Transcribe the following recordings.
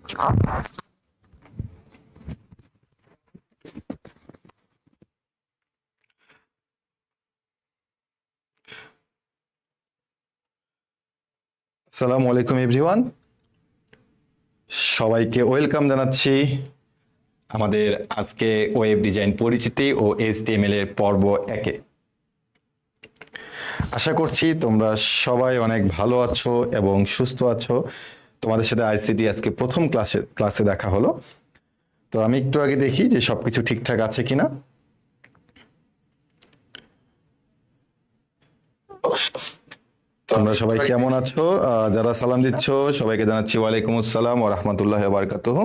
আসসালামু আলাইকুম এভরিওয়ান, সবাইকে ওয়েলকাম জানাচ্ছি আমাদের আজকে ওয়েব ডিজাইন পরিচিতি ও এইচটিএমএল এর পর্ব 1-এ। আশা করছি তোমরা সবাই অনেক ভালো আছো এবং সুস্থ আছো। তোমাদের সাথে আইসিটি আজকে প্রথম ক্লাসে দেখা হলো। তো আমি একটু আগে দেখি যে সবকিছু ঠিকঠাক আছে কিনা। তোমরা সবাই কেমন আছো? যারা সালাম দিচ্ছ সবাইকে জানাচ্ছি ওয়ালাইকুম আসসালাম ওয়া রাহমাতুল্লাহি ওয়া বারাকাতুহু।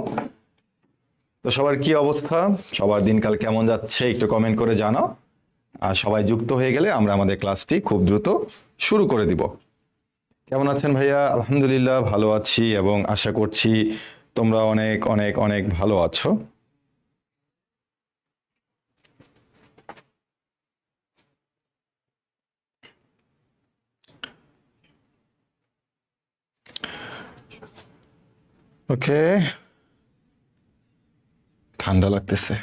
তো সবার কি অবস্থা, সবার দিনকাল কেমন যাচ্ছে একটু কমেন্ট করে জানাও। আর সবাই যুক্ত হয়ে গেলে আমরা আমাদের ক্লাসটি খুব দ্রুত শুরু করে দিব। কেমন আছেন ভাইয়া? আলহামদুলিল্লাহ ভালো আছি এবং আশা করছি তোমরা অনেক অনেক অনেক ভালো আছো। ওকে, ঠান্ডা লাগতেছে।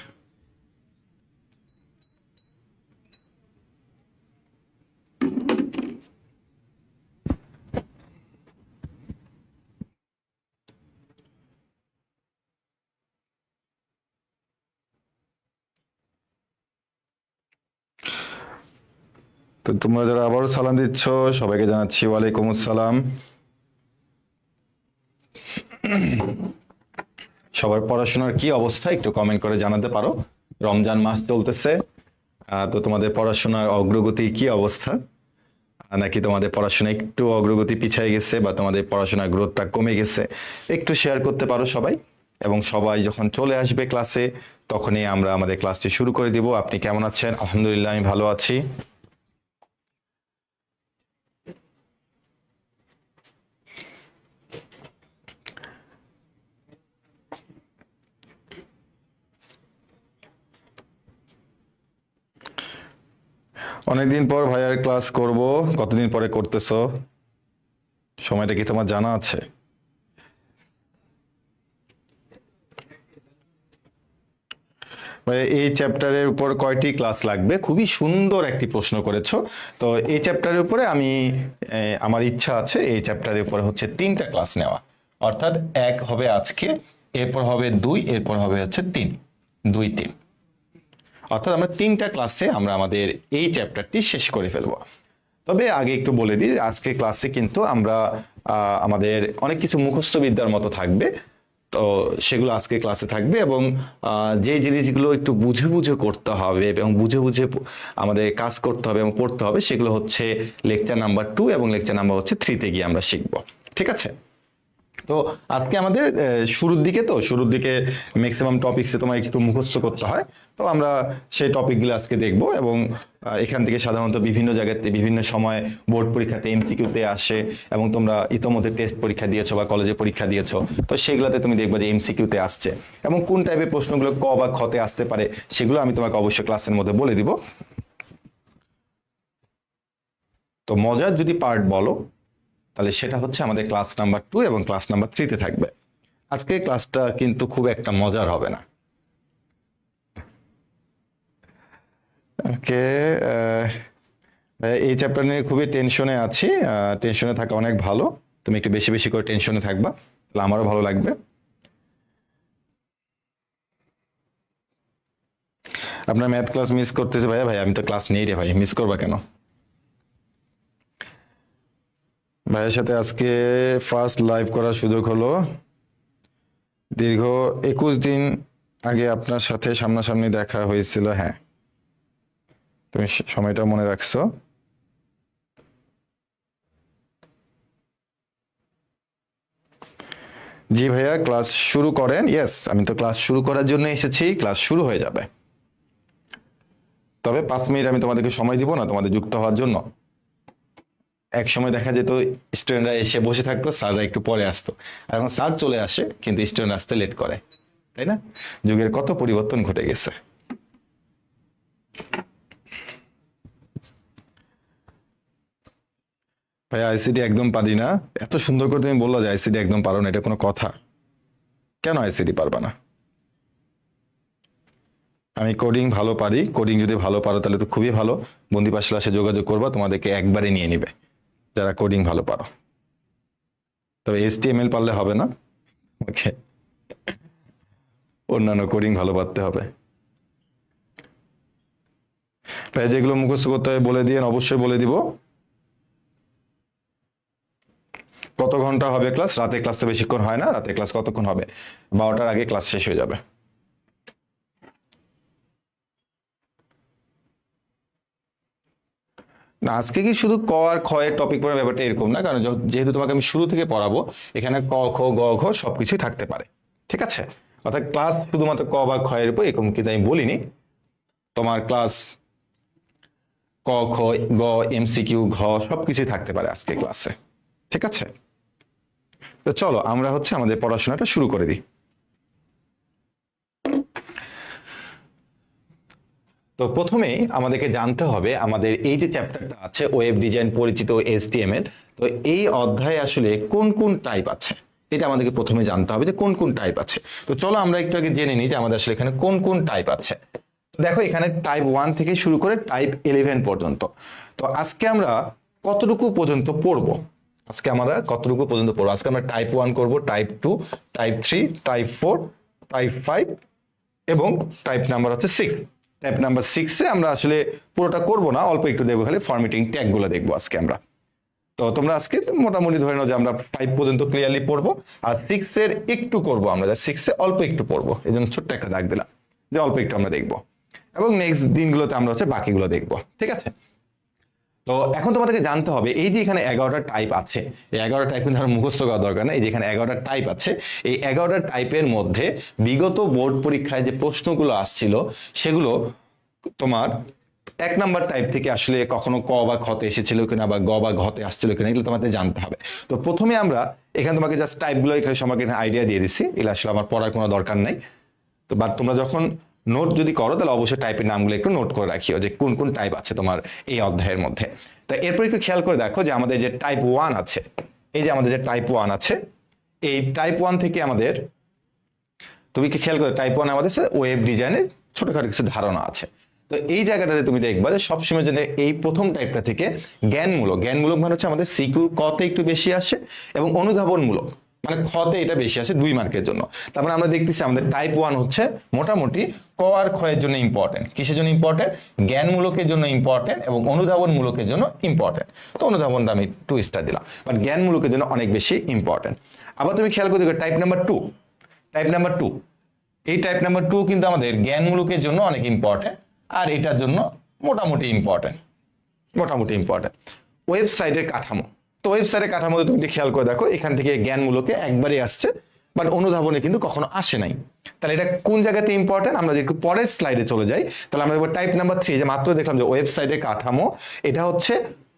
তো তোমরা যারা আবারও সালাম দিচ্ছ সবাইকে জানাচ্ছি ওয়ালাইকুম আসসালাম। সবার পড়াশোনার কি অবস্থা একটু কমেন্ট করে জানাতে পারো। রমজান মাস চলতেছে, তো তোমাদের পড়াশোনার অগ্রগতি কি অবস্থা, নাকি তোমাদের পড়াশোনা একটু অগ্রগতি পিছিয়ে গেছে বা তোমাদের পড়াশোনার গ্রোথটা কমে গেছে, একটু শেয়ার করতে পারো সবাই। এবং সবাই যখন চলে আসবে ক্লাসে তখনই আমরা আমাদের ক্লাসটি শুরু করে দিব। আপনি কেমন আছেন? আলহামদুলিল্লাহ আমি ভালো আছি। অনেকদিন পর ভাইয়ার ক্লাস করব, কতদিন পরে করতেছো? সময়টা কি তোমার জানা আছে? এই চ্যাপ্টারের উপর কয়টি ক্লাস লাগবে? খুবই সুন্দর একটি প্রশ্ন করেছো। তো এই চ্যাপ্টারের উপরে আমি আমার ইচ্ছা আছে এই চ্যাপ্টারের উপরে হচ্ছে 3টা ক্লাস নেওয়া। অর্থাৎ 1 হবে আজকে, এরপর হবে 2, এরপর হবে হচ্ছে 3, 2, 3। অর্থাৎ আমরা 3টা ক্লাসে আমরা আমাদের এই চ্যাপ্টারটি শেষ করে ফেলবো। তবে আগে একটু বলে দিই, আজকে ক্লাসে কিন্তু আমরা আমাদের অনেক কিছু মুখস্থ বিদ্যার মতো থাকবে। তো সেগুলো আজকে ক্লাসে থাকবে এবং যে জিনিসগুলো একটু বুঝে বুঝে করতে হবে এবং বুঝে বুঝে আমাদের কাজ করতে হবে এবং পড়তে হবে সেগুলো হচ্ছে লেকচার নাম্বার 2 এবং লেকচার নাম্বার হচ্ছে 3-তে গিয়ে আমরা শিখবো। ঠিক আছে? তো আজকে আমাদের শুরুর দিকে ম্যাক্সিমাম টপিকসে তোমার একটু মুখস্থ করতে হয়। তো আমরা সেই টপিকগুলো আজকে দেখব এবং এখান থেকে সাধারণত বিভিন্ন জায়গাতে বিভিন্ন সময় বোর্ড পরীক্ষাতে এমসিকিউতে আসে এবং তোমরা ইতোমধ্যে টেস্ট পরীক্ষা দিয়েছো বা কলেজে পরীক্ষা দিয়েছো, তো সেগুলোতে তুমি দেখবে যে এমসিকিউতে আসছে এবং কোন টাইপের প্রশ্নগুলো ক বা খতে আসতে পারে সেগুলো আমি তোমাকে অবশ্যই ক্লাসের মধ্যে বলে দিব। তো মজার যদি পার্ট বলো তাহলে সেটা হচ্ছে আমাদের ক্লাস নাম্বার 2 এবং ক্লাস নাম্বার 3-তে থাকবে। আজকে ক্লাসটা কিন্তু খুব একটা মজার হবে না। ওকে, এই চ্যাপ্টার নিয়ে খুবই টেনশনে আছি। টেনশনে থাকা অনেক ভালো, তুমি একটু বেশি বেশি করে টেনশনে থাকবা, তাহলে আমারও ভালো লাগবে। আপনার ম্যাথ ক্লাস মিস করতেছে ভাইয়া? ভাই আমি তো ক্লাস নেই রে ভাই, মিস করবা কেন? ভাইয়ের সাথে আজকে ফার্স্ট লাইভ করার সুযোগ হলো। দীর্ঘ 21 দিন আগে আপনার সাথে সামনাসামনি দেখা হয়েছিল। হ্যাঁ, তুমি সময়টা মনে রাখছো। জি ভাইয়া, ক্লাস শুরু করেন। ইয়েস, আমি তো ক্লাস শুরু করার জন্য এসেছি, ক্লাস শুরু হয়ে যাবে। তবে 5 মিনিট আমি তোমাদেরকে সময় দিব না তোমাদের যুক্ত হওয়ার জন্য। এক সময় দেখা যেত স্টুডেন্টরা এসে বসে থাকতো, স্যাররা একটু পরে আসতো, আর এখন স্যার চলে আসে কিন্তু স্টুডেন্ট আসতে লেট করে। তাই না? যুগের কত পরিবর্তন ঘটে গেছে। ভাই আইসিটি একদম পারি না। এত সুন্দর করে তুমি বললা যে আইসিটি একদম পারো না, এটা কোনো কথা? কেন আইসিটি পারবা না? আমি কোডিং ভালো পারি, কোডিং যদি ভালো পারো তাহলে তো খুবই ভালো, বন্দিপাশ ক্লাসে যোগাযোগ করবা, তোমাদেরকে একবারে নিয়ে নিবে যারা কোডিং ভালো পারো। তবে HTML পারলে হবে না, ওকে, অন্যান্য কোডিং ভালো পারতে হবে। তাই যেগুলো মুখস্থ করতে হবে বলে দিয়ে অবশ্যই বলে দিব। কত ঘন্টা হবে ক্লাস? রাতে ক্লাস তো বেশিক্ষণ হয় না, রাতে ক্লাস কতক্ষণ হবে? 12টার আগে ক্লাস শেষ হয়ে যাবে। না, আজকে কি শুধু ক আর খ এর টপিক পড়ার ব্যাপারটা এরকম না, কারণ যেহেতু তোমাকে আমি শুরু থেকে পড়াবো, এখানে ক খ গ ঘ সবকিছুই থাকতে পারে, ঠিক আছে? অর্থাৎ ক্লাস শুধুমাত্র ক বা খ এর উপর এরকম কিন্তু আমি বলিনি। তোমার ক্লাস ক খ গ MCQ ঘ সবকিছুই থাকতে পারে আজকে ক্লাসে, ঠিক আছে? তো চলো আমরা আমাদের পড়াশোনাটা শুরু করে দিই। তো প্রথমেই আমাদেরকে জানতে হবে আমাদের এই যে চ্যাপ্টারটা আছে ওয়েব ডিজাইন পরিচিত HTML, তো এই অধ্যায়ে আসলে কোন কোন টাইপ আছে এটা আমাদেরকে প্রথমে জানতে হবে যে কোন কোন টাইপ আছে। তো চলো আমরা একটু আগে জেনে নিই যে আমাদের আসলে এখানে কোন কোন টাইপ আছে। দেখো এখানে টাইপ 1 থেকে শুরু করে টাইপ 11 পর্যন্ত। তো আজকে আমরা কতটুকু পর্যন্ত পড়বো? আজকে আমরা টাইপ 1 করব, টাইপ 2, টাইপ 3, টাইপ 4, টাইপ 5 এবং টাইপ নাম্বার 6। টাইপ নাম্বার 6 এ আমরা আসলে পুরোটা করব না, অল্প একটু দেখবো, খালি ফরম্যাটিং ট্যাগ গুলো দেখবো আজকে আমরা। তো তোমরা আজকে মোটামুটি ধরে নাও যে আমরা 5 পর্যন্ত ক্লিয়ারলি পড়বো, আর 6 এর একটু করবো আমরা, 6 এ অল্প একটু পড়বো, এই জন্য ছোট্ট একটা দাগ দিলাম যে অল্প একটু আমরা দেখবো, এবং নেক্সট দিনগুলোতে আমরা বাকিগুলো দেখবো, ঠিক আছে? তো এখন তোমাদেরকে জানতে হবে এই যে এখানে 11টা টাইপ আছে, এই 11টা টাইপ কিন্তু মুখস্থ করা দরকার না। এই যে এখানে 11টা টাইপ আছে, এই 11টা টাইপের মধ্যে বিগত বোর্ড পরীক্ষায় যে প্রশ্নগুলো আসছিল সেগুলো তোমার 1 নাম্বার টাইপ থেকে আসলে কখনো ক বা খতে এসেছিল কিনা বা গ বা ঘতে আসছিল কিনা এগুলো তোমাদের জানতে হবে। তো প্রথমে আমরা এখানে তোমাকে জাস্ট টাইপগুলো এখানে সবাইকে আইডিয়া দিয়ে দিচ্ছি, এগুলো আসলে আমার পড়ার কোনো দরকার নাই। তো বাট তোমরা যখন নোট যদি করো তাহলে অবশ্যই টাইপের নামগুলো একটু নোট করে রাখিও যে কোন কোন টাইপ আছে তোমার এই অধ্যায়ের মধ্যে। তো এরপর একটু খেয়াল করে দেখো যে আমাদের যে টাইপ 1 আছে, এই যে আমাদের যে টাইপ 1 আছে, এই টাইপ 1 থেকে আমাদের, তুমি কি খেয়াল করে টাইপ 1 আমাদের ওয়েব ডিজাইনের ছোটখাটো কিছু ধারণা আছে। তো এই জায়গাটাতে তুমি দেখবা যে সবসময় জন্য এই প্রথম টাইপটা থেকে জ্ঞানমূলক মানে আমাদের সিকিউ কতে একটু বেশি আসে, এবং অনুধাবনমূলক মানে খতে এটা বেশি আসে 2 মার্কের জন্য। তারপরে আমরা দেখতেছি আমাদের টাইপ 1 মোটামুটি ক আর খ এর জন্য ইম্পর্টেন্ট। কিসের জন্য ইম্পর্টেন্ট? জ্ঞানমূলকের জন্য ইম্পর্টেন্ট এবং অনুধাবনমূলকের জন্য ইম্পর্টেন্ট। তো অনুধাবনটা আমি 2 স্টার দিলাম, বাট জ্ঞানমূলকের জন্য অনেক বেশি ইম্পর্টেন্ট। আবার তুমি খেয়াল করে দেখো টাইপ নাম্বার 2, এই টাইপ নাম্বার 2 কিন্তু আমাদের জ্ঞানমূলকের জন্য অনেক ইম্পর্টেন্ট, আর এটার জন্য মোটামুটি ইম্পর্টেন্ট। ওয়েবসাইটের কাঠামো, তো ওয়েবসাইটের কাঠামোতে তুমি খেয়াল করে দেখো এখান থেকে জ্ঞানমূলকে একবারই আসছে, বাট অনুধাবনে কিন্তু কখনো আসে নাই। তাহলে এটা কোন জায়গাতে ইম্পর্টেন্ট? আমরা যদি একটু পরের স্লাইডে চলে যাই তাহলে আমরা দেখব টাইপ নাম্বার 3, যে মাত্র দেখলাম যে ওয়েবসাইটের কাঠামো, এটা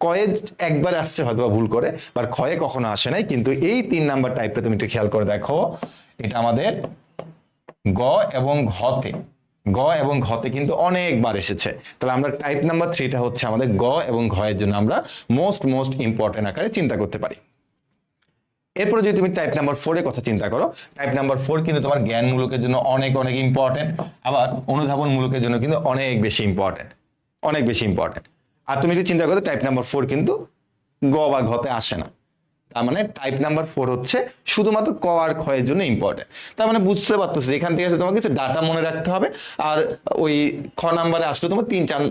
কয়ে একবার আসছে হয়তো ভুল করে, বাট ক্ষয়ে কখনো আসে নাই। কিন্তু এই 3 নাম্বার টাইপটা তুমি একটু খেয়াল করে দেখো, এটা আমাদের গ এবং ঘতে কিন্তু অনেকবার এসেছে। তাহলে আমরা টাইপ নাম্বার 3টা আমাদের গ এবং ঘ এর জন্য আমরা মোস্ট ইম্পর্টেন্ট আকারে চিন্তা করতে পারি। এরপরে যদি তুমি টাইপ নাম্বার 4 এর কথা চিন্তা করো, টাইপ নাম্বার 4 কিন্তু তোমার জ্ঞানমূলকের জন্য অনেক ইম্পর্টেন্ট, আবার অনুধাবনমূলকের জন্য কিন্তু অনেক বেশি ইম্পর্টেন্ট। আর তুমি যদি চিন্তা করো টাইপ নাম্বার 4 কিন্তু গ বা ঘতে আসে না, তার মানে টাইপ নাম্বার 4 শুধুমাত্র ক আর খ এর জন্য ইম্পর্টেন্ট। তার মানে বুঝতে পারতেছো এখান থেকে তোমাকে কিছু ডাটা মনে রাখতে হবে, আর ওই খ নাম্বারে আসলে তোমার 3-4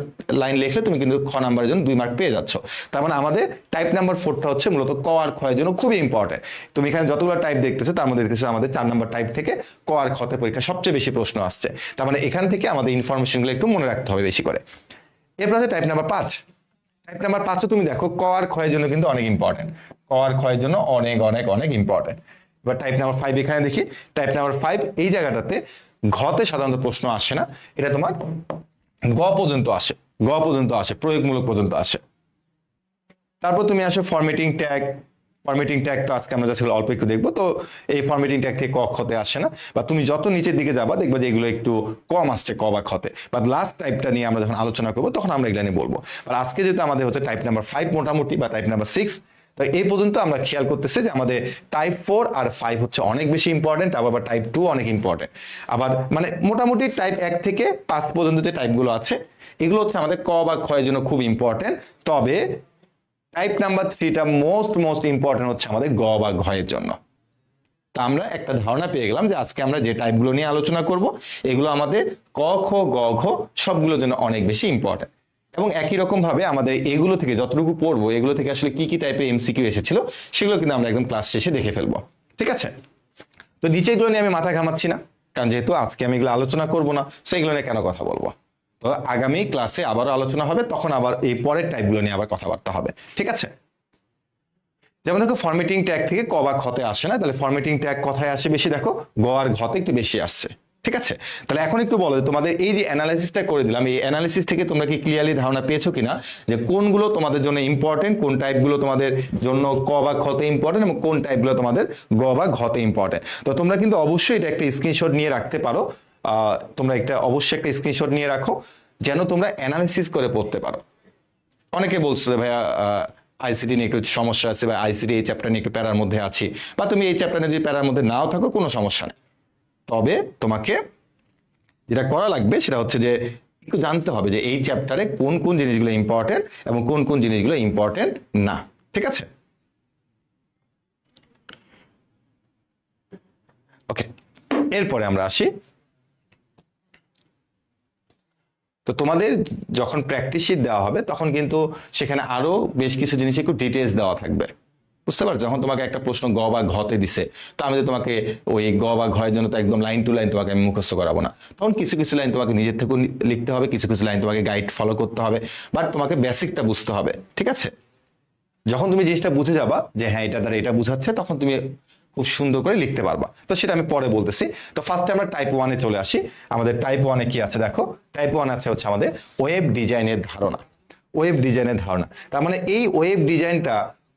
লাইন লিখলে তুমি কিন্তু খ নাম্বারের জন্য 2 মার্ক পেয়ে যাচ্ছ। তার মানে আমাদের টাইপ নাম্বার 4টা মূলত ক আর খ এর জন্য খুবই ইম্পর্টেন্ট। তুমি এখানে যতগুলো টাইপ দেখতেছো তার মধ্যে দেখতেছো আমাদের 4 নাম্বার টাইপ থেকে ক আর খতে পরীক্ষা সবচেয়ে বেশি প্রশ্ন আসছে। তার মানে এখান থেকে আমাদের ইনফরমেশনগুলো একটু মনে রাখতে হবে বেশি করে। এরপর আছে টাইপ নাম্বার 5। টাইপ নাম্বার 5 তুমি দেখো ক আর খ এর জন্য কিন্তু অনেক ইম্পর্টেন্ট, জন্য অনেক ইম্পর্টেন্ট। এবার টাইপ নাম্বার 5 এখানে দেখি, টাইপ নাম্বার 5 এই জায়গাটাতে ঘতে সাধারণত প্রশ্ন আসে না, এটা তোমার গ পর্যন্ত আসে, প্রয়োগমূলক পর্যন্ত আসে। তারপর তুমি আসো ফরম্যাটিং ট্যাগ তো আজকে আমরা জাস্ট অল্প একটু দেখবো। তো এই ফরম্যাটিং ট্যাগ থেকে ক খতে আসে না, বা তুমি যত নিচের দিকে যাবা দেখবা যে এগুলো একটু কম আসছে ক বা খতে, বা লাস্ট টাইপটা নিয়ে আমরা যখন আলোচনা করবো তখন আমরা এগুলো নিয়ে বলবো। আর আজকে যেহেতু আমাদের টাইপ নাম্বার 5 মোটামুটি, বা টাইপ নাম্বার 6, তো এই পর্যন্ত আমরা খেয়াল করতেছি যে আমাদের টাইপ 4 আর 5 হচ্ছে অনেক বেশি ইম্পর্টেন্ট, আবার টাইপ 2 অনেক ইম্পর্টেন্ট। আবার মানে মোটামুটি টাইপ 1 থেকে 5 পর্যন্ত যে টাইপগুলো আছে এগুলো হচ্ছে আমাদের ক বা খ এর জন্য খুব ইম্পর্টেন্ট। তবে টাইপ নাম্বার 3টা মোস্ট ইম্পর্টেন্ট হচ্ছে আমাদের গ বা ঘ এর জন্য। তা আমরা একটা ধারণা পেয়ে গেলাম যে আজকে আমরা যে টাইপগুলো নিয়ে আলোচনা করব এগুলো আমাদের ক খ গ ঘ সবগুলোর জন্য অনেক বেশি ইম্পর্টেন্ট। এবং একই রকম ভাবে আমাদের এগুলো থেকে যতটুকু পড়বো এগুলো থেকে আসলে কি কি টাইপের এমসিকিউ এসেছিল সেগুলো কিন্তু আমরা একদম ক্লাস শেষে দেখে ফেলবো, ঠিক আছে? তো নিচেগুলো নিয়ে আমি মাথা ঘামাচ্ছি না, কারণ যেহেতু আজকে আমি এগুলো আলোচনা করবো না সেগুলো নিয়ে কেন কথা বলবো। তো আগামী ক্লাসে আবারও আলোচনা হবে, তখন আবার এই পরের টাইপগুলো নিয়ে আবার কথাবার্তা হবে, ঠিক আছে? যেমন দেখো ফরম্যাটিং ট্যাগ থেকে ক বা খতে আসে না, তাহলে ফরম্যাটিং ট্যাগ কথায় আসে বেশি, দেখো গ আর ঘতে একটু বেশি আসছে, ঠিক আছে? তাহলে এখন একটু বলো তোমাদের এই যে অ্যানালাইসিসটা করে দিলাম, এই অ্যানালাইসিস থেকে তোমরা কি ক্লিয়ারলি ধারণা পেয়েছো কিনা যে কোনগুলো তোমাদের জন্য ইম্পর্টেন্ট, কোন টাইপগুলো তোমাদের জন্য ক বা খতে ইম্পর্টেন্ট এবং কোন টাইপগুলো তোমাদের গ বা ঘতে ইম্পর্টেন্ট। তো তোমরা কিন্তু অবশ্যই এটা একটা স্ক্রিনশট নিয়ে রাখতে পারো, তোমরা অবশ্যই একটা স্ক্রিনশট নিয়ে রাখো যেন তোমরা অ্যানালাইসিস করে পড়তে পারো। অনেকে বলছো যে ভাইয়া আইসিটি নিয়ে একটু সমস্যা আছে বা আইসিটি এই চ্যাপ্টার নিয়ে একটু প্যারার মধ্যে আছি, বা তুমি এই চ্যাপ্টার নিয়ে যদি প্যারার মধ্যে নাও থাকো কোনো সমস্যা নেই। তবে তোমাকে যেটা করা লাগবে সেটা হচ্ছে যে একটু জানতে হবে যে এই চ্যাপ্টারে কোন কোন জিনিসগুলো ইম্পর্টেন্ট এবং কোন কোন জিনিসগুলো ইম্পর্টেন্ট না, ঠিক আছে? ওকে, এরপরে আমরা আসি। তো তোমাদের যখন প্র্যাকটিস শিট দেওয়া হবে তখন কিন্তু সেখানে আরো বেশ কিছু জিনিস একটু ডিটেলস দেওয়া থাকবে, বুঝতে পারছো? যখন তোমাকে একটা প্রশ্ন গ বা ঘতে দিছে, তো আমি তো তোমাকে ওই গ বা ঘয়ের জন্য তো একদম লাইন টু লাইন তোমাকে আমি মুখস্থ করাবো না, তখন কিছু কিছু লাইন তোমাকে নিজের থেকে লিখতে হবে, কিছু কিছু লাইন তোমাকে গাইড ফলো করতে হবে, বাট তোমাকে বেসিকটা বুঝতে হবে, ঠিক আছে? যখন তুমি জিনিসটা বুঝে যাবা যে হ্যাঁ এটা দ্বারা এটা বুঝাচ্ছে, তখন তুমি খুব সুন্দর করে লিখতে পারবা। তো সেটা আমি পরে বলতেছি। তো ফার্স্টে আমরা টাইপ 1-এ চলে আসি। আমাদের টাইপ 1-এ কি আছে দেখো, টাইপ 1 আছে হচ্ছে আমাদের ওয়েব ডিজাইনের ধারণা। ওয়েব ডিজাইনের ধারণা তার মানে এই ওয়েব ডিজাইনটা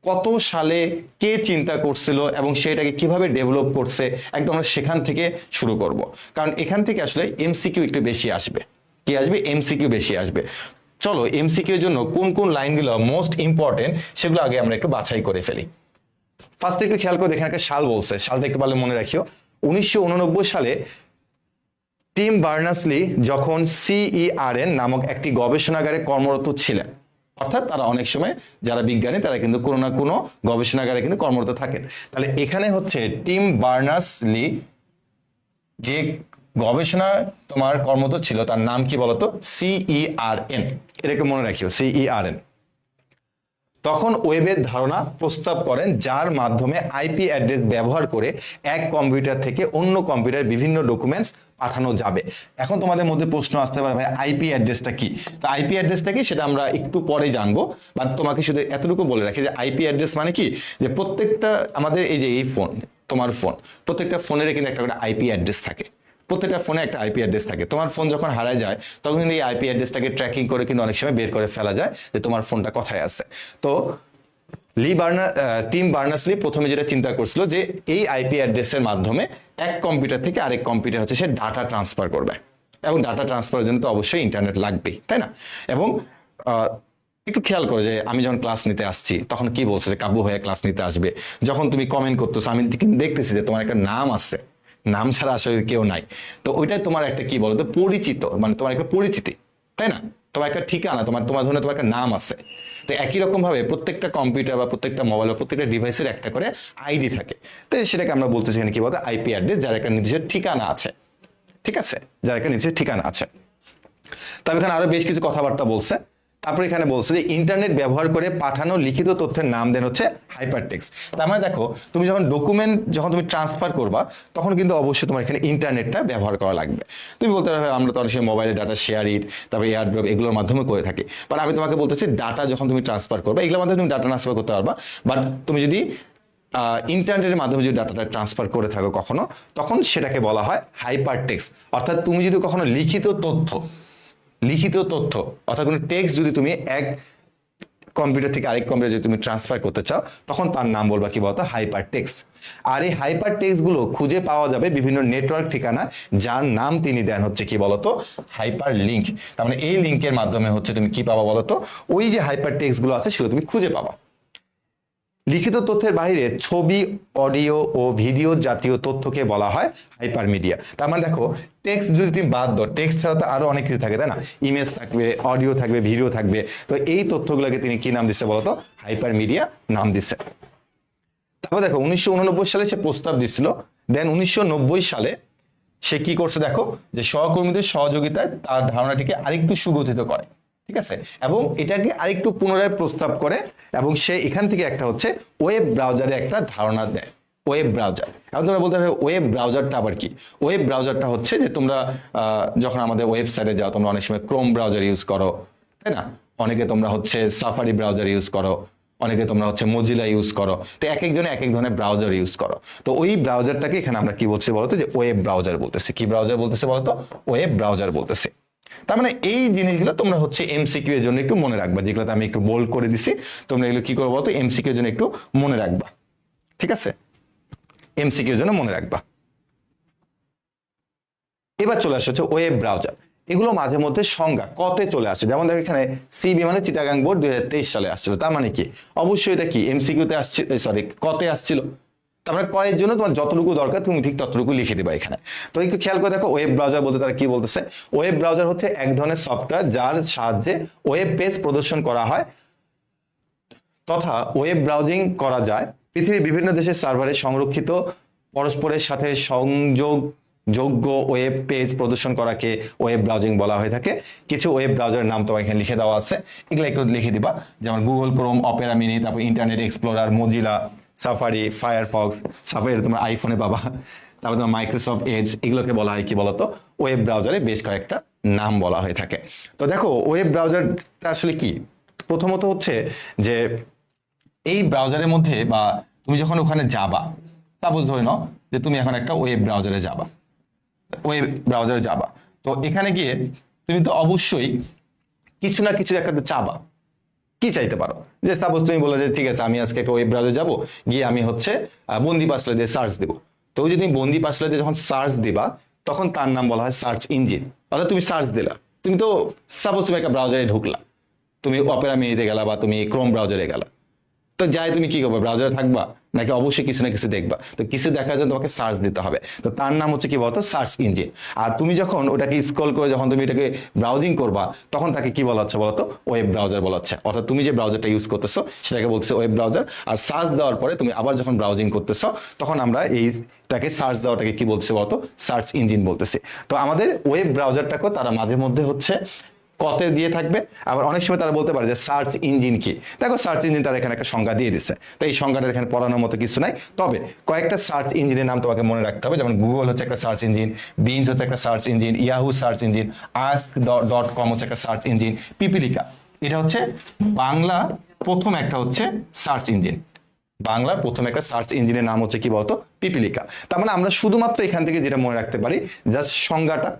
কত সালে কে চিন্তা করছিল এবং সেটাকে কিভাবে ডেভেলপ করছে, একদম আমরা সেখান থেকে শুরু করব, কারণ এখান থেকে আসলে এমসিকিউ একটু বেশি আসবে। কি আসবে? এমসিকিউ বেশি আসবে। চলো এমসিকিউ এর জন্য কোন কোন লাইনগুলো মোস্ট ইম্পর্টেন্ট সেগুলো আগে আমরা একটু বাছাই করে ফেলি। ফার্স্টে একটু খেয়াল করে দেখেন, একটা সাল বলছে, সালটা একটু ভালো মনে রাখিও। 1989 সালে টিম বার্নার্স-লি যখন CERN নামক একটি গবেষণাগারে কর্মরত ছিলেন, অর্থাৎ তারা অনেক সময় যারা বিজ্ঞানী তারা কিন্তু কোনো না কোনো গবেষণাগারে কিন্তু কর্মরত থাকেন। তাহলে এখানে হচ্ছে টিম বার্নার্স-লি যে গবেষণা তোমার কর্মরত ছিল তার নাম কি বলতো? CERN, এটাকে মনে রাখিও, CERN। তখন ওয়েবের ধারণা প্রস্তাব করেন যার মাধ্যমে আইপি অ্যাড্রেস ব্যবহার করে এক কম্পিউটার থেকে অন্য কম্পিউটার বিভিন্ন ডকুমেন্টস পাঠানো যাবে। এখন তোমাদের মধ্যে প্রশ্ন আসতে পারে ভাই আইপি অ্যাড্রেসটা কি? তো আইপি অ্যাড্রেসটা কি সেটা আমরা একটু পরে জানবো, বাট তোমাকে শুধু এতটুকু বলে রাখি যে আইপি অ্যাড্রেস মানে কি, যে প্রত্যেকটা আমাদের এই যে এই ফোন, তোমার ফোন, প্রত্যেকটা ফোনের কিন্তু একটা করে আইপি অ্যাড্রেস থাকে, প্রত্যেকটা ফোনে একটা আইপি অ্যাড্রেস থাকে। তোমার ফোন যখন হারায় যায় তখন কিন্তু এই আইপি অ্যাড্রেসটাকে ট্র্যাকিং করে কিন্তু অনেক সময় বের করে ফেলা যায় যে তোমার ফোনটা কোথায় আছে। তো টিম বার্নার্স-লি প্রথমে যেটা চিন্তা করছিল যে এই আইপি অ্যাড্রেসের মাধ্যমে এক কম্পিউটার থেকে আরেক কম্পিউটার হচ্ছে সে ডাটা ট্রান্সফার করবে, এবং ডাটা ট্রান্সফারের জন্য তো অবশ্যই ইন্টারনেট লাগবেই, তাই না? এবং একটু খেয়াল করো যে আমি যখন ক্লাস নিতে আসছি তখন কি বলছে যে কাব্য ভাইয়া ক্লাস নিতে আসবে, যখন তুমি কমেন্ট করতেছো আমি দেখতেছি যে তোমার একটা নাম আছে, নাম ছাড়া আসলে কেউ নাই। তো ওইটাই তোমার একটা কি বলতো পরিচিত, মানে তোমার একটা পরিচিতি, তাই না? তোমার একটা ঠিকানা, তোমার তোমার ধরনের তোমার একটা নাম আছে। তো একই রকম ভাবে প্রত্যেকটা কম্পিউটার বা প্রত্যেকটা মোবাইল বা প্রত্যেকটা ডিভাইসের একটা করে আইডি থাকে। তো সেটাকে আমরা বলতেছি এখানে কি বলতো আইপি অ্যাড্রেস, যার একটা নির্দিষ্ট ঠিকানা আছে, ঠিক আছে? যার একটা নির্দিষ্ট ঠিকানা আছে। তবে এখানে আরো বেশ কিছু কথাবার্তা বলছে। তারপরে এখানে বলছে যে ইন্টারনেট ব্যবহার করে পাঠানো লিখিত তথ্যের নাম দেন হচ্ছে হাইপারটেক্সট। তার মানে দেখো তুমি যখন ডকুমেন্ট যখন তুমি ট্রান্সফার করবা তখন কিন্তু অবশ্যই তোমার এখানে ইন্টারনেটটা ব্যবহার করা লাগবে। তুমি বলতে পারবে আমরা তো অনেক সময় মোবাইলে ডাটা শেয়ার ইট, তারপরে এয়ারড্রপ এগুলোর মাধ্যমে করে থাকি, বাট আমি তোমাকে বলতেছি ডাটা যখন তুমি ট্রান্সফার করবে এগুলোর মাধ্যমে তুমি ডাটা ট্রান্সফার করতে পারবা, বাট তুমি যদি ইন্টারনেটের মাধ্যমে যদি ডাটাটা ট্রান্সফার করে থাকো কখনো, তখন সেটাকে বলা হয় হাইপারটেক্সট। অর্থাৎ তুমি যদি কখনো লিখিত তথ্য অর্থাৎ কোনো টেক্সট যদি তুমি এক কম্পিউটার থেকে আরেক কম্পিউটার যদি তুমি ট্রান্সফার করতে চাও তখন তার নাম বলবা কি বলতো হাইপার টেক্সট। আর এই হাইপার টেক্সট গুলো খুঁজে পাওয়া যাবে বিভিন্ন নেটওয়ার্ক ঠিকানা, যার নাম তিনি দেন হচ্ছে কি বলতো হাইপার লিঙ্ক। তার মানে এই লিঙ্কের মাধ্যমে হচ্ছে তুমি কি পাবা বলতো ওই যে হাইপার টেক্সট গুলো আছে সেগুলো তুমি খুঁজে পাবা। লিখিত তথ্যের বাইরে ছবি, অডিও ও ভিডিও জাতীয় তথ্যকে বলা হয় হাইপারমিডিয়া। তার মানে দেখো, টেক্সট যদি তুমি বাদ দাও, টেক্সট ছাড়া তো আরো অনেক কিছু থাকে, তাই না? ইমেজ থাকবে, অডিও থাকবে, ভিডিও থাকবে। তো এই তথ্যগুলোকে তিনি কি নাম দিচ্ছে বলতো? হাইপারমিডিয়া নাম দিচ্ছে। তারপর দেখো 1989 সালে সে প্রস্তাব দিছিল। দেন 1990 সালে সে কি করছে দেখো, যে সহকর্মীদের সহযোগিতায় তার ধারণাটিকে আরেকটু সুগঠিত করে, ঠিক আছে, এবং এটাকে আরেকটু পুনরায় প্রস্তাব করে, এবং সে এখান থেকে একটা হচ্ছে ওয়েব ব্রাউজারে একটা ধারণা দেয়। ওয়েব ব্রাউজার, এখন তোমরা বলতে পারো ওয়েব ব্রাউজারটা আবার কি? ওয়েব ব্রাউজারটা হচ্ছে যে তোমরা যখন আমাদের ওয়েবসাইটে যাও, তোমরা অনেক সময় ক্রোম ব্রাউজার ইউজ করো, তাই না? অনেকে তোমরা হচ্ছে সাফারি ব্রাউজার ইউজ করো, অনেকে তোমরা হচ্ছে মজিলা ইউজ করো। তো এক একজনে এক এক ধরনের ব্রাউজার ইউজ করো। তো ওই ব্রাউজারটাকে এখানে আমরা কি বলছি বলতো? যে ওয়েব ব্রাউজার বলতেছি। কি ব্রাউজার বলতেছে বলতো? ওয়েব ব্রাউজার বলতেছে। তার মানে এই জিনিসগুলো তোমরা হচ্ছে এমসিকিউ এর জন্য একটু মনে রাখবা, যেগুলোতে আমি একটু বোল্ড করে দিছি। তোমরা এগুলো কি করবো বলতো? এমসিকিউ এর জন্য একটু মনে রাখবা, ঠিক আছে? এমসিকিউ এর জন্য মনে রাখবা। এবার চলে আসছে হচ্ছে ওয়েব ব্রাউজার। এগুলো মাঝে মধ্যে সংজ্ঞা কতে চলে আসে, যেমন দেখো এখানে সিবি মানে চিটাগাং বোর্ড 2023 সালে আসছিল। তার মানে কি? অবশ্যই এটা কি এমসিকিউতে আসছিল, সরি কতে আসছিল। তারপরে কয়ের জন্য তোমার যতটুকু দরকার তুমি ঠিক ততটুকু লিখে দিবা এখানে। তো একটু খেয়াল করে দেখো, ওয়েব ব্রাউজার বলতে তারা কি বলতেছে? ওয়েব ব্রাউজার হচ্ছে এক ধরনের সফটওয়্যার যার সাহায্যে ওয়েব পেজ প্রদর্শন করা হয় তথা ওয়েব ব্রাউজিং করা যায়। পৃথিবীর বিভিন্ন দেশের সার্ভারে সংরক্ষিত পরস্পরের সাথে সংযোগ যোগ্য ওয়েব পেজ প্রদর্শন করাকে ওয়েব ব্রাউজিং বলা হয়ে থাকে। কিছু ওয়েব ব্রাউজারের নাম তোমার এখানে লিখে দেওয়া আছে, এগুলো একটু লিখে দিবা। যেমন গুগল ক্রোম, অপেরা মিনি, তারপর internet explorer, Mozilla, safari, Firefox. Safari তোমার আইফোনে পাবা। তারপর তোমার মাইক্রোসফট এজ, এগুলোকে বলা হয় কি বলতো? ওয়েব ব্রাউজারে বেশ কয়েকটা নাম বলা হয়ে থাকে। তো দেখো ওয়েব ব্রাউজারটা আসলে কি? প্রথমত হচ্ছে যে এই ব্রাউজারের মধ্যে, বা তুমি যখন ওখানে যাবা, সাপোজ ধরে নাও যে তুমি এখন একটা ওয়েব ব্রাউজারে যাবা, তো এখানে গিয়ে তুমি তো অবশ্যই কিছু না কিছু একটা তো চাবা। কি চাইতে পারো? যে সাপোজ তুমি বলে যে ঠিক আছে আমি আজকে একটা ওয়েব ব্রাউজারে যাবো, গিয়ে আমি হচ্ছে বন্দি পাসওয়ার্ড দিয়ে সার্চ দেবো। তো ওই যে তুমি বন্দি পাসওয়ার্ড দিয়ে যখন সার্চ দিবা, তখন তার নাম বলা হয় সার্চ ইঞ্জিন। অর্থাৎ তুমি সার্চ দিলা, তুমি তো সাপোজ তুমি একটা ব্রাউজারে ঢুকলা, তুমি অপেরা মিনিতে গেলা বা তুমি ক্রোম ব্রাউজারে গেলা, তো যাই তুমি কি করবে? ব্রাউজারে থাকবা নাকি অবশ্যই কিছু না কিছু দেখবা? তো কিছু দেখার জন্য তোমাকে সার্চ দিতে হবে। তো তার নাম হচ্ছে কি বলতো? Search engine. আর তুমি যখন ওটাকে স্ক্রল করে যখন তুমি এটাকে ব্রাউজিং করবা, তখন তাকে কি বলা হচ্ছে বলতো? ওয়েব ব্রাউজার বলা হচ্ছে। অর্থাৎ তুমি যে ব্রাউজারটা ইউজ করতেছো সেটাকে বলতেছে ওয়েব ব্রাউজার। আর সার্চ দেওয়ার পরে তুমি আবার যখন ব্রাউজিং করতেছো, তখন আমরা এইটাকে সার্চ দেওয়াটাকে কি বলতেছে বলতো? সার্চ ইঞ্জিন বলতেছি। তো আমাদের ওয়েব ব্রাউজারটাকেও তারা মাঝে মধ্যে হচ্ছে কতে দিয়ে থাকবে। আবার অনেক সময় তারা বলতে পারে যে সার্চ ইঞ্জিন কি। দেখো সার্চ ইঞ্জিন তারা এখানে একটা সংজ্ঞা দিয়ে দিচ্ছে, তো এই সংজ্ঞাটা এখানে পড়ানোর মতো কিছু নাই। তবে কয়েকটা সার্চ ইঞ্জিনের নাম তোমাকে মনে রাখতে হবে, যেমন গুগল হচ্ছে একটা সার্চ ইঞ্জিন, বিনস হচ্ছে একটা search engine, Yahoo search engine, ask.com হচ্ছে একটা সার্চ ইঞ্জিন, পিপিলিকা এটা হচ্ছে বাংলা প্রথম একটা হচ্ছে সার্চ ইঞ্জিন। বাংলার প্রথম একটা সার্চ ইঞ্জিনের নাম হচ্ছে কি বলতো? পিপিলিকা। তার মানে আমরা শুধুমাত্র এখান থেকে যেটা মনে রাখতে পারি, জাস্ট সংজ্ঞাটা,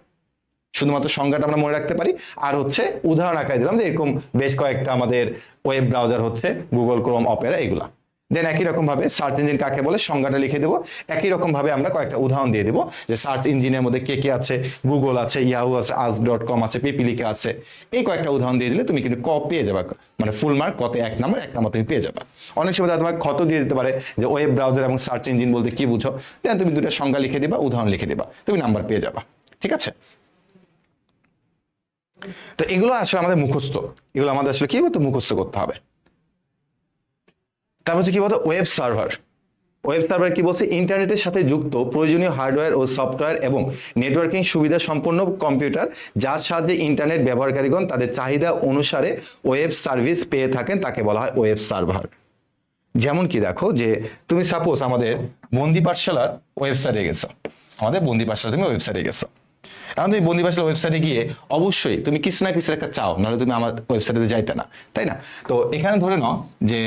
শুধুমাত্র সংজ্ঞাটা আমরা মনে রাখতে পারি। আর হচ্ছে উদাহরণ আকারে দিলাম যে এরকম বেশ কয়েকটা আমাদের ওয়েব ব্রাউজার হচ্ছে গুগল ক্রোম, অপেরা, এগুলা। দেন একই রকম ভাবে সার্চ ইঞ্জিন কাকে বলে সংজ্ঞাটা লিখে দেবো। একই রকম ভাবে আমরা কয়েকটা উদাহরণ দিয়ে দেবো যে সার্চ ইঞ্জিনের মধ্যে কে কে আছে, গুগল আছে, ইয়াহু আছে, ask.com আছে, পিপিলিকা আছে। এই কয়েকটা উদাহরণ দিয়ে দিলে তুমি কিন্তু ক পেয়ে যাবে, মানে ফুল মার্ক কতে 1 নাম্বার তুমি পেয়ে যাবে। অনেক সময় তোমাকে ক্ষত দিয়ে দিতে পারে যে ওয়েব ব্রাউজার এবং সার্চ ইঞ্জিন বলতে কি বুঝো, দেন তুমি দুটো সংজ্ঞা লিখে দিবা, উদাহরণ লিখে দিবা, তুমি নাম্বার পেয়ে যাবা। ঠিক আছে? তো এগুলো আসলে আমাদের মুখস্থ, এগুলো আমাদের আসলে কি বলতো? মুখস্থ করতে হবে। তারপর হচ্ছে কি বলতো? Web server. ওয়েব সার্ভার কি বলছে? ইন্টারনেটের সাথে যুক্ত প্রয়োজনীয় হার্ডওয়্যার ও সফটওয়্যার এবং নেটওয়ার্কিং সুবিধা সম্পন্ন কম্পিউটার, যার সাহায্যে ইন্টারনেট ব্যবহারকারীগণ তাদের চাহিদা অনুসারে ওয়েব সার্ভিস পেয়ে থাকেন, তাকে বলা হয় ওয়েব সার্ভার। যেমন কি দেখো, যে তুমি সাপোজ আমাদের বন্দি পাঠশালার ওয়েবসাইটে গেছো, আমাদের বন্দি পাঠশালা তুমি ওয়েবসাইটে গেছো। এখন তুমি বন্দি পাঠশালা ওয়েবসাইটে গিয়ে অবশ্যই তুমি কিছু না কিছু একটা চাও, নাহলে তুমি আমার ওয়েবসাইটে যাইতে না, তাই না? তো এখানে ধরে নাও যে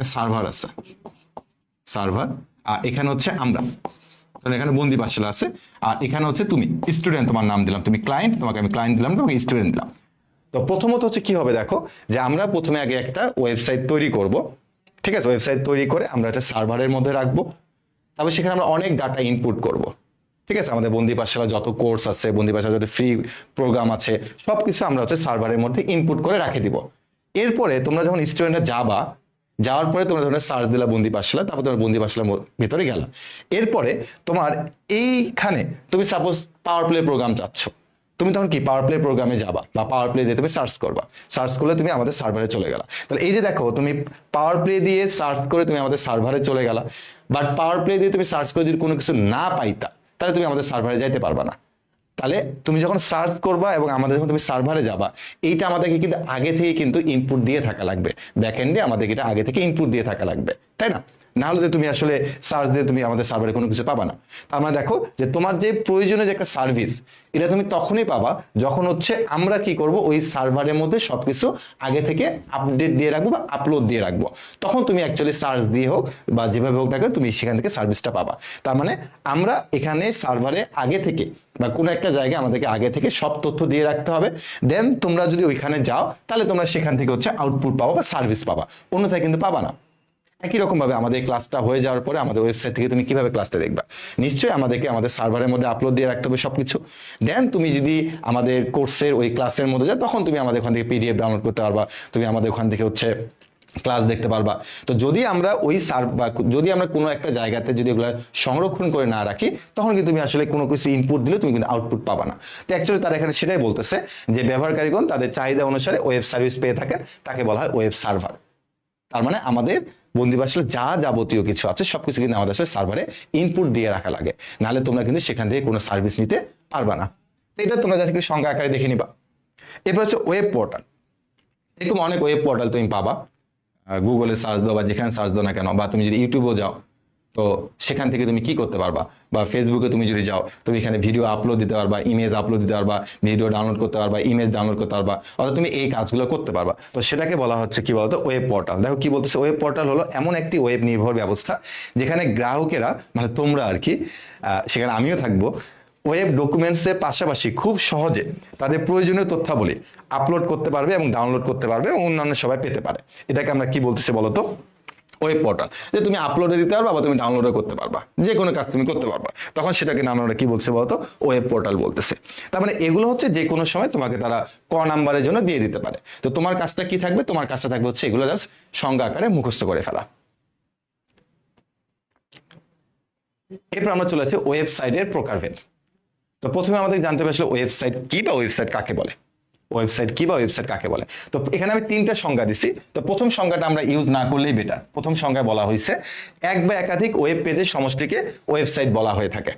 সার্ভার আছে, সার্ভার, আর এখানে হচ্ছে আমরা, এখানে বন্দি পাঠশালা আছে, আর এখানে হচ্ছে তুমি স্টুডেন্ট, তোমার নাম দিলাম, তুমি ক্লায়েন্ট, তোমাকে আমি ক্লায়েন্ট দিলাম, তোমাকে স্টুডেন্ট দিলাম। তো প্রথমত হচ্ছে কি হবে দেখো, যে আমরা প্রথমে আগে একটা ওয়েবসাইট তৈরি করব। ঠিক আছে? ওয়েবসাইট তৈরি করে আমরা একটা সার্ভারের মধ্যে রাখবো। তারপর সেখানে আমরা অনেক ডাটা ইনপুট করব। ঠিক আছে? আমাদের বন্দি পাঠশালা যত কোর্স আছে, বন্দি পাঠশালা যত ফ্রি প্রোগ্রাম আছে, সবকিছু আমরা হচ্ছে সার্ভারের মধ্যে ইনপুট করে রাখে দিব। এরপরে তোমরা যখন স্টুডেন্টরা যাবা, যাওয়ার পরে তোমরা ধরনের সার্চ দিলা বন্দি পাঠশালা, তারপর তোমার বন্দি পাঠশালার ভেতরে গেলা। এরপরে তোমার এইখানে তুমি সাপোজ পাওয়ার প্লে প্রোগ্রাম চাচ্ছ, তুমি তখন কি পাওয়ার প্লে প্রোগ্রামে যাবা বা পাওয়ার প্লে দিয়ে তুমি সার্চ করবা, সার্চ করলে তুমি আমাদের সার্ভারে চলে গেলা। তাহলে এই যে দেখো, তুমি পাওয়ার প্লে দিয়ে সার্চ করে তুমি আমাদের সার্ভারে চলে গেলা, বাট পাওয়ার প্লে দিয়ে তুমি সার্চ করে যদি কোনো কিছু না পাইতা, তাহলে তুমি আমাদের সার্ভারে যাইতে পারবা না। তাহলে তুমি যখন সার্চ করবা এবং আমাদের যখন তুমি সার্ভারে যাবা, এইটা আমাদেরকে কিন্তু আগে থেকে কিন্তু ইনপুট দিয়ে থাকা লাগবে, ব্যাকএন্ডে আমাদেরকে এটা আগে থেকে ইনপুট দিয়ে থাকা লাগবে, তাই না? না হলে তুমি আসলে সার্চ দিয়ে তুমি আমাদের সার্ভারে কোনো কিছু পাবা না। তার মানে দেখো যে তোমার যে প্রয়োজনীয় যে একটা সার্ভিস, এটা তুমি তখনই পাবা যখন হচ্ছে আমরা কি করব, ওই সার্ভারের মধ্যে সবকিছু আগে থেকে আপডেট দিয়ে রাখবো বা আপলোড দিয়ে রাখবো। তখন তুমি অ্যাকচুয়ালি সার্চ দিয়ে হোক বা যেভাবে হোক না কেন তুমি সেখান থেকে সার্ভিসটা পাবা। তার মানে আমরা এখানে সার্ভারে আগে থেকে বা কোনো একটা জায়গায় আমাদেরকে আগে থেকে সব তথ্য দিয়ে রাখতে হবে, দেন তোমরা যদি ওইখানে যাও তাহলে তোমরা সেখান থেকে হচ্ছে আউটপুট পাবা বা সার্ভিস পাবা, অন্যথায় কিন্তু পাবা না। একই রকম ভাবে আমাদের ক্লাসটা হয়ে যাওয়ার পরে আমাদের ওয়েবসাইট থেকে তুমি কিভাবে ক্লাসটা দেখবা, নিশ্চয়ই আমাদেরকে আমাদের সার্ভারের মধ্যে আপলোড দিয়ে রাখতে হবে সবকিছু। দেন তুমি যদি আমাদের কোর্সের ওই ক্লাসের মধ্যে যাও, তখন তুমি আমাদের ওখান থেকে পিডিএফ ডাউনলোড করতে পারবা, তুমি আমাদের ওখান থেকে হচ্ছে ক্লাস দেখতে পারবা। তো যদি আমরা ওই বা যদি আমরা কোনো একটা জায়গাতে যদি এগুলো সংরক্ষণ করে না রাখি, তখন কিন্তু তুমি আসলে কোনো কিছু ইনপুট দিলে তুমি কিন্তু আউটপুট পাবা না। তো অ্যাকচুয়ালি তারা এখানে সেটাই বলতেছে যে ব্যবহারকারীগণ তাদের চাহিদা অনুসারে ওয়েব সার্ভিস পেয়ে থাকেন, তাকে বলা হয় ওয়েব সার্ভার। তার মানে আমাদের বন্দি পাঠশালা যা যাবতীয় কিছু আছে সবকিছু কিন্তু আমাদের আসলে সার্ভারে ইনপুট দিয়ে রাখা লাগে, নাহলে তোমরা কিন্তু সেখান থেকে কোনো সার্ভিস নিতে পারবা না। তো এটা তোমরা যাতে সংখ্যা আকারে দেখে নিবা। এরপর হচ্ছে ওয়েব পোর্টাল। এরকম অনেক ওয়েব পোর্টাল তুমি পাবা, গুগলে সার্চ দাও বা যেখানে সার্চ দাও না কেন, বা তুমি যদি ইউটিউবেও যাও তো সেখান থেকে তুমি কি করতে পারবা, বা ফেসবুকে তুমি যদি যাও তুমি এখানে ভিডিও আপলোড দিতে পারবা, ইমেজ আপলোড দিতে পারবা, ভিডিও ডাউনলোড করতে পারবা, ইমেজ ডাউনলোড করতে পারবা, অর্থাৎ তুমি এই কাজগুলো করতে পারবা। তো সেটাকে বলা হচ্ছে কি বলতো, ওয়েব পোর্টাল। দেখো কি বলতেছে, ওয়েব পোর্টাল হলো এমন একটি ওয়েব নির্ভর ব্যবস্থা যেখানে গ্রাহকেরা মানে তোমরা আর কি, সেখানে আমিও থাকবো, ওয়েব ডকুমেন্টসের পাশাপাশি খুব সহজে তাদের প্রয়োজনীয় তথ্যাবলী আপলোড করতে পারবে এবং ডাউনলোড করতে পারবে এবং অন্যান্য সবাই পেতে পারে। এটাকে আমরা কি বলতেছি বলতো, ওয়েব পোর্টাল। যে তুমি আপলোডে দিতে পারবা বা তুমি ডাউনলোডও করতে পারবা, যে কোনো কাজ তুমি করতে পারবা, তখন সেটাকে নাম আমরা কি বলছে বলতো, ওয়েব পোর্টাল বলতেছে। তার মানে এগুলো হচ্ছে যে কোনো সময় তোমাকে তারা নাম্বারের জন্য দিয়ে দিতে পারে। তো তোমার কাজটা কি থাকবে, তোমার কাজটা থাকবে হচ্ছে এগুলো জাস্ট সংজ্ঞা আকারে মুখস্থ করে ফেলা। এরপর আমরা চলে আসি ওয়েবসাইটের প্রকারভেদ। তো প্রথমে আমাদের জানতে হবে আসলে ওয়েবসাইট কি বা ওয়েবসাইট কাকে বলে, ওয়েবসাইট কি বা ওয়েবসাইট কাকে বলে। তো এখানে আমি তিনটা সংজ্ঞা দিছি, তো প্রথম সংজ্ঞাটা আমরা ইউজ না করলেই বেটার। প্রথম সংজ্ঞায় বলা হয়েছে এক বা একাধিক ওয়েব পেজের সমষ্টিকে ওয়েবসাইট বলা হয়ে থাকে।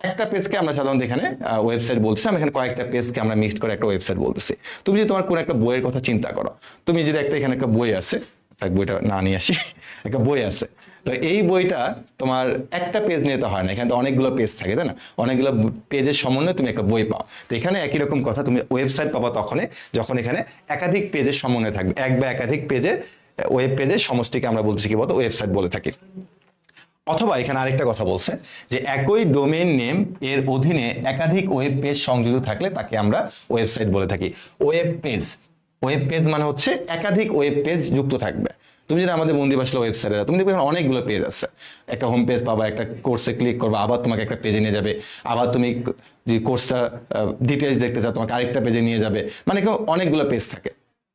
একটা পেজকে আমরা সাধারণত এখানে ওয়েবসাইট বলছি, আমি এখানে কয়েকটা পেজকে আমরা মিক্সড করে একটা ওয়েবসাইট বলতেছি। তুমি যদি তোমার কোনো একটা বইয়ের কথা চিন্তা করো, তুমি যদি এখানে একটা বই আছে, বইটা না নিয়ে আসি, একটা বই আছে, তো এই বইটা তোমার একটা পেজ নিয়ে তো হয় না, এখানে তো অনেকগুলো পেজ থাকে, তাই না? অনেকগুলো পেজের সমন্বয়ে তুমি একটা বই পাও। তো এখানে একই রকম কথা, তুমি ওয়েবসাইট পাবা তখনই যখন এখানে একাধিক পেজের সমন্বয় থাকবে, এক বা একাধিক পেজের ওয়েব পেজের সমষ্টিকে আমরা বলছি কি বলতো, ওয়েবসাইট বলে থাকি। অথবা এখানে আরেকটা কথা বলছে যে একই ডোমেইন নেম এর অধীনে একাধিক ওয়েব পেজ সংযুক্ত থাকলে তাকে আমরা ওয়েবসাইট বলে থাকি। ওয়েব পেজ, ওয়েব পেজ মানে হচ্ছে একাধিক ওয়েব পেজ যুক্ত থাকবে। তুমি যদি আমাদের বন্দি পাঠশালা ওয়েবসাইটে যাও, তুমি দেখবে অনেকগুলো পেজ আছে, একটা হোম পেজ পাবা, একটা কোর্সে ক্লিক করবা, আবার তোমাকে একটা পেজে নিয়ে যাবে, আবার তুমি যে কোর্সটা ডিটেলস দেখতে চাও তোমাকে আরেকটা পেজে নিয়ে যাবে, মানে অনেকগুলো পেজ থাকে,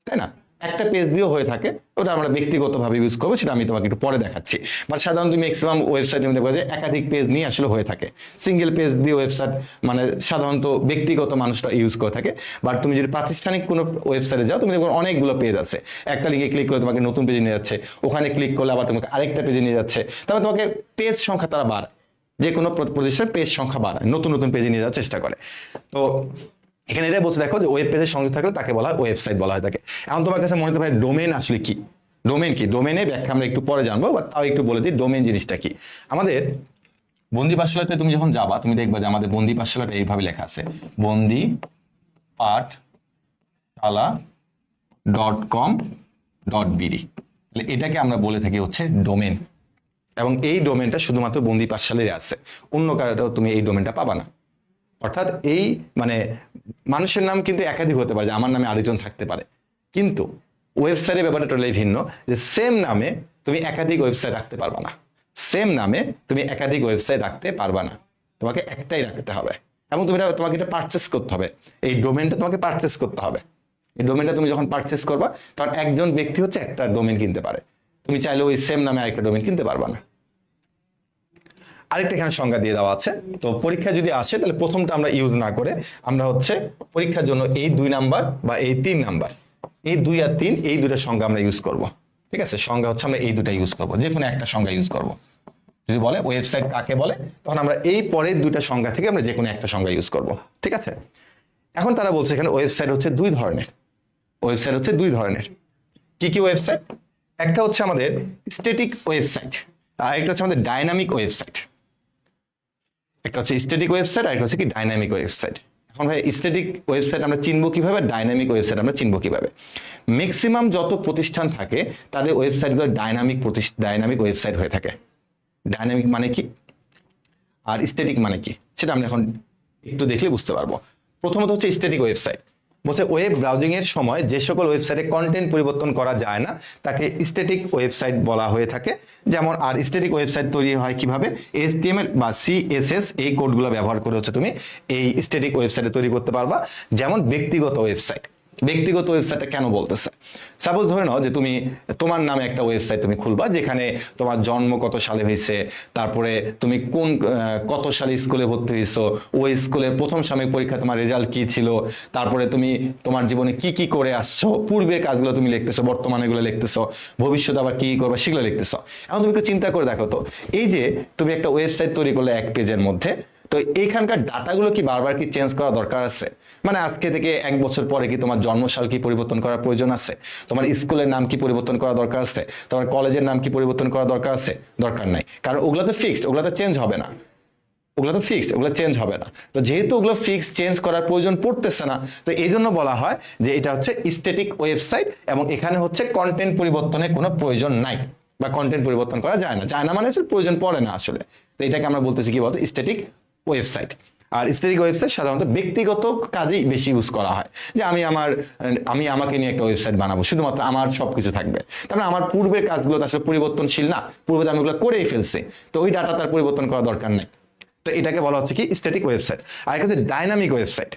তাই না? একটা পেজ দিয়েও হয়ে থাকে, ওটা আমরা ব্যক্তিগতভাবে ইউজ করবো, সেটা আমি তোমাকে একটু পরে দেখাচ্ছি। বাট সাধারণত ম্যাক্সিমাম ওয়েবসাইটের মধ্যে দেখবা যে একাধিক পেজ নিয়ে আসলে হয়ে থাকে। সিঙ্গেল পেজ দিয়ে ওয়েবসাইট মানে সাধারণত ব্যক্তিগত মানুষটা ইউজ করে থাকে। বাট তুমি যদি প্রাতিষ্ঠানিক কোনো ওয়েবসাইটে যাও, তুমি দেখো অনেকগুলো পেজ আছে, একটা লিঙ্কে ক্লিক করে তোমাকে নতুন পেজে নিয়ে যাচ্ছে, ওখানে ক্লিক করলে আবার তোমাকে আরেকটা পেজে নিয়ে যাচ্ছে, তারপরে তোমাকে পেজ সংখ্যা তারা বাড়ায়, যে কোনো প্রতিষ্ঠানের পেজ সংখ্যা বাড়ায়, নতুন নতুন পেজে নিয়ে যাওয়ার চেষ্টা করে। তো এখানে এটাই বলছে দেখো যে ওয়েব পেজের সংযুক্ত থাকলে তাকে বলা হয় ওয়েবসাইট বলা হয় থাকে। এখন তোমার কাছে মনে হতে পারে ডোমেন আসলে কি, ডোমেন কি, ডোমেনের ব্যাখ্যা আমরা একটু পরে জানবো, বাট তাও একটু বলে দিই ডোমেন জিনিসটা কি। আমাদের বন্দি পাঠশালাতে তুমি যখন যাবা, তুমি দেখবা যে আমাদের বন্দি পাঠশালাটা এইভাবে লেখা আছে, বন্দি পাঠশালা.com.bd, এটাকে আমরা বলে থাকি হচ্ছে ডোমেন। এবং এই ডোমেনটা শুধুমাত্র বন্দি পাঠশালায় আছে, অন্য কারোটাও তুমি এই ডোমেনটা পাবা না। অর্থাৎ এই মানে মানুষের নাম কিন্তু একাধিক হতে পারে, যে আমার নামে আরেকজন থাকতে পারে, কিন্তু ওয়েবসাইটের ব্যাপারটা টোটালি ভিন্ন, যে সেম নামে তুমি একাধিক ওয়েবসাইট রাখতে পারবা না, সেম নামে তুমি একাধিক ওয়েবসাইট রাখতে পারবা না, তোমাকে একটাই রাখতে হবে। এবং তুমি তোমাকে এটা পারচেস করতে হবে, এই ডোমেনটা তোমাকে পারচেস করতে হবে। এই ডোমেনটা তুমি যখন পারচেস করবা তখন একজন ব্যক্তি হচ্ছে একটা ডোমেন কিনতে পারে, তুমি চাইলে ওই সেম নামে আরেকটা ডোমেন কিনতে পারবা না। আরেকটা এখানে সংজ্ঞা দিয়ে দেওয়া আছে। তো পরীক্ষা যদি আসে তাহলে প্রথমটা আমরা ইউজ না করে আমরা হচ্ছে পরীক্ষার জন্য এই 2 নাম্বার বা এই 3 নাম্বার, এই 2 আর 3 এই দুটা সংজ্ঞা আমরা ইউজ করব। ঠিক আছে, সংজ্ঞা হচ্ছে আমরা এই দুটা ইউজ করব, যে কোনো একটা সংজ্ঞা ইউজ করব। যদি বলে ওয়েবসাইট কাকে বলে, তখন আমরা এই পরের দুটা সংজ্ঞা থেকে আমরা যে কোনো একটা সংজ্ঞা ইউজ করব। ঠিক আছে, এখন তারা বলছে এখানে ওয়েবসাইট হচ্ছে 2 ধরনের। ওয়েবসাইট হচ্ছে 2 ধরনের। কি কি ওয়েবসাইট? একটা হচ্ছে আমাদের স্ট্যাটিক ওয়েবসাইট আর একটা হচ্ছে আমাদের ডাইনামিক ওয়েবসাইট। একটা হচ্ছে স্ট্যাটিক ওয়েবসাইট আর একটা হচ্ছে কি ডাইনামিক ওয়েবসাইট। এখন ভাই স্ট্যাটিক ওয়েবসাইট আমরা চিনবো কিভাবে, ডাইনামিক ওয়েবসাইট আমরা চিনবো কিভাবে? ম্যাক্সিমাম যত প্রতিষ্ঠান থাকে তাদের ওয়েবসাইটগুলো ডাইনামিক ওয়েবসাইট হয়ে থাকে। ডাইনামিক মানে কি আর স্ট্যাটিক মানে কি সেটা আমরা এখন একটু দেখলে বুঝতে পারবো। প্রথমত হচ্ছে স্ট্যাটিক ওয়েবসাইট। বলছে ওয়েব ব্রাউজিং এর সময় যে সকল ওয়েবসাইটে কন্টেন্ট পরিবর্তন করা যায় না তাকে স্ট্যাটিক ওয়েবসাইট বলা হয়ে থাকে। যেমন আর স্ট্যাটিক ওয়েবসাইট তৈরি হয় কিভাবে? HTML বা CSS এই কোডগুলো ব্যবহার করে হচ্ছে তুমি এই স্ট্যাটিক ওয়েবসাইটে তৈরি করতে পারবা। যেমন ব্যক্তিগত ওয়েবসাইট। ব্যক্তিগত ওয়েবসাইটটা কেন বলতেছে? সাপোজ ধরে নাও যে তুমি তোমার নামে একটা ওয়েবসাইট তুমি খুলবা, যেখানে তোমার জন্ম কত সালে হয়েছে, তারপরে তুমি কোন কত সালে স্কুলে ভর্তি হয়েছো, ওই স্কুলের প্রথম সাময়িক পরীক্ষা তোমার রেজাল্ট কি ছিল, তারপরে তুমি তোমার জীবনে কি কি করে আসছো, পূর্বের কাজগুলো তুমি লিখতেছো, বর্তমানে এগুলো লিখতেছো, ভবিষ্যতে আবার কি করবা সেগুলো লিখতেছো। এখন তুমি একটু চিন্তা করে দেখো তো, এই যে তুমি একটা ওয়েবসাইট তৈরি করলে এক পেজের মধ্যে, তো এইখানকার ডাটাগুলো কি বারবার কি চেঞ্জ করা দরকার আছে? মানে আজকে থেকে 1 বছর পরে কি তোমার জন্মসাল কি পরিবর্তন করার প্রয়োজন আছে? তোমার স্কুলের নাম কি পরিবর্তন করা দরকার আছে? তোমার কলেজের নাম কি পরিবর্তন করা দরকার আছে? দরকার নাই, কারণ ওগুলো তো ফিক্সড, ওগুলো তো চেঞ্জ হবে না। ওগুলো তো ফিক্সড, ওগুলো চেঞ্জ হবে না। তো যেহেতু ওগুলো ফিক্সড, চেঞ্জ করার প্রয়োজন পড়তেছে না, তো এই জন্য বলা হয় যে এটা হচ্ছে স্ট্যাটিক ওয়েবসাইট এবং এখানে হচ্ছে কন্টেন্ট পরিবর্তনের কোনো প্রয়োজন নাই বা কন্টেন্ট পরিবর্তন করা যায় না। যায় না মানে হচ্ছে প্রয়োজন পড়ে না আসলে। তো এটাকে আমরা বলতেছি কি বলতো, স্ট্যাটিক ওয়েবসাইট। আর স্ট্যাটিক ওয়েবসাইট সাধারণত ব্যক্তিগত কাজেই বেশি ইউজ করা হয়, যে আমি আমাকে নিয়ে একটা ওয়েবসাইট বানাবো, শুধুমাত্র আমার সবকিছু থাকবে, তার মানে আমার পূর্বের কাজগুলো তো আসলে পরিবর্তনশীল না, পূর্বে আমি ওগুলো করেই ফেলছি, তো ওই ডাটা তার পরিবর্তন করা দরকার নেই। তো এটাকে বলা হচ্ছে কি স্ট্যাটিক ওয়েবসাইট। আর একটা হচ্ছে ডাইনামিক ওয়েবসাইট।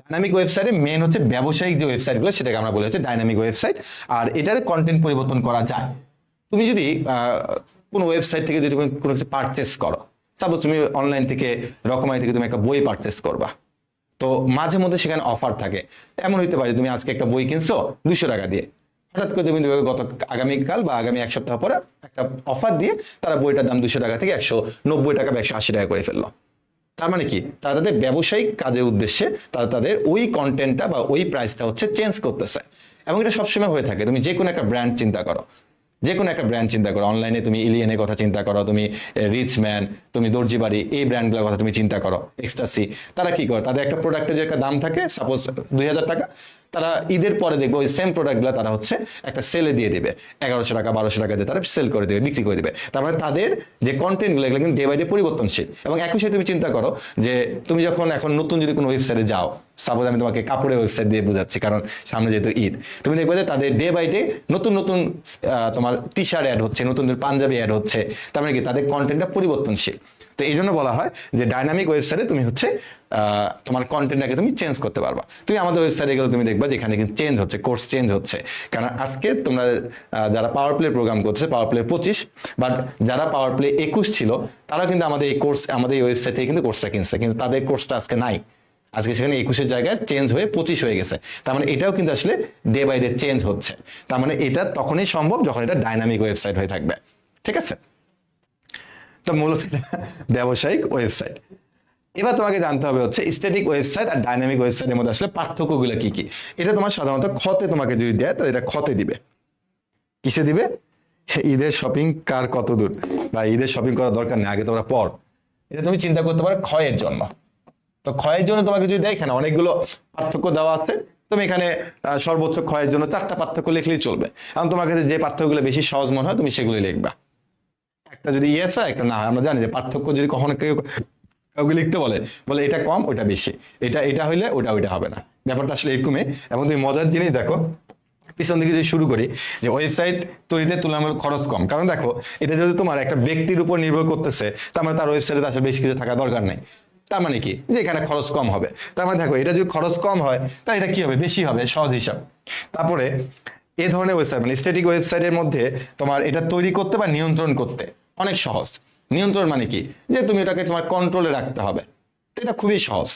ডাইনামিক ওয়েবসাইটে মেন হচ্ছে ব্যবসায়িক যে ওয়েবসাইটগুলো সেটাকে আমরা বলি হচ্ছে ডাইনামিক ওয়েবসাইট। আর এটার কন্টেন্ট পরিবর্তন করা যায়। তুমি যদি কোনো ওয়েবসাইট থেকে যদি কোনো কিছু পারচেস করো, সাপোজ তুমি অনলাইন থেকে রকমারি থেকে তুমি একটা বই পারচেস করবা, তো মাঝে মধ্যে সেখানে অফার থাকে। এমন হইতে পারে তুমি আজকে একটা বই কিনছো 200 টাকা দিয়ে, হঠাৎ করে তুমি আগামীকাল বা আগামী 1 সপ্তাহ পরে একটা অফার দিয়ে তারা বইটার দাম 200 টাকা থেকে 190 টাকা বা 180 টাকা করে ফেললো। তার মানে কি, তারা তাদের ব্যবসায়িক কাজের উদ্দেশ্যে তারা তাদের ওই কন্টেন্টটা বা ওই প্রাইসটা হচ্ছে চেঞ্জ করতেছে। এবং এটা সবসময় হয়ে থাকে। তুমি যে কোনো একটা ব্র্যান্ড চিন্তা করো, যে কোনো একটা ব্র্যান্ড চিন্তা করো, অনলাইনে তুমি ইলিয়েনের কথা চিন্তা করো, তুমি রিচম্যান, তুমি দর্জি বাড়ি, এই ব্র্যান্ডগুলোর কথা তুমি চিন্তা করো, এক্সটাসি। তারা কি করে, তাদের একটা প্রোডাক্টের যে একটা দাম থাকে সাপোজ 2000 টাকা, তারা ঈদের পরে দেখবো ওই সেম প্রোডাক্টগুলো তারা হচ্ছে একটা সেলে দিয়ে দিবে 1100 টাকা 1200 টাকা দিয়ে তারা সেল করে দেবে, বিক্রি করে দেবে। তার মানে তাদের যে কন্টেন্টগুলো এগুলো কিন্তু ডে বাই ডে পরিবর্তনশীল। এবং একই সাথে তুমি চিন্তা করো যে তুমি যখন এখন নতুন যদি কোনো ওয়েবসাইটে যাও, সাপোজ আমি তোমাকে কাপড়ের ওয়েবসাইট দিয়ে বোঝাচ্ছি কারণ সামনে যেহেতু ঈদ, তুমি দেখবে যে তাদের ডে বাই ডে নতুন নতুন তোমার টি শার্ট অ্যাড হচ্ছে, নতুন নতুন পাঞ্জাবি অ্যাড হচ্ছে। তার মানে কি, তাদের কন্টেন্টটা পরিবর্তনশীল। তো এই জন্য বলা হয় যে ডাইনামিক ওয়েবসাইটে তুমি হচ্ছে তোমার কন্টেন্টটাকে তুমি চেঞ্জ করতে পারবা। তুমি আমাদের ওয়েবসাইটে গেলে তুমি দেখবা যেখানে কিন্তু চেঞ্জ হচ্ছে, কোর্স চেঞ্জ হচ্ছে। কারণ আজকে তোমরা যারা পাওয়ার প্লে প্রোগ্রাম করছে, পাওয়ার প্লে 25, বাট যারা পাওয়ার প্লে 21 ছিল তারা কিন্তু আমাদের এই কোর্স, আমাদের এই ওয়েবসাইট থেকে কিন্তু কোর্সটা কিনছে, কিন্তু তাদের কোর্সটা আজকে নাই। আজকে সেখানে 21-এর জায়গায় চেঞ্জ হয়ে 25 হয়ে গেছে। তার মানে এটাও কিন্তু আসলে ডে বাই ডে চেঞ্জ হচ্ছে। তার মানে এটা তখনই সম্ভব যখন এটা ডাইনামিক ওয়েবসাইট হয়ে থাকবে। ঠিক আছে, তো মূলত ব্যবসায়িক ওয়েবসাইট। এবার তোমাকে জানতে হবে হচ্ছে স্ট্যাটিক ওয়েবসাইট আর ডাইনামিক ওয়েবসাইটের মধ্যে আসলে পার্থক্যগুলো কি কি। এটা তোমার সাধারণত খতে তোমাকে যদি দেয় তো এটা খতে দিবে। কিসে দিবে? ঈদের শপিং কার কত দূর, বা ঈদের শপিং করার দরকার নেই, আগে তোমরা পড়। এটা তুমি চিন্তা করতে পারো ক্ষয়ের জন্য। তো ক্ষয়ের জন্য তোমাকে যদি দেয়, এখানে অনেকগুলো পার্থক্য দেওয়া আছে, তুমি এখানে সর্বোচ্চ ক্ষয়ের জন্য 4টা পার্থক্য লিখলেই চলবে। এখন তোমার কাছে যে পার্থক্যগুলো বেশি সহজ মনে হয় তুমি সেগুলো লিখবা। একটা যদি ইয়েস হয় একটা না হয়। আমরা জানি যে পার্থক্য যদি কখনো কাউকে লিখতে বলে এটা কম ওটা বেশি, এটা হইলে ওটা হবে না, ব্যাপারটা আসলে এরকমই। এবং তুমি মজার জিনিস দেখো, পিছন দিকে যদি শুরু করি যে ওয়েবসাইট তৈরিতে তুলনামূলক খরচ কম, কারণ দেখো এটা যদি তোমার একটা ব্যক্তির উপর নির্ভর করতেছে, তার মানে তার ওয়েবসাইটে আসলে বেশি কিছু থাকা দরকার নেই। তার মানে কি যে এখানে খরচ কম হবে। তার মানে দেখো এটা যদি খরচ কম হয় তাহলে এটা কি হবে, বেশি হবে, সহজ হিসাব। তারপরে এই ধরনের ওয়েবসাইট মানে স্ট্যাটিক ওয়েবসাইটের মধ্যে তোমার এটা তৈরি করতে বা নিয়ন্ত্রণ করতে অনেক সহজ। নিয়ন্ত্রণ মানে কি, যে তুমি এটাকে তোমার কন্ট্রোলে রাখতে হবে, তো এটা খুবই সহজ।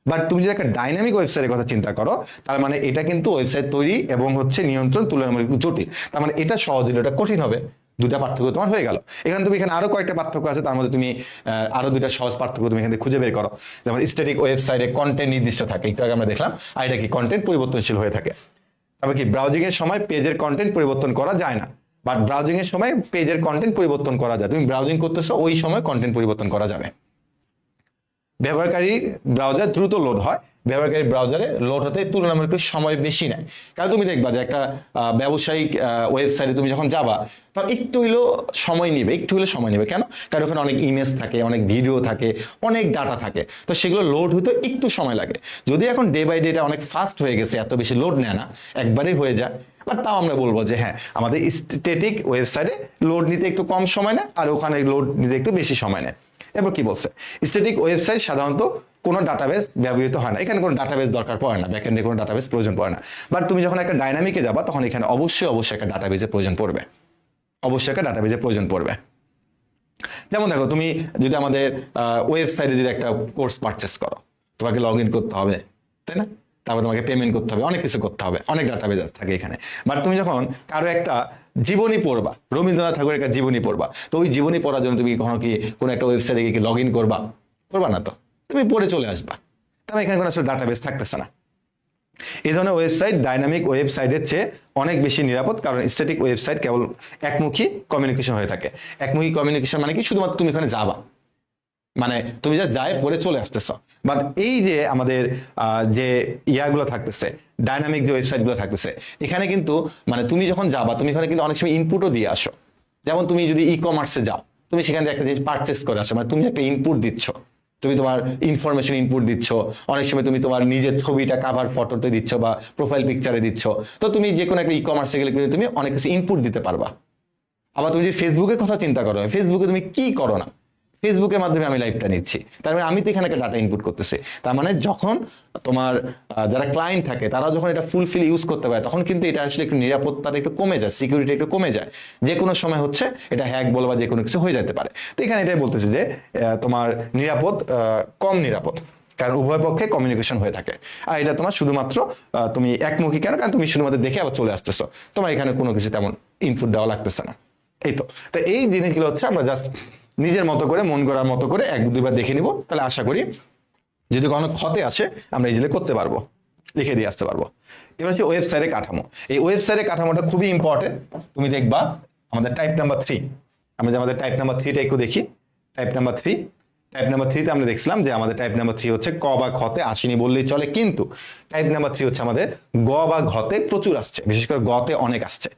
বাট তুমি যদি একটা ডাইনামিক ওয়েবসাইটের কথা চিন্তা করো, তার মানে এটা কিন্তু ওয়েবসাইট তৈরি এবং হচ্ছে নিয়ন্ত্রণ তুলনামূলক জটিল। তার মানে এটা সহজ হলে এটা কঠিন হবে। দুটা পার্থক্য তোমার হয়ে গেল। এখানে আরো কয়েকটা পার্থক্য আছে, তার মধ্যে তুমি আরো দুইটা সহজ পার্থক্য তুমি এখানে খুঁজে বের করো। যেমন স্ট্যাটিক ওয়েবসাইটে কন্টেন্ট নির্দিষ্ট থাকে, একটু আগে আমরা দেখলাম, আর এটা কি কন্টেন্ট পরিবর্তনশীল হয়ে থাকে। তবে কি ব্রাউজিং এর সময় পেজের কন্টেন্ট পরিবর্তন করা যায় না, বাট ব্রাউজিং এর সময় পেজের কন্টেন্ট পরিবর্তন করা যায়। তুমি ব্রাউজিং করতেছো ওই সময় কন্টেন্ট পরিবর্তন করা যাবে। ব্যবহারকারী ব্রাউজার দ্রুত লোড হয়, ব্যবহারকারী ব্রাউজারে লোড হতে তুলনামূলক সময় বেশি নেয়। কারণ তুমি দেখবা যে একটা ব্যবসায়িক ওয়েবসাইটে তুমি যখন যাবা তখন একটু হলেও সময় নেবে। কেন? কারণ ওখানে অনেক ইমেজ থাকে, অনেক ভিডিও থাকে, অনেক ডাটা থাকে, তো সেগুলো লোড হতে একটু সময় লাগে। যদি এখন ডে বাই ডে অনেক ফাস্ট হয়ে গেছে, এত বেশি লোড নেয় না, একবারেই হয়ে যায়। বাট তাও আমরা বলবো যে হ্যাঁ, আমাদের স্ট্যাটিক ওয়েবসাইটে লোড নিতে একটু কম সময় নেয়, আর ওখানে লোড নিতে একটু বেশি সময় নেয়। এবার কি বলছে, স্ট্যাটিক ওয়েবসাইট সাধারণত কোনো ডাটাবেস ব্যবহৃত হয় না, এখানে কোনো ডাটাবেস দরকার পড়ে না, ব্যাকএন্ডে কোনো ডাটাবেস প্রয়োজন পড়ে না। বাট তুমি যখন একটা ডাইনামিকে যাবা তখন এখানে অবশ্যই একটা ডাটাবেসের প্রয়োজন পড়বে। যেমন দেখো, তুমি যদি আমাদের ওয়েবসাইটে যদি একটা কোর্স পারচেস করো, তোমাকে লগ ইন করতে হবে, তাই না? তারপর তোমাকে পেমেন্ট করতে হবে, অনেক কিছু করতে হবে, অনেক ডাটাবেস থাকে এখানে। বাট তুমি যখন কারো একটা জীবনী পড়বা, রবীন্দ্রনাথ ঠাকুরের একটা জীবনী পড়বা, তো ওই জীবনী পড়ার জন্য তুমি কখনো কি কোনো একটা ওয়েবসাইটে গিয়ে লগ ইন করবা না, তো তুমি পড়ে চলে আসবা। তাহলে এখানে কোনো আসলে ডাটাবেস থাকতেছে না। এই ধরনের ওয়েবসাইট ডাইনামিক ওয়েবসাইটের চেয়ে অনেক বেশি নিরাপদ, কারণ স্ট্যাটিক ওয়েবসাইট কেবল একমুখী কমিউনিকেশন হয়ে থাকে। একমুখী কমিউনিকেশন মানে কি, শুধুমাত্র তুমি এখানে যাবা, মানে তুমি যা যায় পরে চলে আসতেছ। বাট এই যে আমাদের যে ইয়াগুলো থাকতেছে, ডাইনামিক যে ওয়েবসাইট গুলো থাকতেছে, এখানে কিন্তু মানে তুমি যখন যাবা, তুমি এখানে কিন্তু অনেক সময় ইনপুটও দিয়ে আসো। যেমন তুমি যদি ই কমার্সে যাও, তুমি সেখান থেকে একটা জিনিস পারচেস করে আসো, মানে তুমি একটা ইনপুট দিচ্ছ, তুমি তোমার ইনফরমেশন ইনপুট দিচ্ছ। অনেক সময় তুমি তোমার নিজের ছবিটা কাভার ফটোতে দিচ্ছ বা প্রোফাইল পিকচারে দিচ্ছ। তো তুমি যে কোনো একটা ই কমার্সে গেলে কিন্তু তুমি অনেক কিছু ইনপুট দিতে পারবা। আবার তুমি যদি ফেসবুকের কথা চিন্তা করো, ফেসবুকে তুমি কি করো না, ফেসবুকের মাধ্যমে আমি লাইভটা নিচ্ছি, তার মানে আমি তো এখানে একটা ডাটা ইনপুট করতেছি। তার মানে যখন তোমার যারা ক্লায়েন্ট থাকে তারা যখন এটা ফুলফিল ইউজ করতে পারে, তখন কিন্তু এটা আসলে একটু নিরাপত্তাটা একটু কমে যায়, সিকিউরিটি একটু কমে যায়। যে কোনো সময় হচ্ছে এটা হ্যাক বলো বা যে কোনো কিছু হয়ে যেতে পারে। তো এখানে এটাই বলতেছে যে তোমার নিরাপদ, কম নিরাপদ, কারণ উভয় পক্ষে কমিউনিকেশন হয়ে থাকে। আর এটা তোমার শুধুমাত্র তুমি একমুখী কেন, কারণ তুমি শুধুমাত্র দেখে আবার চলে আসতেছো, তোমার এখানে কোনো কিছু তেমন ইনপুট দেওয়া লাগতেছে না। তো এই জিনিসগুলো হচ্ছে আমরা জাস্ট নিজের মতো করে, মন করার মতো করে এক দুইবার দেখে নিব, তাহলে আশা করি যদি কোনো ক্ষতে আসে আমরা ইজিলি করতে পারবো, লিখে দিয়ে আসতে পারবো। এবার হচ্ছে ওয়েবসাইটের কাঠামো। এই ওয়েবসাইটের কাঠামোটা খুবই ইম্পর্টেন্ট। তুমি দেখবা আমাদের টাইপ নাম্বার 3, আমরা যে আমাদের টাইপ নাম্বার 3টা একটু দেখি। টাইপ নাম্বার 3তে আমরা দেখছিলাম যে আমাদের টাইপ নাম্বার 3 হচ্ছে ক বা খতে আসেনি বললেই চলে, কিন্তু টাইপ নাম্বার 3 হচ্ছে আমাদের গ বা ঘতে প্রচুর আসছে, বিশেষ করে গতে অনেক আসছে।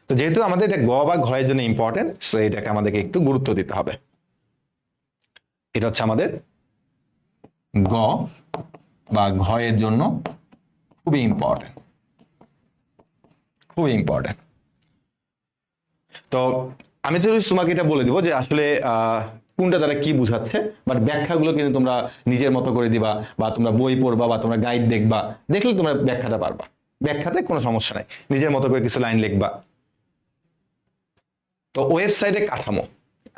তো যেহেতু আমাদের এটা গ বা ঘয়ের জন্য ইম্পর্টেন্ট, সো এটাকে আমাদেরকে একটু গুরুত্ব দিতে হবে। এটা হচ্ছে আমাদের গ বা ঘয়ের জন্য খুবই ইম্পর্টেন্ট। তো আমি তো তোমাকে এটা বলে দিব যে আসলে কোনটা দ্বারা কি বুঝাচ্ছে, বাট ব্যাখ্যাগুলো কিন্তু তোমরা নিজের মতো করে দিবা, বা তোমরা বই পড়বা বা তোমরা গাইড দেখবা, দেখলে তোমরা ব্যাখ্যাটা পারবা। ব্যাখ্যাতে কোনো সমস্যা নাই, নিজের মতো করে কিছু লাইন লিখবা। তো ওয়েবসাইটের কাঠামো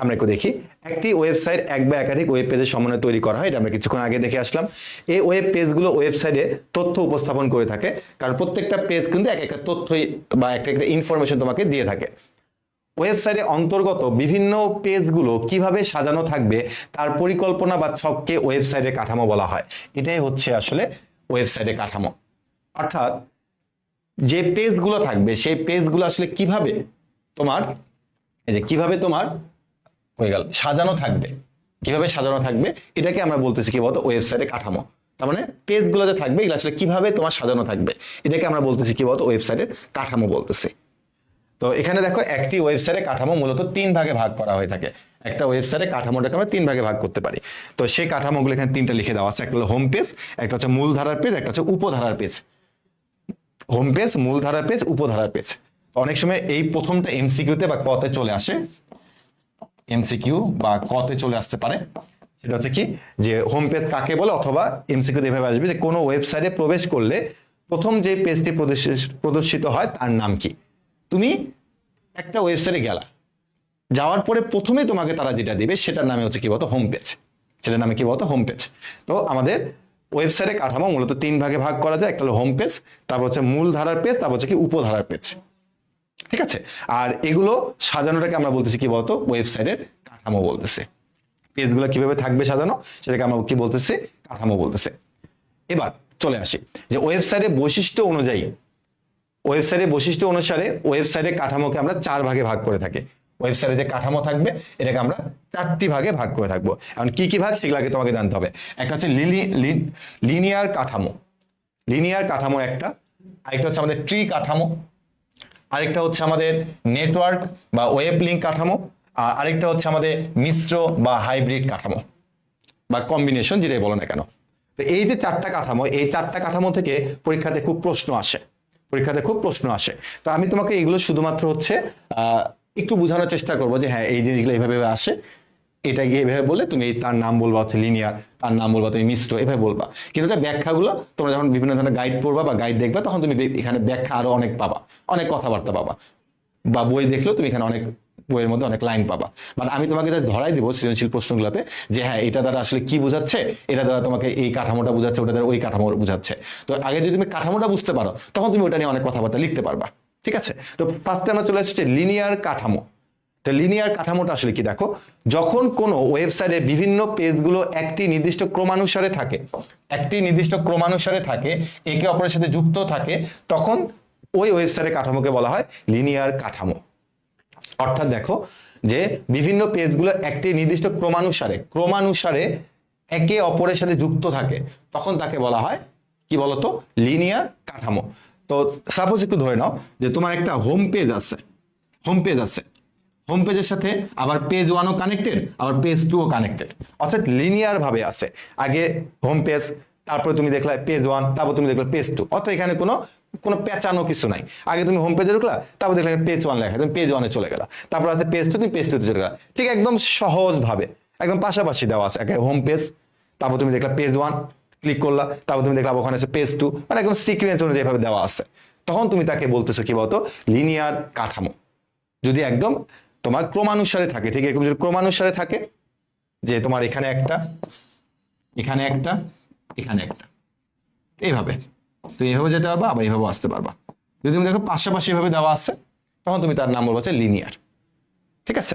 আমরা একটু দেখি। একটি ওয়েবসাইট এক বা একাধিক ওয়েব পেজের সমন্বয়ে তৈরি করা হয়, এটা আমরা কিছুক্ষণ আগে দেখে আসলাম। এই ওয়েব পেজগুলো ওয়েবসাইটে তথ্য উপস্থাপন করে থাকে, কারণ প্রত্যেকটা পেজ কিন্তু এক একটা তথ্যই বা একটা ইনফরমেশন তোমাকে দিয়ে থাকে। ওয়েবসাইটে অন্তর্গত বিভিন্ন পেজগুলো কিভাবে সাজানো থাকবে তার পরিকল্পনা বা ছককে ওয়েবসাইটের কাঠামো বলা হয়। এটাই হচ্ছে আসলে ওয়েবসাইটের কাঠামো। অর্থাৎ যে পেজগুলো থাকবে সেই পেজগুলো আসলে কিভাবে তোমার সাজানো থাকবে, এটাকে আমরা বলতেছি কি বলতো, ওয়েবসাইটের কাঠামো। তার মানে পেজগুলো যে থাকবে এগুলো আসলে কিভাবে তোমার সাজানো থাকবে, এটাকে আমরা বলতেছি কি বলতো, ওয়েবসাইটের কাঠামো বলতেছি। তো এখানে দেখো, একটি ওয়েবসাইটের কাঠামো মূলত 3 ভাগে ভাগ করা হয়ে থাকে। একটা ওয়েবসাইটের কাঠামোটাকে আমরা 3 ভাগে ভাগ করতে পারি। তো সেই কাঠামোগুলো এখানে 3টা লিখে দেওয়া আছে। একটা হলো হোম পেজ, একটা হচ্ছে মূলধারার পেজ, একটা হচ্ছে উপধারার পেজ। হোম পেজ, মূলধারার পেজ, উপধারার পেজ। অনেক সময় এই প্রথমটা এমসিকিউতে বা কতে চলে আসে, এমসিকিউ বা কতে চলে আসতে পারে। সেটা হচ্ছে কি, যে হোম পেজ কাকে বলে, অথবা এমসিকিউ এভাবে আসবে যে কোনো ওয়েবসাইটে প্রবেশ করলে প্রথম যে পেজটি প্রদর্শিত হয় তার নাম কি। তুমি একটা ওয়েবসাইটে গেলা, যাওয়ার পরে প্রথমে তোমাকে তারা যেটা দিবে সেটার নামে হচ্ছে কি বলতো, হোম পেজ। সেটার নামে কি বলতো, হোম পেজ। তো আমাদের ওয়েবসাইটের কাঠামো মূলত 3 ভাগে ভাগ করা যায়। একটা হলো হোম পেজ, তারপর হচ্ছে মূল ধারার পেজ, তারপর হচ্ছে কি উপধারার পেজ। ঠিক আছে, আর এগুলো সাজানোটাকে আমরা বলতেছি কি বলতো, ওয়েবসাইটের কাঠামো বলতেছে। পেজগুলো কিভাবে থাকবে সাজানো সেটাকে আমরা কি বলতেছি, কাঠামো বলতেছে। এবার চলে আসি যে ওয়েবসাইটের বৈশিষ্ট্য অনুযায়ী, ওয়েবসাইটের কাঠামোকে আমরা 4 ভাগে ভাগ করে থাকি। ওয়েবসাইটে যে কাঠামো থাকবে এটাকে আমরা 4টি ভাগে ভাগ করে থাকবো। এখন কি কি ভাগ সেগুলো আগে তোমাকে জানতে হবে। একটা হচ্ছে লিনিয়ার কাঠামো, একটা। আরেকটা হচ্ছে আমাদের ট্রি কাঠামো, আরেকটা হচ্ছে আমাদের নেটওয়ার্ক বা ওয়েব লিঙ্ক কাঠামো, আর আরেকটা হচ্ছে আমাদের মিশ্র বা হাইব্রিড কাঠামো বা কম্বিনেশন, যেটাই বলো না কেন। তো এই যে 4টা কাঠামো, এই 4টা কাঠামো থেকে পরীক্ষাতে খুব প্রশ্ন আসে। তো আমি তোমাকে এগুলো শুধুমাত্র হচ্ছে একটু বোঝানোর চেষ্টা করবো যে হ্যাঁ এই জিনিসগুলো এইভাবে আসে, এটা গিয়ে এভাবে বলে তুমি তার নাম বলবা হচ্ছে লিনিয়ার, তার নাম বলবা তুমি মিশ্র, এভাবে বলবা। কিন্তু এটা ব্যাখ্যাগুলো তোমরা যখন বিভিন্ন ধরনের গাইড পড়বা বা গাইড দেখবা, তখন তুমি এখানে ব্যাখ্যা আরো অনেক পাবা, অনেক কথাবার্তা পাবা, বা বই দেখলেও তুমি এখানে অনেক বইয়ের মধ্যে অনেক লাইন পাবা। বাট আমি তোমাকে জাস্ট ধরাই দিব সৃজনশীল প্রশ্নগুলোতে যে হ্যাঁ এটা দ্বারা আসলে কি বোঝাচ্ছে, এটা দ্বারা তোমাকে এই কাঠামোটা বোঝাচ্ছে, ওটা দ্বারা ওই কাঠামো বোঝাচ্ছে। তো আগে যদি তুমি কাঠামোটা বুঝতে পারো তখন তুমি ওটা নিয়ে অনেক কথাবার্তা লিখতে পারবা। ঠিক আছে, তো ফার্স্টে আমরা চলে আসছি লিনিয়ার কাঠামো। তো লিনিয়ার কাঠামোটা আসলে কি, দেখো, যখন কোনো ওয়েবসাইটে বিভিন্ন পেজগুলো একটি নির্দিষ্ট ক্রমানুসারে থাকে, একে অপরের সাথে যুক্ত থাকে, তখন ওই ওয়েবসাইটের কাঠামোকে বলা হয় লিনিয়ার কাঠামো। অর্থাৎ দেখো যে বিভিন্ন পেজগুলো একটি নির্দিষ্ট ক্রমানুসারে একে অপরের সাথে যুক্ত থাকে, তখন তাকে বলা হয় কি বলতো, লিনিয়ার কাঠামো। তো সাপোজ একটু ধরে নাও যে তোমার একটা হোম পেজ আছে, হোম পেজের সাথে আবার পেজ 1ও কানেক্টেড, আবার পেজ 2ও কানেক্টেড, অর্থাৎ লিনিয়ার ভাবে আছে। আগে হোম পেজ, তারপরে তুমি দেখলা পেজ 1, তারপর তুমি দেখলা পেজ 2, অর্থাৎ এখানে কোনো পেঁচানো কিছু নাই। আগে তুমি হোম পেজে ঢুকলা, তারপর দেখলা পেজ 1 লেখা, তুমি পেজ 1-এ চলে গেলা, তারপর আছে পেজ 2, তুমি পেজ 2-তে চলে গেলা। ঠিক একদম সহজ ভাবে একদম পাশাপাশি দেওয়া আছে। আগে হোম পেজ, তারপর তুমি দেখলা পেজ 1, ক্লিক করলা, তারপর তুমি দেখলা ওখানে আছে পেজ 2, মানে একদম সিকোয়েন্স অনুযায়ী ভাবে দেওয়া আছে। তখন তুমি তাকে বলতেছো কি বলতো, লিনিয়ার কাঠামো। যদি একদম তোমার ক্রমানুসারে থাকে, ঠিক এরকম যদি ক্রমানুসারে থাকে, যে তোমার এখানে একটা, এখানে একটা, এখানে একটা, এইভাবে তুমি এইভাবে যেতে পারবা, আবার এইভাবে আসতে পারবা। যদি তুমি দেখো পাশাপাশি ভাবে দেওয়া আছে, তখন তুমি তার নাম বলবো হচ্ছে লিনিয়ার। ঠিক আছে,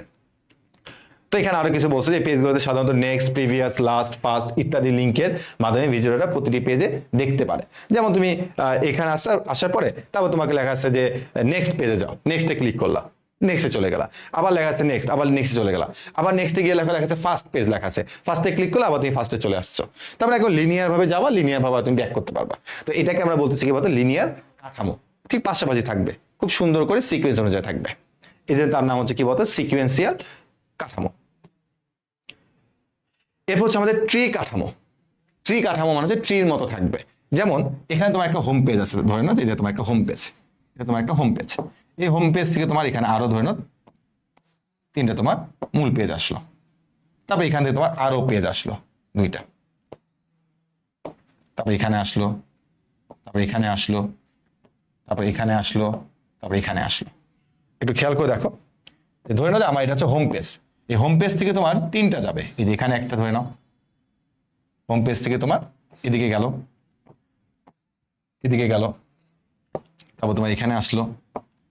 তো এখানে আরো কিছু বলছে যে পেজগুলোতে সাধারণত নেক্সট, প্রিভিয়াস, লাস্ট, ফার্স্ট ইত্যাদি লিঙ্কের মাধ্যমে ভিজিটররা প্রতিটি পেজে দেখতে পারে। যেমন তুমি এখানে আসার পরে তারপর তোমাকে লেখা আছে যে নেক্সট পেজে যাও, নেক্সটে ক্লিক করলা, নেক্সটে চলে গেলা, আবার লেখা আছে নেক্সট, আবার নেক্সটে চলে গেলা, আবার নেক্সটে গিয়ে লেখা আছে ফার্স্ট পেজ লেখা আছে, ফার্স্টে ক্লিক করলে আবার তুমি ফার্স্টে চলে আসছো। তারপরে একদম লিনিয়ার ভাবে যাওয়া, লিনিয়ার ভাবে তুমি ব্যাক করতে পারবা। তো এটাকে আমরা বলতেছি কি বলতো, লিনিয়ার কাঠামো। ঠিক পাশাপাশি থাকবে, খুব সুন্দর করে সিকোয়েন্স অনুযায়ী থাকবে, এই জন্য তার নাম হচ্ছে কি বলতো, সিকোয়েন্সিয়াল কাঠামো। এরপর হচ্ছে আমাদের ট্রি কাঠামো মানে হচ্ছে ট্রির মতো থাকবে। যেমন এখানে তোমার একটা হোম পেজ আছে, ধরে নাও এটা তোমার একটা হোম পেজ, এই হোম পেজ থেকে তোমার এখানে আরো ধরে নাও 3টা তোমার মূল পেজ আসলো, তারপর এখান থেকে তোমার আরো পেজ আসলো 2টা, তারপর এখানে আসলো, তারপর এখানে আসলো, তারপর এখানে আসলো, তারপর এখানে আসলো। একটু খেয়াল করে দেখো, ধরে নাও যে আমার এটা হচ্ছে হোম পেজ, এই হোম পেজ থেকে তোমার 3টা যাবে, এই যে এখানে একটা ধরে নাও, হোম পেজ থেকে তোমার এদিকে গেল, তারপর তোমার এখানে আসলো,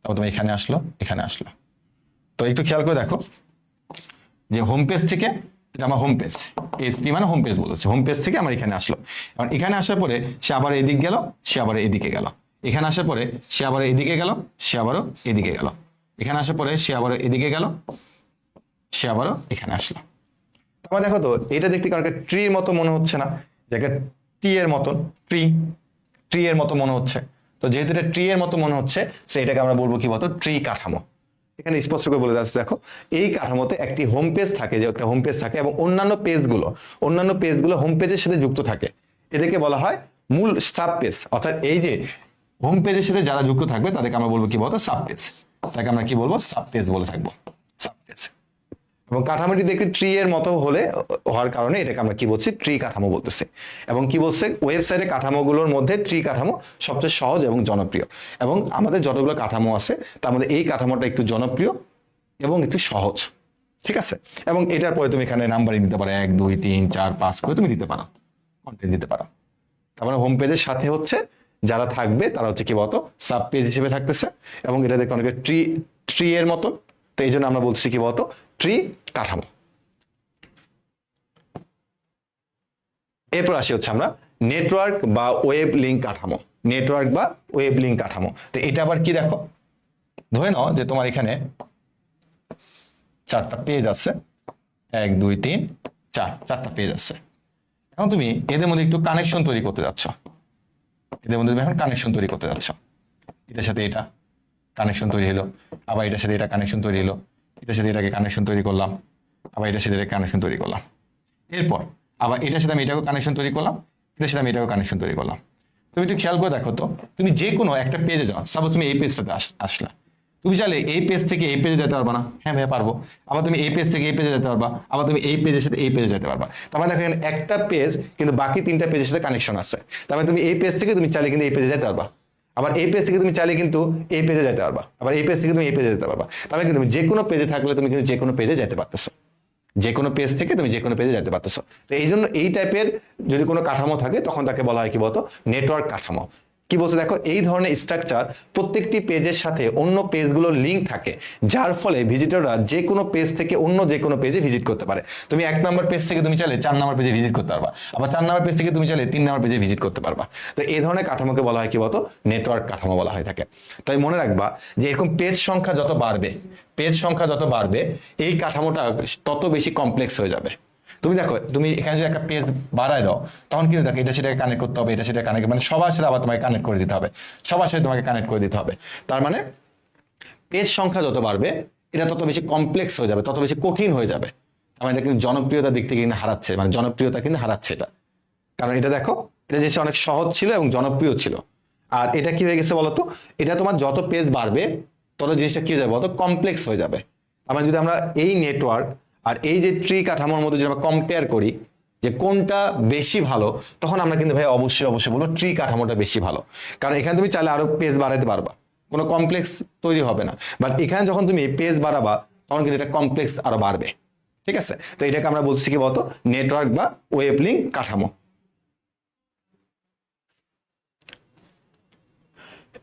তারপর তোমার এখানে আসলো, এখানে আসলো। তো একটু খেয়াল করে দেখো যে হোম পেজ থেকে, এটা আমার হোম পেজ, এসপি মানে হোম পেজ বলেছে, হোম পেজ থেকে আমার এখানে আসলো। এখন এখানে আসার পরে সে আবার এদিকে গেল, সে আবার এদিকে গেল, এখানে আসার পরে সে আবার এদিকে গেল, সে আবারও এদিকে গেল, এখানে আসার পরে সে আবারও এদিকে গেল, সে আবারও এখানে আসলো। তারপর দেখো তো এটা দেখতে কারণ ট্রির মতো মনে হচ্ছে না, যে টি এর মতন, ট্রি এর মতো মনে হচ্ছে। তো যেহেতু এটা ট্রি এর মতো মনে হচ্ছে, সেটাকে আমরা বলবো কি বলতো, ট্রি কাঠামো। এখানে স্পষ্ট করে বলে যাচ্ছে, দেখো এই কাঠামোতে একটি হোম পেজ থাকে, যে একটা হোম পেজ থাকে এবং অন্যান্য পেজগুলো হোম পেজের সাথে যুক্ত থাকে, এদেরকে বলা হয় মূল সাব পেজ। অর্থাৎ এই যে হোম পেজের সাথে যারা যুক্ত থাকবে তাদেরকে আমরা বলবো কি বলতো, সাব পেজ। তাকে আমরা কি বলবো, সাব পেজ বলে থাকবো, সাব পেজ। এবং কাঠামোটি দেখে ট্রি এর মতো হওয়ার কারণে এটাকে আমরা কি বলছি, ট্রি কাঠামো বলতেছি। এবং কি বলছে, ওয়েবসাইটে কাঠামোগুলোর মধ্যে ট্রি কাঠামো সবচেয়ে সহজ এবং জনপ্রিয়। এবং আমাদের যতগুলো কাঠামো আছে তার মধ্যে এই কাঠামোটা একটু জনপ্রিয় এবং একটু সহজ, ঠিক আছে। এবং এটার পরে তুমি এখানে নাম্বারিং দিতে পারো, 1 2 3 4 5 করে তুমি দিতে পারো, কন্টেন্ট দিতে পারো। তার মানে হোম পেজের সাথে হচ্ছে যারা থাকবে তারা হচ্ছে কি বলতো সাব পেজ হিসেবে থাকতেছে। এবং এটা দেখতে অনেকে ট্রি এর মতন, তো এই জন্য আমরা বলছি কি বলতো ট্রি কাঠামো। এরপর আসি হচ্ছে আমরা নেটওয়ার্ক বা ওয়েব লিঙ্ক কাঠামো। নেটওয়ার্ক বা ওয়েব লিঙ্ক কাঠামো, তো এটা আবার কি দেখো, ধরে নাও যে তোমার এখানে 4টা পেজ আছে, 1 2 3 4, 4টা পেজ আছে। এখন তুমি এদের মধ্যে একটু কানেকশন তৈরি করতে যাচ্ছ, এদের মধ্যে তুমি এখন কানেকশন তৈরি করতে যাচ্ছ। এটার সাথে এটা কানেকশন তৈরি হলো, আবার এটার সাথে এটা কানেকশন তৈরি হলো, এটার সাথে এটাকে কানেকশন তৈরি করলাম, আবার এটার সাথে এটা কানেকশন তৈরি করলাম। এরপর আবার এটার সাথে আমি এটাকে কানেকশন তৈরি করলাম, এটার সাথে আমি এটাকে কানেকশন তৈরি করলাম। তুমি একটু খেয়াল করে দেখো তো, তুমি যে কোনো একটা পেজে যাও, সাপোজ তুমি এই পেজটাতে আসলা, তুমি চাইলে এই পেজ থেকে এই পেজে যেতে পারবা না? হ্যাঁ ভাই পারবো। আবার তুমি এই পেজ থেকে এই পেজে যেতে পারবা, আবার তুমি এই পেজের সাথে এই পেজে যেতে পারবা। তার মানে দেখো এখানে একটা পেজ কিন্তু বাকি 3টা পেজের সাথে কানেকশন আছে। তার মানে তুমি এই পেজ থেকে তুমি চাইলে কিন্তু এই পেজে যেতে পারবা, আবার এই পেজ থেকে তুমি চাইলে কিন্তু এই পেজে যেতে পারবা, আবার এই পেজ থেকে তুমি এই পেজে যেতে পারবা। তার মানে কিন্তু তুমি যে কোনো পেজে থাকলে তুমি কিন্তু যে কোনো পেজে যেতে পারতেছো, যে কোনো পেজ থেকে তুমি যে কোনো পেজে যেতে পারতেছো। তো এই জন্য এই টাইপের যদি কোনো কাঠামো থাকে তখন তাকে বলা হয় কি বলতো নেটওয়ার্ক কাঠামো। কি বলছে দেখো, এই ধরনের স্ট্রাকচার প্রত্যেকটি পেজের সাথে অন্য পেজগুলোর লিঙ্ক থাকে, যার ফলে ভিজিটররা যে কোনো পেজ থেকে অন্য যে কোনো পেজে ভিজিট করতে পারে। তুমি 1 নম্বর পেজ থেকে তুমি চাইলে 4 নম্বর পেজে ভিজিট করতে পারবা, আবার 4 নম্বর পেজ থেকে তুমি চাইলে 3 নম্বর পেজে ভিজিট করতে পারবা। তো এই ধরনের কাঠামোকে বলা হয় কি বলতো নেটওয়ার্ক কাঠামো বলা হয় থাকে। তাই মনে রাখবা যে এরকম পেজ সংখ্যা যত বাড়বে, পেজ সংখ্যা যত বাড়বে এই কাঠামোটা তত বেশি কমপ্লেক্স হয়ে যাবে। তুমি দেখো, তুমি এখানে যদি একটা পেজ বাড়ায় দাও তখন কিন্তু দেখো এটা সেটাকে কানেক্ট করতে হবে, এটা সেটা কানেক্ট, মানে সবার সাথে আবার তোমাকে কানেক্ট করে দিতে হবে, সবার সাথে তোমাকে কানেক্ট করে দিতে হবে। তার মানে পেজ সংখ্যা যত বাড়বে এটা তত বেশি কমপ্লেক্স হয়ে যাবে, তত বেশি কঠিন হয়ে যাবে। আমার এটা কিন্তু জনপ্রিয়তার দিক থেকে কিন্তু হারাচ্ছে, মানে জনপ্রিয়তা কিন্তু হারাচ্ছে এটা। কারণ এটা দেখো, এটা জিনিসটা অনেক সহজ ছিল এবং জনপ্রিয় ছিল। আর এটা কি হয়ে গেছে বলতো, এটা তোমার যত পেজ বাড়বে তত জিনিসটা কি হয়ে যাবে বলতো কমপ্লেক্স হয়ে যাবে। আমার যদি আমরা এই নেটওয়ার্ক আর এই যে ট্রি কাঠামোর মধ্যে যদি আমরা কম্পেয়ার করি যে কোনটা বেশি ভালো, তখন আমরা কিন্তু ভাই অবশ্যই অবশ্যই বলবো ট্রি কাঠামোটা বেশি ভালো। কারণ এখানে তুমি চাইলে আরো পেজ বাড়াতে পারবা, কোনো কমপ্লেক্স তৈরি হবে না। বাট এখানে যখন তুমি পেজ বাড়াবা তখন কিন্তু এটা কমপ্লেক্স আরো বাড়বে, ঠিক আছে। তো এটাকে আমরা বলছি কি বলতো নেটওয়ার্ক বা ওয়েব লিঙ্ক কাঠামো।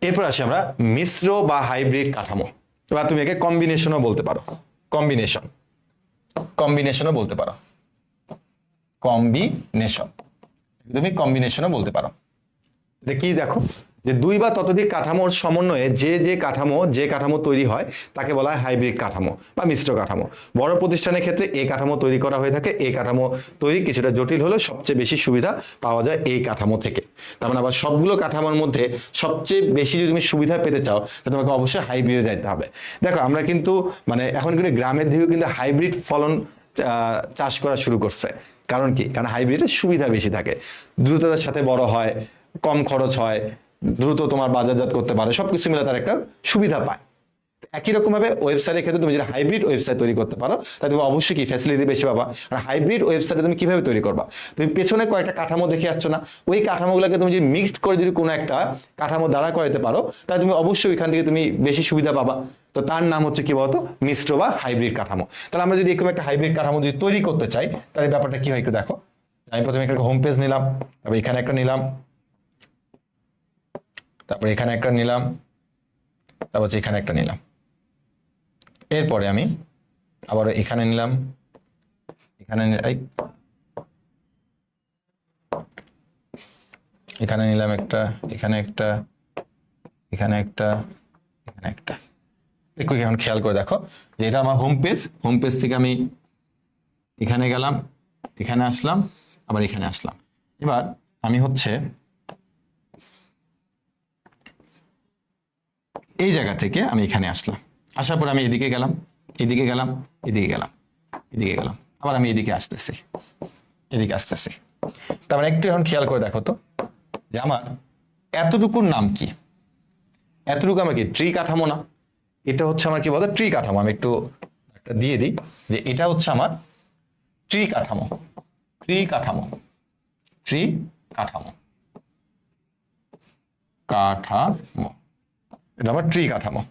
এরপর আসি আমরা মিশ্র বা হাইব্রিড কাঠামো, বা তুমি একে কম্বিনেশনও বলতে পারো, কম্বিনেশনও বলতে পারো, তুমি কম্বিনেশনও বলতে পারো। এটা কি দেখো, যে 2 বা ততোধিক কাঠামোর সমন্বয়ে যে কাঠামো তৈরি হয় তাকে বলা হয় হাইব্রিড কাঠামো বা মিশ্র কাঠামো। বড় প্রতিষ্ঠানের ক্ষেত্রে এই কাঠামো তৈরি করা হয়ে থাকে। এই কাঠামো তৈরি কিছুটা জটিল হলেও সবচেয়ে বেশি সুবিধা পাওয়া যায় এই কাঠামো থেকে। তার মানে আবার সবগুলো কাঠামোর মধ্যে সবচেয়ে বেশি যদি তুমি সুবিধা পেতে চাও তাহলে তোমাকে অবশ্যই হাইব্রিডে যেতে হবে। দেখো আমরা কিন্তু মানে এখন কিন্তু গ্রামের দিকেও কিন্তু হাইব্রিড ফলন চাষ করা শুরু করছে। কারণ কি, কারণ হাইব্রিডের সুবিধা বেশি থাকে, দ্রুততার সাথে বড় হয়, কম খরচ হয়, দ্রুত তোমার বাজারজাত করতে পারে, সবকিছু মিলে তার একটা সুবিধা পায়। একই রকম ভাবে ওয়েবসাইটের ক্ষেত্রে তুমি যদি হাইব্রিড ওয়েবসাইট তৈরি করতে পারো তাহলে তুমি অবশ্যই কি ফ্যাসিলিটি বেশি পাবা। আর হাইব্রিড ওয়েবসাইটে তুমি কিভাবে তৈরি করবা, তুমি পেছনে কয়েকটা কাঠামো দেখে আসছো না, ওই কাঠামোগুলোকে তুমি যদি মিক্সড করে যদি কোনো একটা কাঠামো দাঁড়া করাতে পারো তাহলে তুমি অবশ্যই ওইখান থেকে তুমি বেশি সুবিধা পাবা। তো তার নাম হচ্ছে কি বলতো মিশ্র বা হাইব্রিড কাঠামো। তাহলে আমরা যদি এরকম একটা হাইব্রিড কাঠামো যদি তৈরি করতে চাই তাহলে ব্যাপারটা কি হয় একটু দেখো। আমি প্রথমে একটা হোম পেজ নিলাম, তারপর এখানে একটা নিলাম, তারপর এখানে একটা নিলাম, তারপর এখানে একটা নিলাম, এরপরে আমি আবার এখানে নিলাম, এখানে নিলাম একটা, এখানে একটা, এখানে একটা, এখানে একটা। একটু এখন খেয়াল করে দেখো যে এটা আমার হোম পেজ থেকে আমি এখানে গেলাম, এখানে আসলাম, আবার এখানে আসলাম। এবার আমি হচ্ছে এই জায়গা থেকে আমি এখানে আসলাম, আসার পর আমি এদিকে গেলাম, এদিকে গেলাম, এদিকে গেলাম, এদিকে গেলাম, আবার আমি এদিকে আসতেছি, এদিকে আসতেছি। তারপর একটু এখন খেয়াল করে দেখো তো যে আমার এতটুকুর নাম কি, এতটুকু আমার কি ট্রি কাঠামো না? এটা হচ্ছে আমার কি বলতো ট্রি কাঠামো। আমি একটু দিয়ে দিই যে এটা হচ্ছে আমার ট্রি কাঠামো, ট্রি কাঠামো, ট্রি কাঠামো, কাঠামো, এটা আমার ট্রি কাঠামো।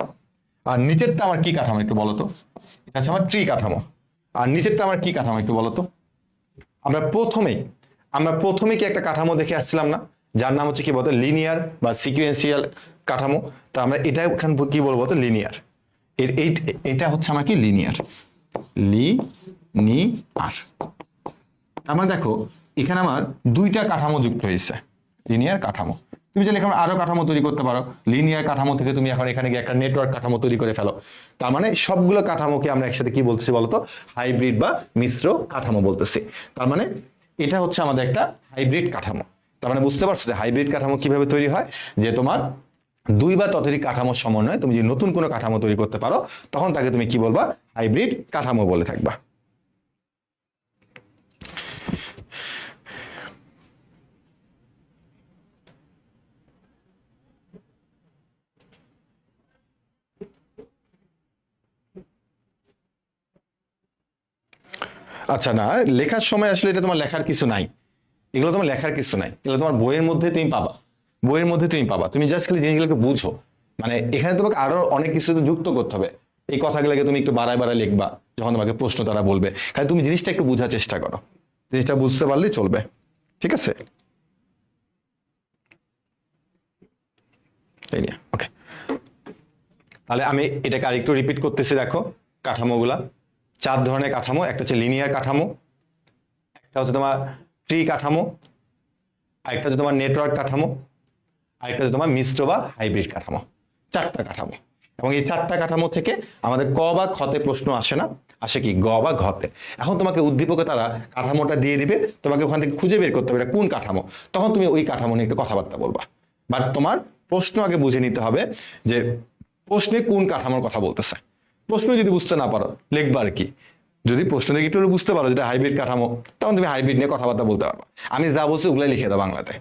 আর নিচেরটা আমার কি কাঠামো একটু বলো তো? এটা হচ্ছে আমার ট্রি কাঠামো। আর নিচেরটা আমার কি কাঠামো একটু বলো তো? আমরা প্রথমেই কি একটা কাঠামো দেখে আসছিলাম না, যার নাম হচ্ছে কি বলতো লিনিয়ার বা সিকুয়েন্সিয়াল কাঠামো। তো আমরা এটা এখানে কি বলবো তো লিনিয়ার। এটা হচ্ছে আমার কি লিনিয়ার, লিনিয়ার। তার মানে দেখো এখানে আমার দুইটা কাঠামো যুক্ত হয়েছে, লিনিয়ার কাঠামো। তুমি চাইলে এখন আরো কাঠামো তৈরি করতে পারো, লিনিয়ার কাঠামো থেকে তুমি এখন এখানে গিয়ে একটা নেটওয়ার্ক কাঠামো তৈরি করে ফেলো। তার মানে সবগুলো কাঠামোকে আমরা একসাথে কি বলতেছি বলতো? হাইব্রিড বা মিশ্র কাঠামো বলতেছি। তার মানে এটা হচ্ছে আমাদের একটা হাইব্রিড কাঠামো। তার মানে বুঝতে পারছো যে হাইব্রিড কাঠামো কিভাবে তৈরি হয়, যে তোমার দুই বা ততোধিক কাঠামোর সমন্বয়ে তুমি যদি নতুন কোনো কাঠামো তৈরি করতে পারো তখন তাকে তুমি কি বলবা? হাইব্রিড কাঠামো বলে থাকবা। আচ্ছা, না লেখার সময় আসলে এটা তোমার লেখার কিছু নাই, এগুলো তোমার লেখার কিছু নাই, এগুলো তোমার বইয়ের মধ্যে তুমি পাবা, বইয়ের মধ্যে তুমি পাবা। তুমি জাস্ট খালি জিনিসগুলোকে বুঝো। মানে এখানে তোমাকে আরো অনেক কিছু যুক্ত করতে হবে, এই কথাগুলোকে তুমি একটু বাড়ায় বাড়ায় লিখবা যখন তোমাকে প্রশ্ন তারা বলবে। খালি তুমি জিনিসটা একটু বোঝার চেষ্টা করো, জিনিসটা বুঝতে পারলেই চলবে। ঠিক আছে, এই নিয়ে ওকে। তাহলে আমি এটাকে আরেকটু রিপিট করতেছি, দেখো কাঠামোগুলা 4 ধরনের কাঠামো। একটা হচ্ছে লিনিয়ার কাঠামো, একটা হচ্ছে তোমার ট্রি কাঠামো, আরেকটা হচ্ছে তোমার নেটওয়ার্ক কাঠামো, আরেকটা হচ্ছে তোমার মিশ্র বা হাইব্রিড কাঠামো। 4টা কাঠামো। এবং এই 4টা কাঠামো থেকে আমাদের ক বা খতে প্রশ্ন আসে না, আসে কি গ বা ঘতে। এখন তোমাকে উদ্দীপকে তারা কাঠামোটা দিয়ে দিবে, তোমাকে ওখান থেকে খুঁজে বের করতে হবে এটা কোন কাঠামো, তখন তুমি ওই কাঠামো নিয়ে একটু কথাবার্তা বলবা। বাট তোমার প্রশ্ন আগে বুঝে নিতে হবে যে প্রশ্নে কোন কাঠামোর কথা বলতেছে। প্রশ্ন যদি বুঝতে না পারো লিখবা আর কি। যদি প্রশ্ন থেকে একটু বুঝতে পারো যেটা হাইব্রিড কাঠামো, তখন তুমি হাইব্রিড নিয়ে কথাবার্তা বলতে পারবা। আমি যা বলছি ওগুলাই লিখে দাও বাংলাতে,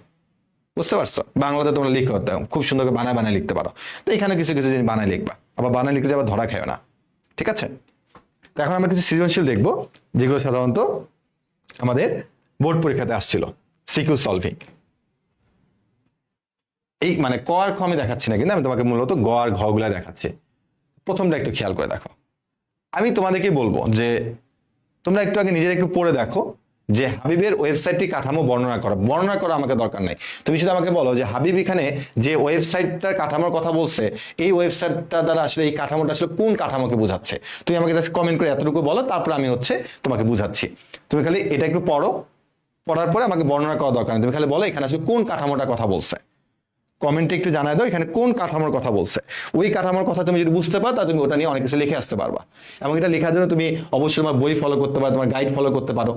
বুঝতে পারছো? বাংলাতে তোমরা লিখে খুব সুন্দর করে বানায় বানায় লিখতে পারো। তো এখানে কিছু কিছু জিনিস বানায় লিখবা, আবার বানায় লিখতে আবার ধরা খায় না। ঠিক আছে, তো এখন আমরা কিছু সৃজনশীল দেখবো যেগুলো সাধারণত আমাদের বোর্ড পরীক্ষাতে আসছিল, সিকিউ সলভিং। এই মানে ক আর খ আমি দেখাচ্ছি না, কিন্তু আমি তোমাকে মূলত গ আর ঘ গুলা দেখাচ্ছি। প্রথমটা একটু খেয়াল করে দেখো, আমি তোমাদেরকে বলবো যে তোমরা একটু আগে নিজেরা একটু পড়ে দেখো যে হাবিবের ওয়েবসাইটটি কাঠামো বর্ণনা করা আমাকে দরকার নাই। তুমি শুধু আমাকে বলো যে হাবিব এখানে যে ওয়েবসাইটটার কাঠামোর কথা বলছে, এই ওয়েবসাইটটা দ্বারা আসলে এই কাঠামোটা আসলে কোন কাঠামোকে বোঝাচ্ছে। তুমি আমাকে জাস্ট কমেন্ট করে এতটুকু বলো, তারপর আমি হচ্ছে তোমাকে বুঝাচ্ছি। তুমি খালি এটা একটু পড়ো, পড়ার পরে আমাকে বর্ণনা করা দরকার নেই, তুমি খালি বলো এখানে আসলে কোন কাঠামোটার কথা বলছে। কমেন্টে একটু জানাই দাও এখানে কোন কাঠামোর কথা বলছে। ওই কাঠামোর কথা তুমি যদি বুঝতে পারো, তাহলে তুমি ওটা নিয়ে অনেক কিছু লিখে আসতে পারবা। এবং এটা লেখার জন্য তুমি অবশ্যই তোমার বই ফলো করতে পারো, তোমার গাইড ফলো করতে পারো,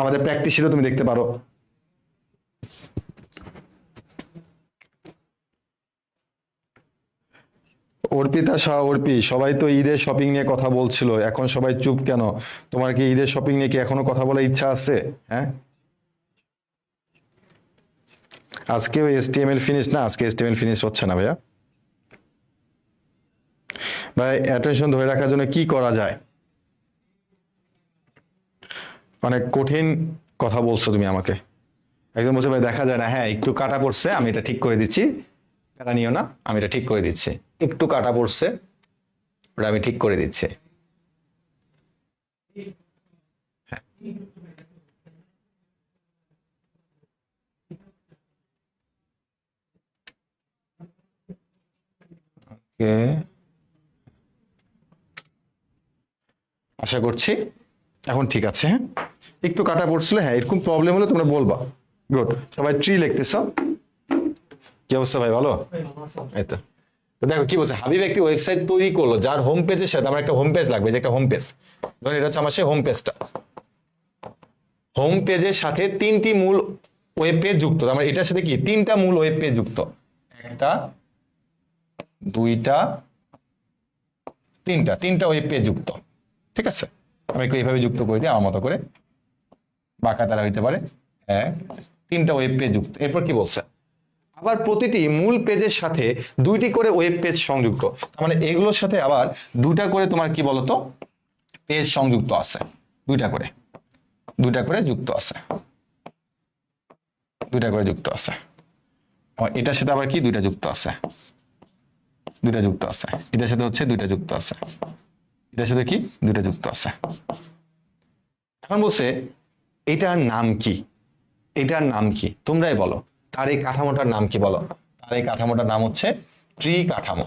আমাদের প্র্যাকটিস শিটও তুমি দেখতে পারো। অর্পিতা শাহ, অর্পি, সবাই তো ঈদের শপিং নিয়ে কথা বলছিল, এখন সবাই চুপ কেন? তোমার কি ঈদের শপিং নিয়ে কি এখনো কথা বলার ইচ্ছা আছে? হ্যাঁ, আজকে ওই এসটিএমএল ফিনিশ না, আজকে এসটিএমএল ফিনিশ হচ্ছে না ভাইয়া। ভাই অ্যাটেনশন ধরে রাখার জন্য কি করা যায়? অনেক কঠিন কথা বলছো তুমি আমাকে। একজন বলছে ভাই দেখা যায় না, হ্যাঁ একটু কাটা পড়ছে, আমি এটা ঠিক করে দিচ্ছি, কাটা নিও না, আমি এটা ঠিক করে দিচ্ছি। একটু কাটা পড়ছে, ওটা আমি ঠিক করে দিচ্ছি। আশা করছি এখন ঠিক আছে। হ্যাঁ, একটু কাটা পড়ছিল, হ্যাঁ এরকম প্রবলেম হলে তোমরা বলবা। গুড, সবাই ট্রি লিখতেছ। কি অবস্থা ভাই, ভালো? এই তো। তো দেখো কি বলছে, হাবিব একটি ওয়েবসাইট তৈরি করলো যার হোম পেজের সাথে আমার একটা হোম পেজ লাগবে, যে একটা হোম পেজ, ধরুন এটা হচ্ছে আমার সেই হোম পেজটা। হোম পেজের সাথে 3টি মূল ওয়েব পেজ যুক্ত, আমার এটার সাথে কি 3টা মূল ওয়েব পেজ যুক্ত, একটা, দুইটা, তিনটা ওয়েব পেজ যুক্ত। ঠিক আছে, আমি একটু এইভাবে যুক্ত করে দিই আমার মতো করে, বাঁকা তারা হইতে পারে। 3টা ওয়েব পেজ যুক্ত। এরপর কি বলছে, আবার প্রতিটি মূল পেজের সাথে 2টি করে ওয়েব পেজ সংযুক্ত। তার মানে এগুলোর সাথে আবার 2টা করে তোমার কি বলতো পেজ সংযুক্ত আছে, দুইটা করে যুক্ত আছে, দুইটা করে যুক্ত আছে। এটার সাথে আবার কি দুইটা যুক্ত আছে, এটার সাথে হচ্ছে দুইটা যুক্ত আছে, এটার সাথে কি দুইটা যুক্ত আছে। এখন বলছে এটার নাম কি, তোমরাই বলো, তার এই কাঠামোটার নাম কি বলো। তার এই কাঠামোটার নাম হচ্ছে ট্রি কাঠামো।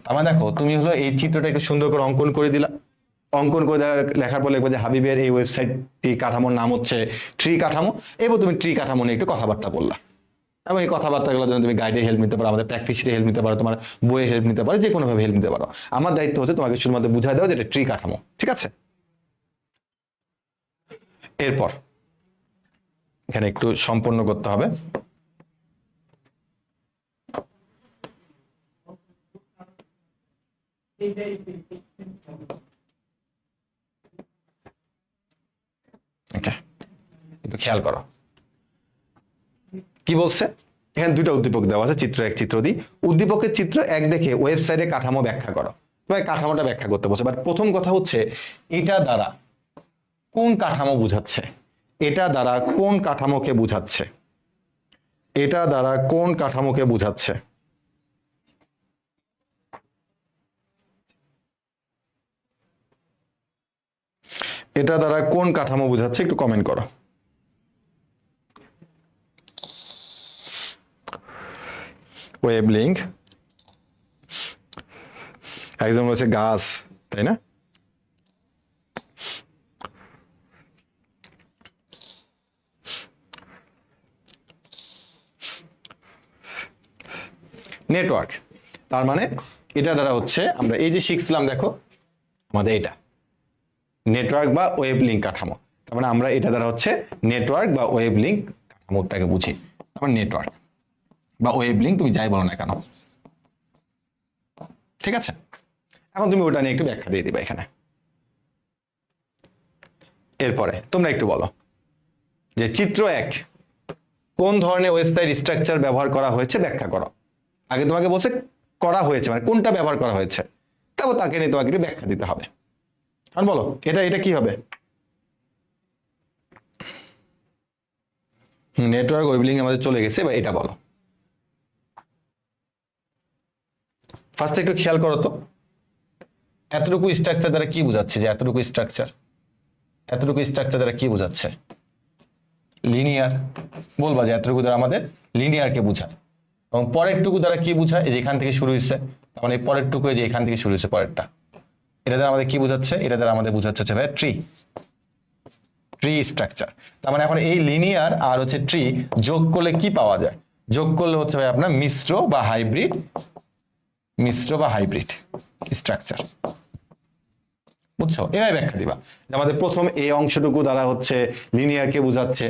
তার মানে দেখো তুমি হলো এই চিত্রটা একটু সুন্দর করে অঙ্কন করে দিলা, অঙ্কন করে লেখার পর লিখবো যে হাবিবের এই ওয়েবসাইটটি কাঠামোর নাম হচ্ছে ট্রি কাঠামো। এবার তুমি ট্রি কাঠামো নিয়ে একটু কথাবার্তা বললা, এবং এই কথাবার্তাগুলোর জন্য তুমি গাইডে হেল্প নিতে পারো, আমাদের প্র্যাকটিস শিটে হেল্প নিতে পারো, তোমার বইয়ে হেল্প নিতে পারো, যে কোনোভাবে হেল্প নিতে পারো। আমার দায়িত্ব হচ্ছে তোমাকে শুধুমাত্র বুঝাই দেওয়া যে এটা ট্রি কাঠামো, ঠিক আছে। এরপর এখানে একটু সম্পূর্ণ করতে হবে। একটু খেয়াল করো কি বলছে। এখানে দুইটা উদ্দীপক দেওয়া আছে, চিত্র 1 চিত্র 2। উদ্দীপকের চিত্র 1 দেখে ওয়েবসাইটে কাঠামো ব্যাখ্যা করো। তোমাকে কাঠামোটা ব্যাখ্যা করতে বলছে, বাট প্রথম কথা হচ্ছে এটা দ্বারা কোন কাঠামো বুঝাচ্ছে, এটা দ্বারা কোন কাঠামোকে বুঝাচ্ছে, এটা দ্বারা কোন কাঠামোকে বুঝাচ্ছে। এটা দ্বারা কোন কাঠামো বুঝাচ্ছে একটু কমেন্ট করো। ওয়েব লিঙ্ক, একজন বলছে গাছ, তাই না? নেটওয়ার্ক, তার মানে এটা দ্বারা হচ্ছে আমরা এই যে শিখছিলাম, দেখো আমাদের এটা নেটওয়ার্ক বা ওয়েব লিঙ্ক কাঠামো। তার মানে আমরা এটা দ্বারা হচ্ছে নেটওয়ার্ক বা ওয়েব লিঙ্ক কাঠামোটাকে বুঝি। তারপর নেটওয়ার্ক বা ওয়েব লিঙ্ক তুমি যাই বলো না কেন, ঠিক আছে। এখন তুমি ওটা নিয়ে একটু ব্যাখ্যা দিয়ে দিবা এখানে। এরপরে তোমরা একটু বলো যে চিত্র 1 কোন ধরনের ওয়েবসাইট স্ট্রাকচার ব্যবহার করা হয়েছে ব্যাখ্যা করো। আগে তোমাকে বলছে করা হয়েছে, মানে কোনটা ব্যবহার করা হয়েছে, তারপর তাকে নিয়ে তোমাকে একটু ব্যাখ্যা দিতে হবে। আর বলো এটা কি হবে। নেটওয়ার্ক ওয়েব লিঙ্ক আমাদের চলে গেছে, এবার এটা বলো। ফার্স্ট একটু খেয়াল করো তো, এতটুকু স্ট্রাকচার দ্বারা কি বোঝাচ্ছে, যে এতটুকু স্ট্রাকচার দ্বারা কি বোঝাচ্ছে, লিনিয়ার। বলবা যে এতটুকু দ্বারা আমাদের লিনিয়ারকে বোঝায়। এবং পরের টুকু দ্বারা কি বোঝায়, এই যে এখান থেকে শুরু হচ্ছে, তার মানে পরের টুকু যে এখান থেকে শুরু হচ্ছে পরেরটা, এটা দ্বারা আমাদের কি বোঝাচ্ছে, এটা দ্বারা আমাদের বোঝাচ্ছে হচ্ছে ভাই ট্রি স্ট্রাকচার। তার মানে এখন এই লিনিয়ার আর হচ্ছে ট্রি যোগ করলে কি পাওয়া যায়, যোগ করলে হচ্ছে ভাই আপনার মিশ্র বা হাইব্রিড স্ট্রাকচার। বুঝছো, এভাবে ব্যাখ্যা দিবা যে আমাদের প্রথম এই অংশটুকু দ্বারা হচ্ছে লিনিয়ারকে বোঝাচ্ছে,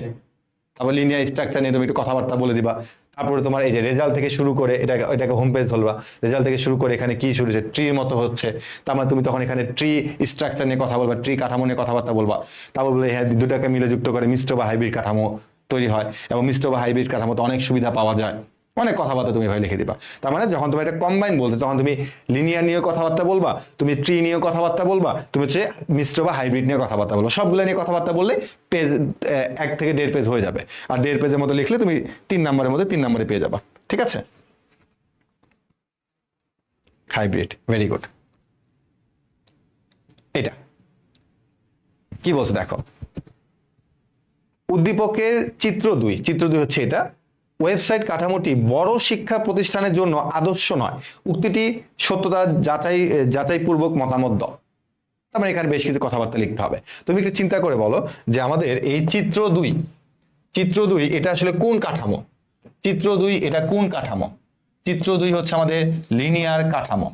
তারপর লিনিয়ার স্ট্রাকচার নিয়ে তুমি একটু কথাবার্তা বলে দিবা। তারপরে তোমার এই যে রেজাল্ট থেকে শুরু করে এটাকে হোম পেজ ধরবা, রেজাল্ট থেকে শুরু করে এখানে কি শুরু হচ্ছে, ট্রির মতো হচ্ছে। তার মানে তুমি তখন এখানে ট্রি স্ট্রাকচার নিয়ে কথা বলবা, ট্রি কাঠামো নিয়ে কথাবার্তা বলবা। তারপর বলে হ্যাঁ দুটাকে মিলে যুক্ত করে মিশ্র বা হাইব্রিড কাঠামো তৈরি হয়, এবং মিশ্র বা হাইব্রিড কাঠামোতে অনেক সুবিধা পাওয়া যায়, অনেক কথাবার্তা তুমি এভাবে লিখে দিবা। তার মানে যখন তুমি এটা কম্বাইন বলতে, তখন তুমি লিনিয়ার নিয়ে কথাবার্তা বলবা, তুমি ট্রি নিয়ে কথাবার্তা বলবা, তুমি হচ্ছে মিশ্র বা হাইব্রিড নিয়ে কথাবার্তা বলবা। সবগুলো নিয়ে কথাবার্তা বললে পেজ 1 থেকে 1.5 পেজ হয়ে যাবে। আর 1.5 পেজের মতো লিখলে তুমি 3 নম্বরের মধ্যে 3 নম্বরে পেয়ে যাবা, ঠিক আছে। Hybrid, very good. এটা কি বলছে দেখো, উদ্দীপকের চিত্র 2 হচ্ছে এটা, ওয়েবসাইট কাঠামোটি বড় শিক্ষা প্রতিষ্ঠানের জন্য আদর্শ নয়, উক্তিটি সত্যতা যাচাই পূর্বক মতামত দাও। তার মানে এখানে বেশ কিছু কথাবার্তা লিখতে হবে। তুমি একটু চিন্তা করে বলো যে আমাদের এই চিত্র 2 এটা আসলে কোন কাঠামো, এটা কোন কাঠামো। চিত্র 2 হচ্ছে আমাদের লিনিয়ার কাঠামো।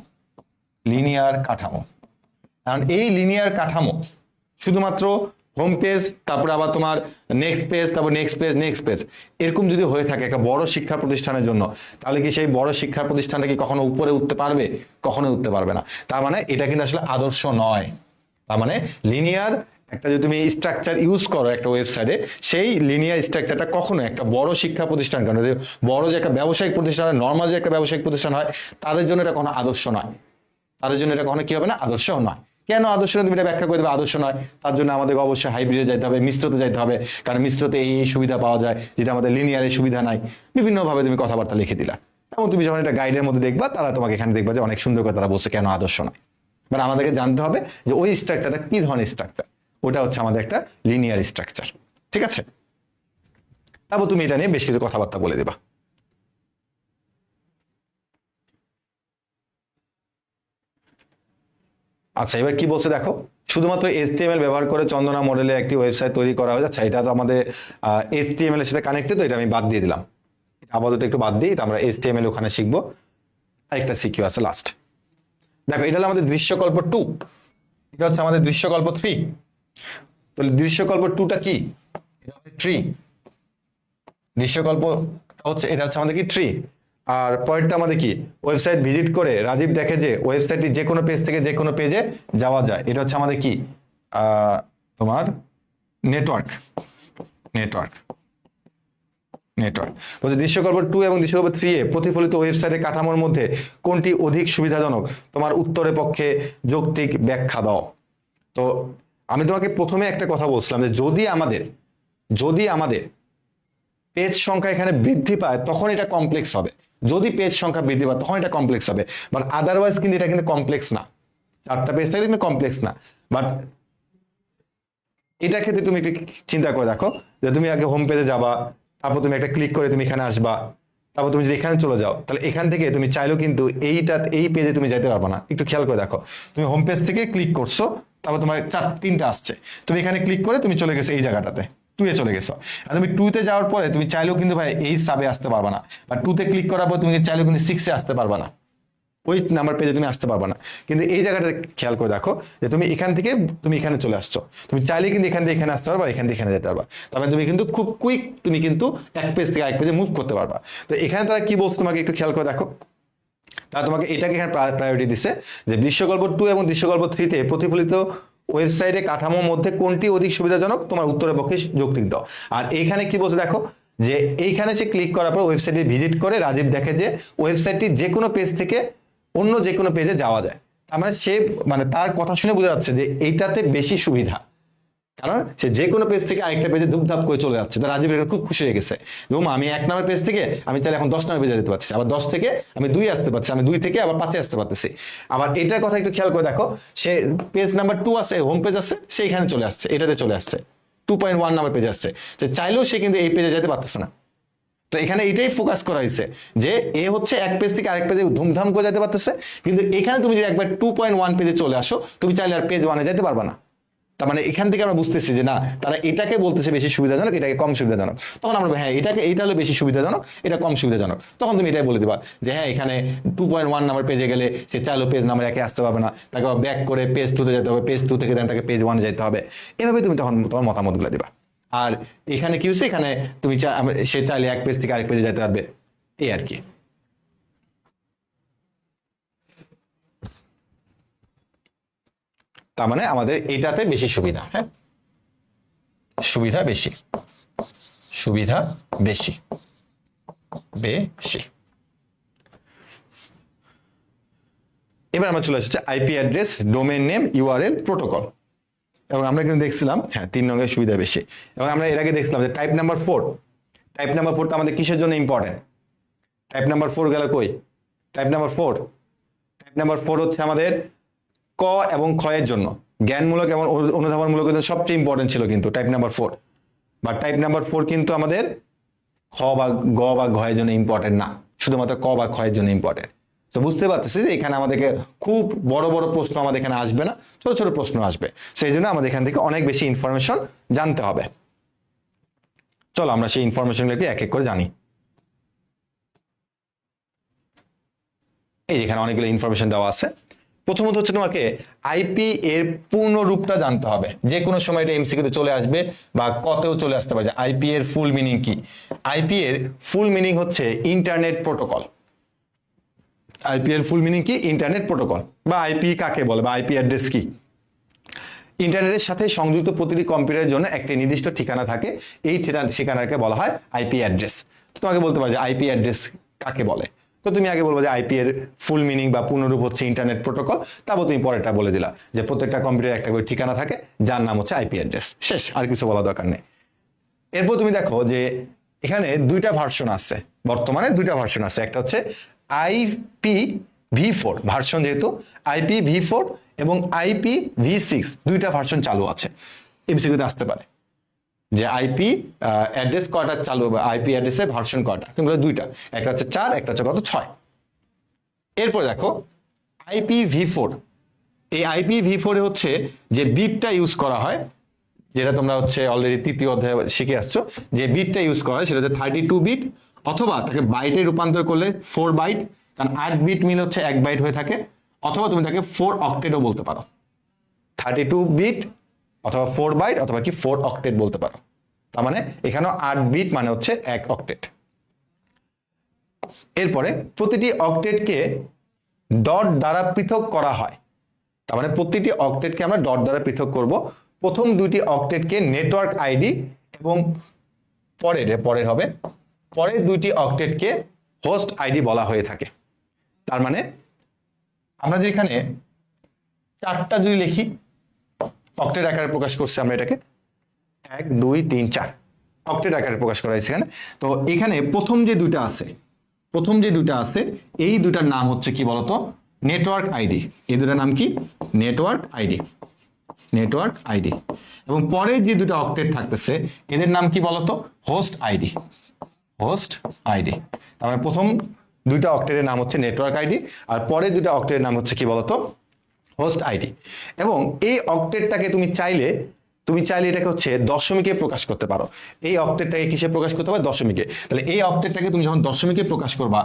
কারণ এই লিনিয়ার কাঠামো শুধুমাত্র হোম পেজ, তারপরে আবার তোমার নেক্সট পেজ, তারপর নেক্সট পেজ এরকম যদি হয়ে থাকে একটা বড় শিক্ষা প্রতিষ্ঠানের জন্য, তাহলে কি সেই বড় শিক্ষা প্রতিষ্ঠানটা কি কখনো উপরে উঠতে পারবে? কখনো উঠতে পারবে না। তার মানে এটা কিন্তু আসলে আদর্শ নয়। তার মানে লিনিয়ার একটা যদি তুমি স্ট্রাকচার ইউজ করো একটা ওয়েবসাইটে, সেই লিনিয়ার স্ট্রাকচারটা কখনো একটা বড় শিক্ষা প্রতিষ্ঠান, কারণ যে বড় যে একটা ব্যবসায়িক প্রতিষ্ঠান হয়, নর্মাল যে একটা ব্যবসায়িক প্রতিষ্ঠান হয়, তাদের জন্য এটা কখনো আদর্শ নয়, তাদের জন্য এটা কখনো কি হবে না, আদর্শ নয়। কেন আদর্শ নয় তুমি এটা ব্যাখ্যা করে দেবে। আদর্শ নয় তার জন্য আমাদের অবশ্যই হাইব্রিডে যাইতে হবে, মিশ্রতে যাইতে হবে, কারণ মিশ্রতে এই সুবিধা পাওয়া যায় যেটা আমাদের লিনিয়ারের সুবিধা নাই। বিভিন্নভাবে তুমি কথাবার্তা লিখে দিলা, এবং তুমি যখন এটা গাইডের মধ্যে দেখবা তারা তোমাকে এখানে দেখবা যে অনেক সুন্দর করে তারা বলছে কেন আদর্শ নয়। বাট আমাদেরকে জানতে হবে যে ওই স্ট্রাকচারটা কি ধরনের স্ট্রাকচার, ওটা হচ্ছে আমাদের একটা লিনিয়ার স্ট্রাকচার। ঠিক আছে, তারপর তুমি এটা নিয়ে বেশ কিছু কথাবার্তা বলে দেবা। আচ্ছা, এবার কি বলছে দেখো, শুধুমাত্র HTML ব্যবহার করে চন্দনা মডেলের একটি ওয়েবসাইট তৈরি করা হয়েছে। আচ্ছা, এটা তো আমাদের HTML এর সাথে কানেক্টেড, তো এটা আমি বাদ দিয়ে দিলাম, আপাতত একটু বাদ দিই, এটা আমরা HTML ওখানে শিখবো। আরেকটা সিকিউ আছে লাস্ট। দেখো, এটা হলো আমাদের দৃশ্যকল্প 2, এটা হচ্ছে আমাদের দৃশ্যকল্প 3। তো দৃশ্যকল্প 2টা কি? ট্রি। দৃশ্যকল্প হচ্ছে এটা হচ্ছে আমাদের কি ট্রি। আর পয়েন্টটা আমাদের কি, ওয়েবসাইট ভিজিট করে রাজীব দেখে যে ওয়েবসাইটটি যে কোনো পেজ থেকে যে কোনো পেজে যাওয়া যায়। এটা হচ্ছে আমাদের কি, তোমার নেটওয়ার্ক। নেটওয়ার্ক নেটওয়ার্ক বলছে দৃশ্যকল্প 2 এবং দৃশ্যকল্প 3 এ প্রতিফলিত ওয়েবসাইটের কাঠামোর মধ্যে কোনটি অধিক সুবিধাজনক? তোমার উত্তরের পক্ষে যৌক্তিক ব্যাখ্যা দাও। তো আমি তোমাকে প্রথমে একটা কথা বলছিলাম যে যদি আমাদের পেজ সংখ্যা এখানে বৃদ্ধি পায় তখন এটা কমপ্লেক্স হবে। যদি পেজ সংখ্যা বৃদ্ধি পায় তখন এটা কমপ্লেক্স হবে, বাট আদারওয়াইজ কিন্তু এটা কিন্তু কমপ্লেক্স না। 4টা পেজ থাকলে কিন্তু কমপ্লেক্স না। বাট এটার ক্ষেত্রে তুমি একটু চিন্তা করে দেখো যে তুমি আগে হোম পেজে যাবা, তারপর তুমি একটা ক্লিক করে তুমি এখানে আসবা, তারপর তুমি যদি এখানে চলে যাও, তাহলে এখান থেকে তুমি চাইলেও কিন্তু এই পেজে তুমি যাইতে পারবে না। একটু খেয়াল করে দেখো, তুমি হোম পেজ থেকে ক্লিক করছো, তারপর তোমার 3টা আসছে, তুমি এখানে ক্লিক করে তুমি চলে গেছো এই জায়গাটাতে, 2 এ চলে গেছো। আর তুমি 2 তে যাওয়ার পরে তুমি চাইলেও কিন্তু ভাই এই সাবে আসতে পারবে না, বা 2 তে ক্লিক করার পর তুমি চাইলেও কিন্তু 6 এ আসতে পারবে না, ওই নাম্বার পেজে তুমি আসতে পারবে না। কিন্তু এই জায়গাটা খেয়াল করে দেখো যে তুমি এখান থেকে তুমি এখানে চলে আসছো, তুমি চাইলে কিন্তু এখান থেকে এখানে আসতে পারবা, এখান থেকে এখানে যেতে পারবা। তারপরে তুমি কিন্তু খুব কুইক তুমি কিন্তু এক পেজ থেকে আরেক পেজে মুভ করতে পারবা। তো এখানে তারা কি বলছে তোমাকে একটু খেয়াল করে দেখো, তারা তোমাকে এটাকে এখানে প্রায়োরিটি দিচ্ছে যে দৃশ্যকল্প 2 এবং দৃশ্যকল্প 3 তে প্রতিফলিত ওয়েবসাইটে কাঠামোর মধ্যে কোনটি অধিক সুবিধাজনক? তোমার উত্তরের পক্ষে যৌক্তিক দাও। আর এইখানে কি বলছে দেখো, যে এইখানে সে ক্লিক করার পর ওয়েবসাইটে ভিজিট করে রাজীব দেখে যে ওয়েবসাইটটি যে কোনো পেজ থেকে অন্য যে কোনো পেজে যাওয়া যায়। তার মানে সে তার কথা শুনে বোঝা যাচ্ছে যে এইটাতে বেশি সুবিধা, কারণ সে যে কোনো পেজ থেকে আরেকটা পেজে ধুপধাপ করে চলে যাচ্ছে। তো রাজীব খুব খুশি হয়ে গেছে, এবং আমি 1 নম্বর পেজ থেকে আমি তাহলে এখন 10 নম্বর পেজে যেতে পারছি, আবার 10 থেকে আমি 2 আসতে পারছি, আমি 2 থেকে আবার 5 আসতে পারতেছি। আবার এটার কথা একটু খেয়াল করে দেখো, সে পেজ নাম্বার 2 আছে, হোম পেজ আছে, সে এখানে চলে আসছে, এটাতে চলে আসছে, 2.1 নম্বর পেজে আসছে। তো চাইলেও সে কিন্তু এই পেজে যেতে পারতেছে না। তো এখানে এটাই ফোকাস করা হয়েছে যে এ হচ্ছে এক পেজ থেকে আরেক পেজে ধুমধাম করে যেতে পারতেছে, কিন্তু এখানে তুমি যদি একবার 2.1 পেজে চলে আসো, তুমি চাইলে আর পেজ 1-এ যেতে পারবে না। তার মানে এখান থেকে আমরা বুঝতেছি যে না, তারা এটাকে বলতেছে বেশি সুবিধাজনক, এটাকে কম সুবিধাজনক। তখন আমরা হ্যাঁ এইটা হলো বেশি সুবিধাজনক, এটা কম সুবিধাজনক, তখন তুমি এটাই বলে দিবা যে হ্যাঁ এখানে 2.1 নাম্বার পেজে গেলে সে চাইলেও পেজ নাম্বার 1-এ আসতে পারবে না, তাকে ব্যাক করে পেজ 2-তে যেতে হবে, পেজ 2 থেকে তাকে পেজ 1-এ যেতে হবে। এভাবে তুমি তখন তোমার মতামতগুলো দিবা। আর এখানে কি হচ্ছে, এখানে তুমি সে চাইলে এক পেজ থেকে আরেক পেজে যেতে পারবে, এই আর কি। তার মানে আমাদের এটাতে বেশি সুবিধা, হ্যাঁ সুবিধা বেশি, সুবিধা বেশি বেশি। এবার আমরা চলে এসেছি IP address, domain name, URL, protocol. এবং আমরা কিন্তু দেখছিলাম হ্যাঁ 3 নম্বরের সুবিধা বেশি। এবং আমরা এর আগে দেখছিলাম যে টাইপ নাম্বার 4, টাইপ নাম্বার 4টা আমাদের কিসের জন্য ইম্পর্টেন্ট? টাইপ নাম্বার 4 গেল কই? টাইপ নাম্বার 4, টাইপ নাম্বার 4 হচ্ছে আমাদের ক এবং খ এর জন্য, জ্ঞানমূলক এবং অনুধাবনমূলক সবচেয়ে ইম্পর্টেন্ট ছিল কিন্তু টাইপ নাম্বার 4। বা টাইপ নাম্বার 4 কিন্তু আমাদের খ বা গ বা ঘ এর জন্য ইম্পর্টেন্ট না, শুধুমাত্র ক বা খ এর জন্য ইম্পর্টেন্ট। তো বুঝতে পারতেছি যে এখানে আমাদেরকে খুব বড় বড় প্রশ্ন আমাদের এখানে আসবে না, ছোট ছোট প্রশ্ন আসবে, সেই জন্য আমাদের এখান থেকে অনেক বেশি ইনফরমেশন জানতে হবে। চলো আমরা সেই ইনফরমেশনগুলোকে এক এক করে জানি। এই যেখানে অনেকগুলো ইনফরমেশন দেওয়া আছে। প্রথমত হচ্ছে তোমাকে আইপি এর পূর্ণ রূপটা জানতে হবে। যে কোনো সময় এটা এমসিকিউতে চলে আসবে বা কতেও চলে আসতে পারে। আইপি এর ফুল মিনিং কি? আইপি এর ফুল মিনিং হচ্ছে ইন্টারনেট প্রোটোকল। আইপি এর ফুল মিনিং কি? Internet protocol. বা আইপি কাকে বলে, বা আইপি অ্যাড্রেস কি? ইন্টারনেটের সাথে সংযুক্ত প্রতিটি কম্পিউটারের জন্য একটি নির্দিষ্ট ঠিকানা থাকে, এই ঠিকানাকে বলা হয় আইপি অ্যাড্রেস। তোমাকে বলতে পারে যে আইপি অ্যাড্রেস কাকে বলে। তো তুমি আগে বলবো যে আইপি এর ফুল মিনিং বা পূর্ণরূপ হচ্ছে ইন্টারনেট প্রোটোকল, তারপর তুমি পরেরটা বলে দিলা যে প্রত্যেকটা কম্পিউটারে একটা করে ঠিকানা থাকে যার নাম হচ্ছে আইপি অ্যাড্রেস, শেষ, আর কিছু বলা দরকার নেই। এরপর তুমি দেখো যে এখানে দুইটা ভার্সন আছে, বর্তমানে দুইটা ভার্সন আছে, একটা হচ্ছে IPv4 ভার্সন, যেহেতু IPv4 এবং IPv6 দুইটা ভার্সন চালু আছে, এমসিকিউতে আসতে পারে যে আইপি অ্যাড্রেস কয়টা চালু, আইপি অ্যাড্রেসের ভার্সন কয়টা, তুমি বলে দুইটা, একটা হচ্ছে 4, একটা হচ্ছে কত 6। এরপর দেখো IPv4, এই IPv4 এ হচ্ছে যে বিটটা ইউজ করা হয়, যেটা তোমরা হচ্ছে অলরেডি তৃতীয় অধ্যায়ে শিখে আসছো, যে বিটটা ইউজ করা হয় সেটা হচ্ছে 32 বিট, অথবা তাকে বাইটে রূপান্তর করলে 4 বাইট, কারণ 8 বিট মিল হচ্ছে 1 বাইট হয়ে থাকে, অথবা তুমি তাকে 4 অক্টেটও বলতে পারো। 32 বিট অথবা 4 বাইট অথবা কি 4 অক্টেট বলতে পারো। তার মানে এখানেও 8 বিট মানে হচ্ছে 1 অক্টেট। এরপরে প্রতিটি অক্টেটকে ডট দ্বারা পৃথক করা হয়, তার মানে প্রতিটি অক্টেটকে আমরা ডট দ্বারা পৃথক করব। প্রথম দুইটি অক্টেটকে নেটওয়ার্ক আইডি এবং পরের হবে পরের দুইটি অক্টেটকে হোস্ট আইডি বলা হয়ে থাকে। তার মানে আমরা যদি এখানে 4টা যদি লিখি, অক্টেট আকারে প্রকাশ করছি আমরা এটাকে, 1 2 3 4 অক্টেট আকারে প্রকাশ করা হয়েছে এখানে। তো এখানে প্রথম যে দুইটা আছে এই দুটার নাম হচ্ছে কি বলতো, নেটওয়ার্ক আইডি। এই দুটার নাম কি, নেটওয়ার্ক আইডি। এবং পরে যে দুটো অক্টেট থাকতেছে এদের নাম কি বলতো, হোস্ট আইডি। তার মানে প্রথম দুইটা অক্টেটের নাম হচ্ছে নেটওয়ার্ক আইডি, আর পরে দুটো অক্টেটের নাম হচ্ছে কি বলতো, হোস্ট আইডি। এবং এই অক্টেটটাকে তুমি চাইলে এটাকে হচ্ছে দশমিকে প্রকাশ করতে পারো। এই অক্টেটটাকে কিসে প্রকাশ করতে পারো, দশমিকে। তাহলে এই অক্টেটটাকে তুমি যখন দশমিকে প্রকাশ করবা,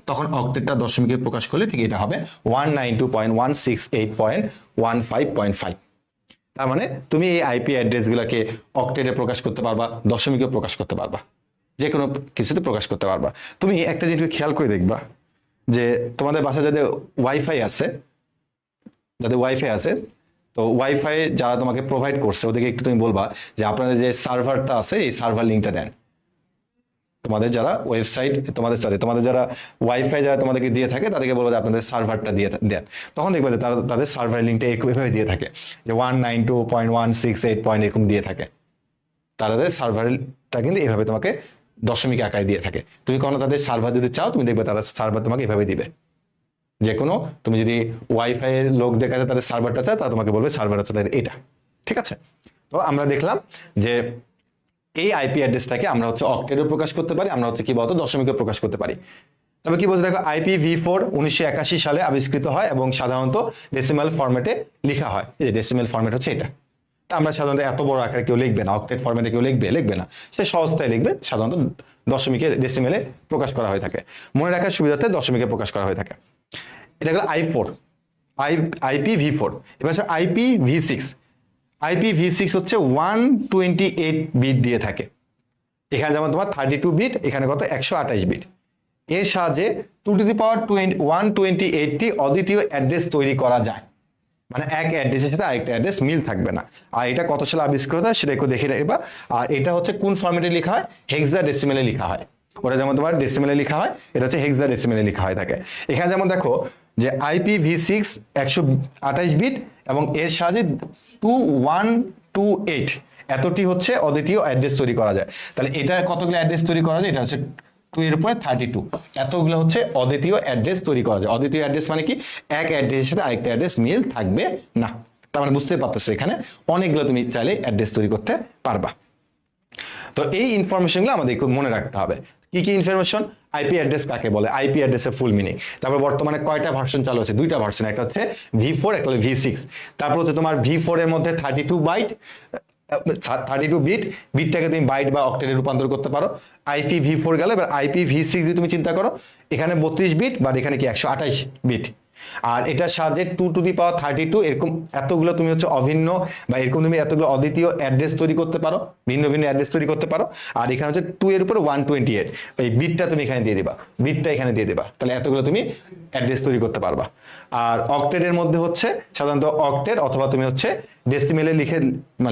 তখন অক্টেটটা দশমিকে প্রকাশ করলে ঠিক এটা হবে 192.168.15.5। তার মানে তুমি এই আইপি অ্যাড্রেস গুলাকে অক্টেটে প্রকাশ করতে পারবা, দশমিকে প্রকাশ করতে পারবা, যে কোনো কিছুতে প্রকাশ করতে পারবা। তুমি একটা জিনিস খেয়াল করে দেখবা যে তোমাদের বাসায় যাদের ওয়াইফাই আছে, তো ওয়াইফাই যারা তোমাকে প্রোভাইড করছে ওদেরকে একটু তুমি বলবা যে আপনাদের যে সার্ভারটা আছে এই সার্ভার লিঙ্কটা দেন। তোমাদের যারা ওয়েবসাইট, তোমাদের যারা ওয়াইফাই যারা তোমাদেরকে দিয়ে থাকে তাদেরকে বলবো যে আপনাদের সার্ভারটা দিয়ে দেন। তখন দেখবে যে তাদের সার্ভার লিঙ্কটা এভাবে দিয়ে থাকে যে 192.168. এরকম দিয়ে থাকে। তাদের সার্ভারটা কিন্তু এভাবে তোমাকে দশমিক আকারে দিয়ে থাকে। তুমি কোনো তাদের সার্ভার যদি চাও, তুমি দেখবে তারা সার্ভার তোমাকে এভাবে দিবে। যে কোনো তুমি যদি ওয়াইফাই এর লোকদের কাছে তাদের সার্ভারটা চাও, তারা তোমাকে বলবে সার্ভার হচ্ছে তাদের এটা। ঠিক আছে, তো আমরা দেখলাম যে এই আইপি অ্যাড্রেসটাকে আমরা হচ্ছে অক্টেটে প্রকাশ করতে পারি, আমরা হচ্ছে কি বলতো দশমিকে প্রকাশ করতে পারি। তবে কি বলতে দেখো, IPv4 1981 সালে আবিষ্কৃত হয় এবং সাধারণত ডেসিমাল ফরম্যাটে লেখা হয়। এই যে ডেসিমাল ফরম্যাট হচ্ছে এটা। তা আমরা সাধারণত এত বড় আকারে কেউ লিখবে না, অক্টেট ফরম্যাটে কেউ লিখবে না, সে সহজতায় লিখবে। সাধারণত দশমিকে ডেসিমেলে প্রকাশ করা হয়ে থাকে, মনে রাখার সুবিধাতে দশমিকে প্রকাশ করা হয়ে থাকে। এটা হলো IPv4। এবার হচ্ছে IPv6 হচ্ছে 128 বিট দিয়ে থাকে। এখানে যেমন তোমার 32 বিট, এখানে কত 128 বিট। এর সাহায্যে 2^128টি অদ্বিতীয় অ্যাড্রেস তৈরি করা যায়। মানে এক অ্যাড্রেসের সাথে আরেকটা অ্যাড্রেস মিল থাকবে না। আর এটা কত সালে আবিষ্কৃত হয় সেটা একটু দেখে রাখবা। আর এটা হচ্ছে কোন ফরম্যাটে লেখা হয়, হেক্সাডেসিমেলে লেখা হয়। ওটা যেমন তোমার ডেসিমেলে লেখা হয়, এটা হচ্ছে হেক্সাডেসিমেলে লেখা হয় থাকে। এখানে যেমন দেখো যে IPv6 128 বিট এবং এর সাহায্যে 2128 এতটি হচ্ছে অদ্বিতীয় অ্যাড্রেস তৈরি করা যায়। তাহলে এটা কতগুলো অ্যাড্রেস তৈরি করা যায়, এটা হচ্ছে 2 এর উপরে 32, এতগুলো হচ্ছে অদ্বিতীয় অ্যাড্রেস তৈরি করা যায়। অদ্বিতীয় অ্যাড্রেস মানে কি, এক অ্যাড্রেসের সাথে আরেকটা অ্যাড্রেস মিল থাকবে না। তার মানে বুঝতে পারতেছো এখানে অনেকগুলো তুমি চাইলে অ্যাড্রেস তৈরি করতে পারবা। তো এই ইনফরমেশনগুলো আমাদের একটু মনে রাখতে হবে। কি কি ইনফরমেশন, আইপি অ্যাড্রেস কাকে বলে, আইপি অ্যাড্রেসের ফুল মিনিং, তারপর বর্তমানে কয়টা ভার্সন চালু আছে, দুইটা ভার্সন, একটা হচ্ছে V4, একটা হলো V6। তারপর হচ্ছে তোমার V4 এর মধ্যে 32 বিট, বিটটাকে তুমি বাইট বা অক্টেটে রূপান্তর করতে পারো। IPv4 গেল, এবার IPv6 যদি তুমি চিন্তা করো, এখানে 32 বিট, বাট এখানে কি 128 বিট। আর এটার সাহায্যে 2^32 এরকম এতগুলো তুমি হচ্ছে অভিন্ন বা এরকম তুমি এতগুলো অদ্বিতীয় অ্যাড্রেস তৈরি করতে পারো, ভিন্ন ভিন্ন অ্যাড্রেস তৈরি করতে পারো। আর এখানে হচ্ছে 2 এর উপরে 128, ওই বিটটা তুমি এখানে দিয়ে দিবা, তাহলে এতগুলো তুমি অ্যাড্রেস তৈরি করতে পারবা। আর অক্টেটের মধ্যে হচ্ছে সাধারণত অক্টেট অথবা তুমি হচ্ছে ডেসিমেলে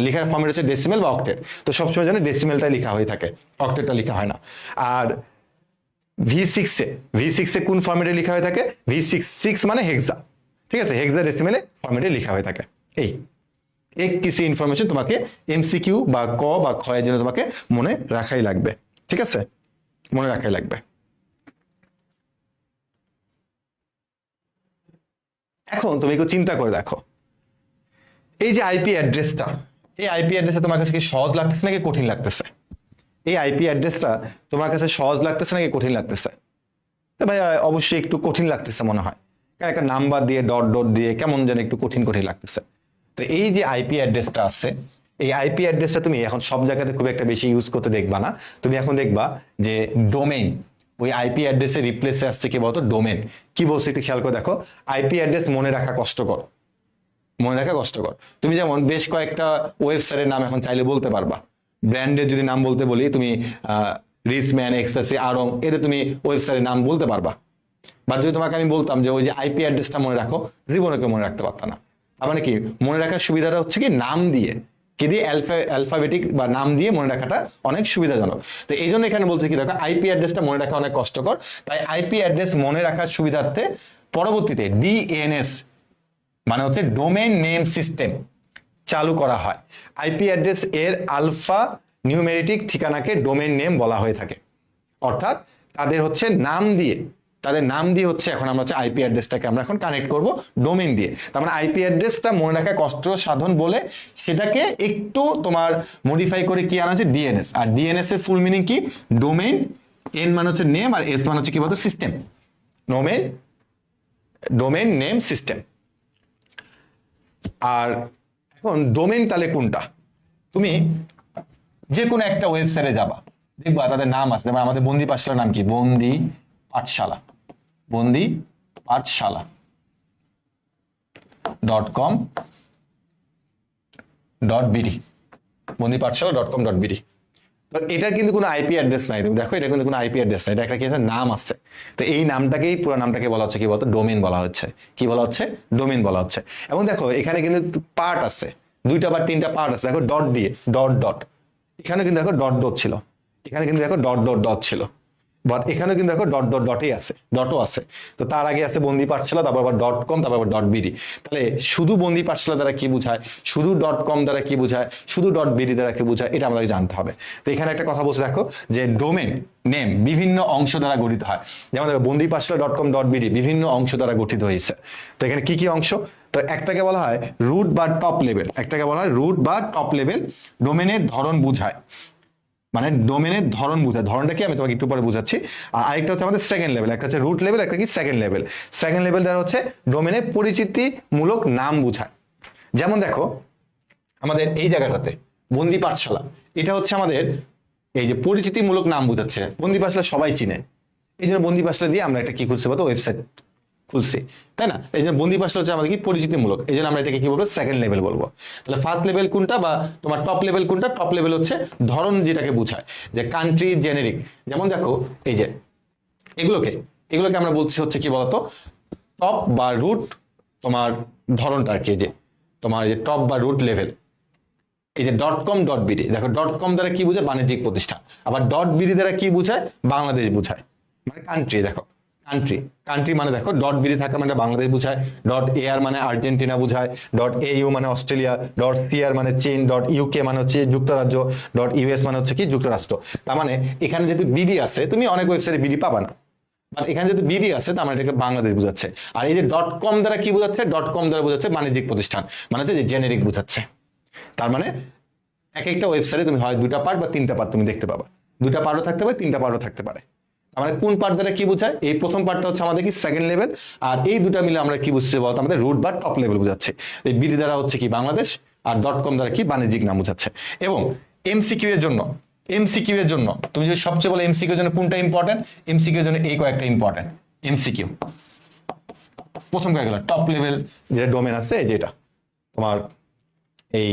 লেখার ফর্মেট হচ্ছে ডেসিমেল বা অক্টেট। তো সবসময় জানো ডেসিমেলটাই লেখা হয়ে থাকে, অক্টেটটা লেখা হয় না। আর ভি সিক্সে কোন ফরম্যাটে লেখা হয়ে থাকে? V6 মানে হেক্সা, ঠিক আছে, হেক্সা ডেসিমেলে ফরম্যাটে লেখা হয়ে থাকে। এই কিছু ইনফরমেশন তোমাকে এমসিকিউ বা ক বা খ এর জন্য তোমাকে মনে রাখাই লাগবে, ঠিক আছে, মনে রাখাই লাগবে। এখন তুমি একটু চিন্তা করে দেখো, এই যে আইপি অ্যাড্রেসটা, এই আইপি অ্যাড্রেসটা তোমার কাছে কি সহজ লাগতেছে নাকি কঠিন লাগতেছে? এই আইপি অ্যাড্রেসটা তোমার কাছে সহজ লাগতেছে নাকি কঠিন লাগতেছে? তো ভাই অবশ্যই একটু কঠিন লাগতেছে মনে হয়, কারণ একটা নাম্বার দিয়ে ডট ডট দিয়ে কেমন যেন একটু কঠিন কঠিন লাগতেছে। তো এই যে আইপি অ্যাড্রেসটা আছে, এই আইপি অ্যাড্রেসটা তুমি এখন সব জায়গাতে খুব একটা বেশি ইউজ করতে দেখবা না। তুমি এখন দেখবা যে ডোমেইন, ওই আইপি অ্যাড্রেসের রিপ্লেসে আসছে কি বলতো? ডোমেন। কি বলছে একটু খেয়াল করে দেখো, আইপি অ্যাড্রেস মনে রাখা কষ্টকর, মনে রাখা কষ্টকর। তুমি যেমন বেশ কয়েকটা ওয়েবসাইটের নাম এখন চাইলে বলতে পারবা। ব্র্যান্ডের যদি নাম বলতে বলি, তুমি রিচম্যান, এক্সটাসি, আরং, এদের তুমি ওয়েবসাইটের নাম বলতে পারবা। বা যদি তোমাকে আমি বলতাম যে ওই যে আইপি অ্যাড্রেসটা মনে রাখো, জীবনে কেউ মনে রাখতে পারতা না। তার মানে কি, মনে রাখার সুবিধাটা হচ্ছে কি নাম দিয়ে, কি দিয়ে? অ্যালফাবেটিক বা নাম দিয়ে মনে রাখাটা অনেক সুবিধাজনক। তো এই জন্য এখানে বলছে কি দেখো, আইপি অ্যাড্রেসটা মনে রাখা অনেক কষ্টকর, তাই আইপি অ্যাড্রেস মনে রাখার সুবিধার্থে পরবর্তীতে ডিএনএস মানে হচ্ছে ডোমেইন নেম সিস্টেম চালু করা হয়। আইপি অ্যাড্রেস এর আলফা নিউমেরিটিক ঠিকানাকে ডোমেইন নেম বলা হয়ে থাকে। অর্থাৎ তাদের হচ্ছে নাম দিয়ে, তাদের নাম দিয়ে হচ্ছে এখন আমরা হচ্ছে আইপি অ্যাড্রেসটাকে আমরা এখন কানেক্ট করব ডোমেইন দিয়ে। তার মানে আইপি অ্যাড্রেসটা মনে রাখা কষ্ট সাধন বলে সেটাকে একটু তোমার মডিফাই করে কি আনা হচ্ছে? ডিএনএস। আর ডিএনএস এর ফুল মিনিং কি? ডোমেইন, এন মানে হচ্ছে নেম, আর এস মানে হচ্ছে কি বলতো? সিস্টেম। Domain name system. আর এখন ডোমেইন তাহলে কোনটা? তুমি যে কোনো একটা ওয়েবসাইটে যাবা, দেখবা তাদের নাম আছে। যেমন আমাদের বন্দি পাঠশালার নাম কি? বন্দি পাঠশালা, বন্দি পাঠশালা .com.bd, বন্দি পাঠশালা .com.bd। তো এটার কিন্তু কোনো আইপি অ্যাড্রেস নাই। তুমি দেখো, এটা কিন্তু কোনো আইপি অ্যাড্রেস নাই, এটা একটা কি আছে? নাম আছে। তো এই নামটাকেই, পুরো নামটাকে বলা হচ্ছে কি বলতো? ডোমেইন বলা হচ্ছে। কি বলা হচ্ছে? ডোমেইন বলা হচ্ছে। এবং দেখো এখানে কিন্তু পার্ট আছে, 2টা বা 3টা পার্ট আছে। দেখো ডট দিয়ে, ডট ডট, এখানে কিন্তু দেখো ডট ডট ছিল, এখানে কিন্তু দেখো ডট ডট ডট ছিল, বাট এখানে কিন্তু দেখো ডট ডট ডটই আছে, ডটও আছে। তো তার আগে আছে বন্দি পাঠশালা, তারপর আবার .com, তারপর আবার .bd। তাহলে শুধু বন্দি পাঠশালা দ্বারা কি বোঝায়, শুধু .com দ্বারা কি বোঝায়, শুধু .bd দ্বারা কি বোঝায়, এটা আমাদের জানতে হবে। তো এখানে একটা কথা বলছে দেখো, যে ডোমেন নেম বিভিন্ন অংশ দ্বারা গঠিত হয়। যেমন দেখো বন্দি পাঠশালা .com.bd বিভিন্ন অংশ দ্বারা গঠিত হয়েছে। তো এখানে কি কি অংশ? তো একটাকে বলা হয় রুট বা টপ লেভেল, একটাকে বলা হয় রুট বা টপ লেভেল। ডোমেনের ধরন বোঝায়, মানে ডোমেনের ধরন বোঝায়। ধরনটা কি আমি তোমাকে একটু পরে বুঝাচ্ছি। আর আরেকটা হচ্ছে আমাদের সেকেন্ড লেভেল, একটা হচ্ছে রুট লেভেল, একটা কি সেকেন্ড লেভেল। সেকেন্ড লেভেল দ্বারা হচ্ছে ডোমেনের পরিচিতিমূলক নাম বোঝায়। যেমন দেখো আমাদের এই জায়গাটাতে বন্দি পাঠশালা, এটা হচ্ছে আমাদের এই যে পরিচিতিমূলক নাম বোঝাচ্ছে। বন্দি পাঠশালা সবাই চিনে, এই জন্য বন্দি পাঠশালা দিয়ে আমরা একটা কি খুলছি বলতো? ওয়েবসাইট খুলছি, তাই না? এই জন্য বন্দি পাঠশালা হচ্ছে আমাদের কি পরিচিতিমূলক, এই জন্য আমরা এটাকে কি বলবো? সেকেন্ড লেভেল বলবো। তাহলে ফার্স্ট লেভেল কোনটা বা তোমার টপ লেভেল কোনটা? টপ লেভেল হচ্ছে ধরন, যেটাকে বোঝায় যে কান্ট্রি জেনেরিক। যেমন দেখো এই যে এগুলোকে আমরা বলছি হচ্ছে কি বলতো? টপ বা রুট, তোমার ধরনটা আর কি, যে তোমার যে টপ বা রুট লেভেল। এই যে .com.bd, দেখো .com দ্বারা কি বোঝায়? বাণিজ্যিক প্রতিষ্ঠান। আবার .bd দ্বারা কি বোঝায়? বাংলাদেশ বোঝায়, মানে কান্ট্রি। দেখো কান্ট্রি মানে দেখো .bd থাকা মানে বাংলাদেশ বোঝায়, .ar মানে আর্জেন্টিনা বোঝায়, .au মানে অস্ট্রেলিয়া, .cr মানে চীন, .uk মানে হচ্ছে যুক্তরাজ্য, .us মানে হচ্ছে কি? যুক্তরাষ্ট্র। তার মানে এখানে যেহেতু বিডি আছে, তুমি অনেক ওয়েবসাইটে বিডি পাবা না, বাট এখানে যেহেতু বিডি আছে তার মানে এটাকে বাংলাদেশ বোঝাচ্ছে। আর এই যে .com দ্বারা কি বোঝাচ্ছে? .com দ্বারা বোঝাচ্ছে বাণিজ্যিক প্রতিষ্ঠান, মানে হচ্ছে যে জেনেরিক বোঝাচ্ছে। তার মানে এক একটা ওয়েবসাইটে তুমি হয় 2টা পার্ট বা 3টা পার্ট তুমি দেখতে পাবা, 2টা পার্টও থাকতে পারে, 3টা পার্টও থাকতে পারে। মানে কোন পার্ট দ্বারা কি বোঝায়? এই প্রথম পার্টটা হচ্ছে আমাদের কি? Second level. আর এই দুটা মিলে আমরা কি বুঝছি বলতো? আমাদের রুট বা টপ লেভেল বোঝাচ্ছে। এই বিডি দ্বারা হচ্ছে কি? বাংলাদেশ, আর .com দ্বারা কি? বাণিজ্যিক নাম বোঝাচ্ছে। এবং এমসিকিউ এর জন্য তুমি যদি সবচেয়ে বলো এমসিকিউ এর জন্য কোনটা ইম্পর্টেন্ট? এমসিকিউ এর জন্য এই কয়েকটা ইম্পর্টেন্ট এমসিকিউ। প্রথম কয়েকগুলো টপ লেভেল যেটা ডোমেন আছে, এই যেটা তোমার এই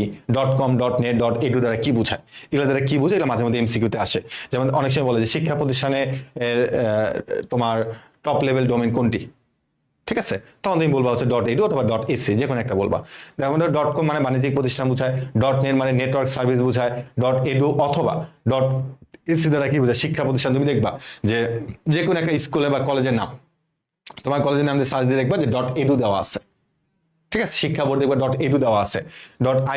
.com, .net, .edu দ্বারা কি বোঝায়, এগুলো দ্বারা কি বোঝায়, এগুলো মাঝে মধ্যে এমসিকিউতে আসে। যেমন অনেক সময় বলে যে শিক্ষা প্রতিষ্ঠানে তোমার টপ লেভেল ডোমেন কোনটি, ঠিক আছে? তখন তুমি বলবা হচ্ছে .edu অথবা .ac, যে কোনো একটা বলবা। যেমন .com মানে বাণিজ্যিক প্রতিষ্ঠান বোঝায়, .net মানে নেটওয়ার্ক সার্ভিস বোঝায়, .edu অথবা এসি দ্বারা কি বোঝায়? শিক্ষা প্রতিষ্ঠান। তুমি দেখবা যে যে কোনো একটা স্কুলে বা কলেজের নাম, তোমার কলেজের নাম দিয়ে সার্চ দিয়ে দেখবা যে .edu দেওয়া আছে, ঠিক আছে? শিক্ষা বোর্ড দেখবা .edu দেওয়া আছে,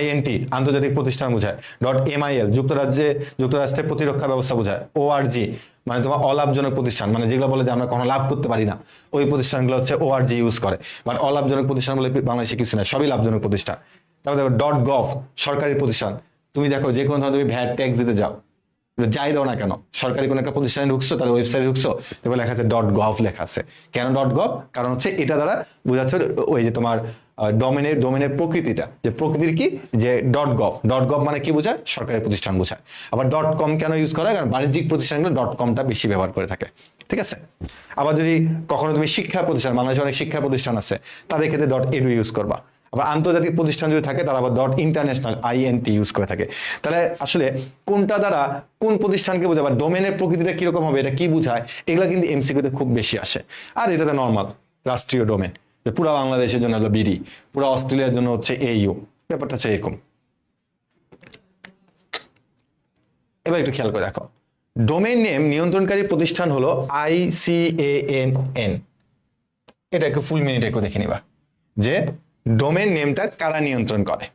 .int আন্তর্জাতিক প্রতিষ্ঠান বোঝায়, .mil যুক্তরাষ্ট্রের প্রতিরক্ষা ব্যবস্থা বোঝায়, org মানে তোমার অলাভজনক প্রতিষ্ঠান, মানে যেগুলো বলে যে আমরা কোনো লাভ করতে পারি না, ওই প্রতিষ্ঠানগুলো হচ্ছে org ইউজ করে। বাট অলাভজনক প্রতিষ্ঠান বলে বাংলাদেশে কিছু না, সবই লাভজনক প্রতিষ্ঠান। তারপর দেখো .gov সরকারি প্রতিষ্ঠান। তুমি দেখো যে কোনো ধরনের তুমি ভ্যাট ট্যাক্স দিতে যাও, যাই দাও না কেন, সরকারি কোনো একটা প্রতিষ্ঠানে ঢুকছো, তাদের ওয়েবসাইটে ঢুকছো, এবার লেখা আছে .gov লেখা আছে। কেন .gov? কারণ হচ্ছে এটা দ্বারা বোঝাচ্ছে ওই যে তোমার ডোমেনের প্রকৃতিটা, যে প্রকৃতির কি, যে .gov মানে কি বোঝায়? সরকারি প্রতিষ্ঠান বোঝায়। আবার .com কেন ইউজ করা হয়? কারণ বাণিজ্যিক প্রতিষ্ঠানগুলো .comটা বেশি ব্যবহার করে থাকে, ঠিক আছে? আবার যদি কখনো তুমি শিক্ষা প্রতিষ্ঠান, বাংলাদেশে অনেক শিক্ষা প্রতিষ্ঠান আছে, তাদের ক্ষেত্রে .edu ইউজ করবা। আবার আন্তর্জাতিক প্রতিষ্ঠান যদি থাকে তারা আবার .international int ইউজ করে থাকে। তাহলে আসলে কোনটা দ্বারা কোন প্রতিষ্ঠানকে বোঝায় বা ডোমেনের প্রকৃতিটা কিরকম হবে, এটা কি বোঝায়, এগুলো কিন্তু এমসিকিউতে খুব বেশি আসে। আর এটাতে নর্মাল রাষ্ট্রীয় ডোমেন, যে পুরো বাংলাদেশের জন্য হলো বিডি, পুরো অস্ট্রেলিয়ার জন্য হচ্ছে AU, ব্যাপারটা হচ্ছে এরকম। এবার একটু খেয়াল করে দেখো, ডোমেন নেম নিয়ন্ত্রণকারী প্রতিষ্ঠান হলো ICANN। এটা একটু ফুল মিনিট একটু দেখে নিবা যে ডোমেন নেমটা কারা নিয়ন্ত্রণ করে।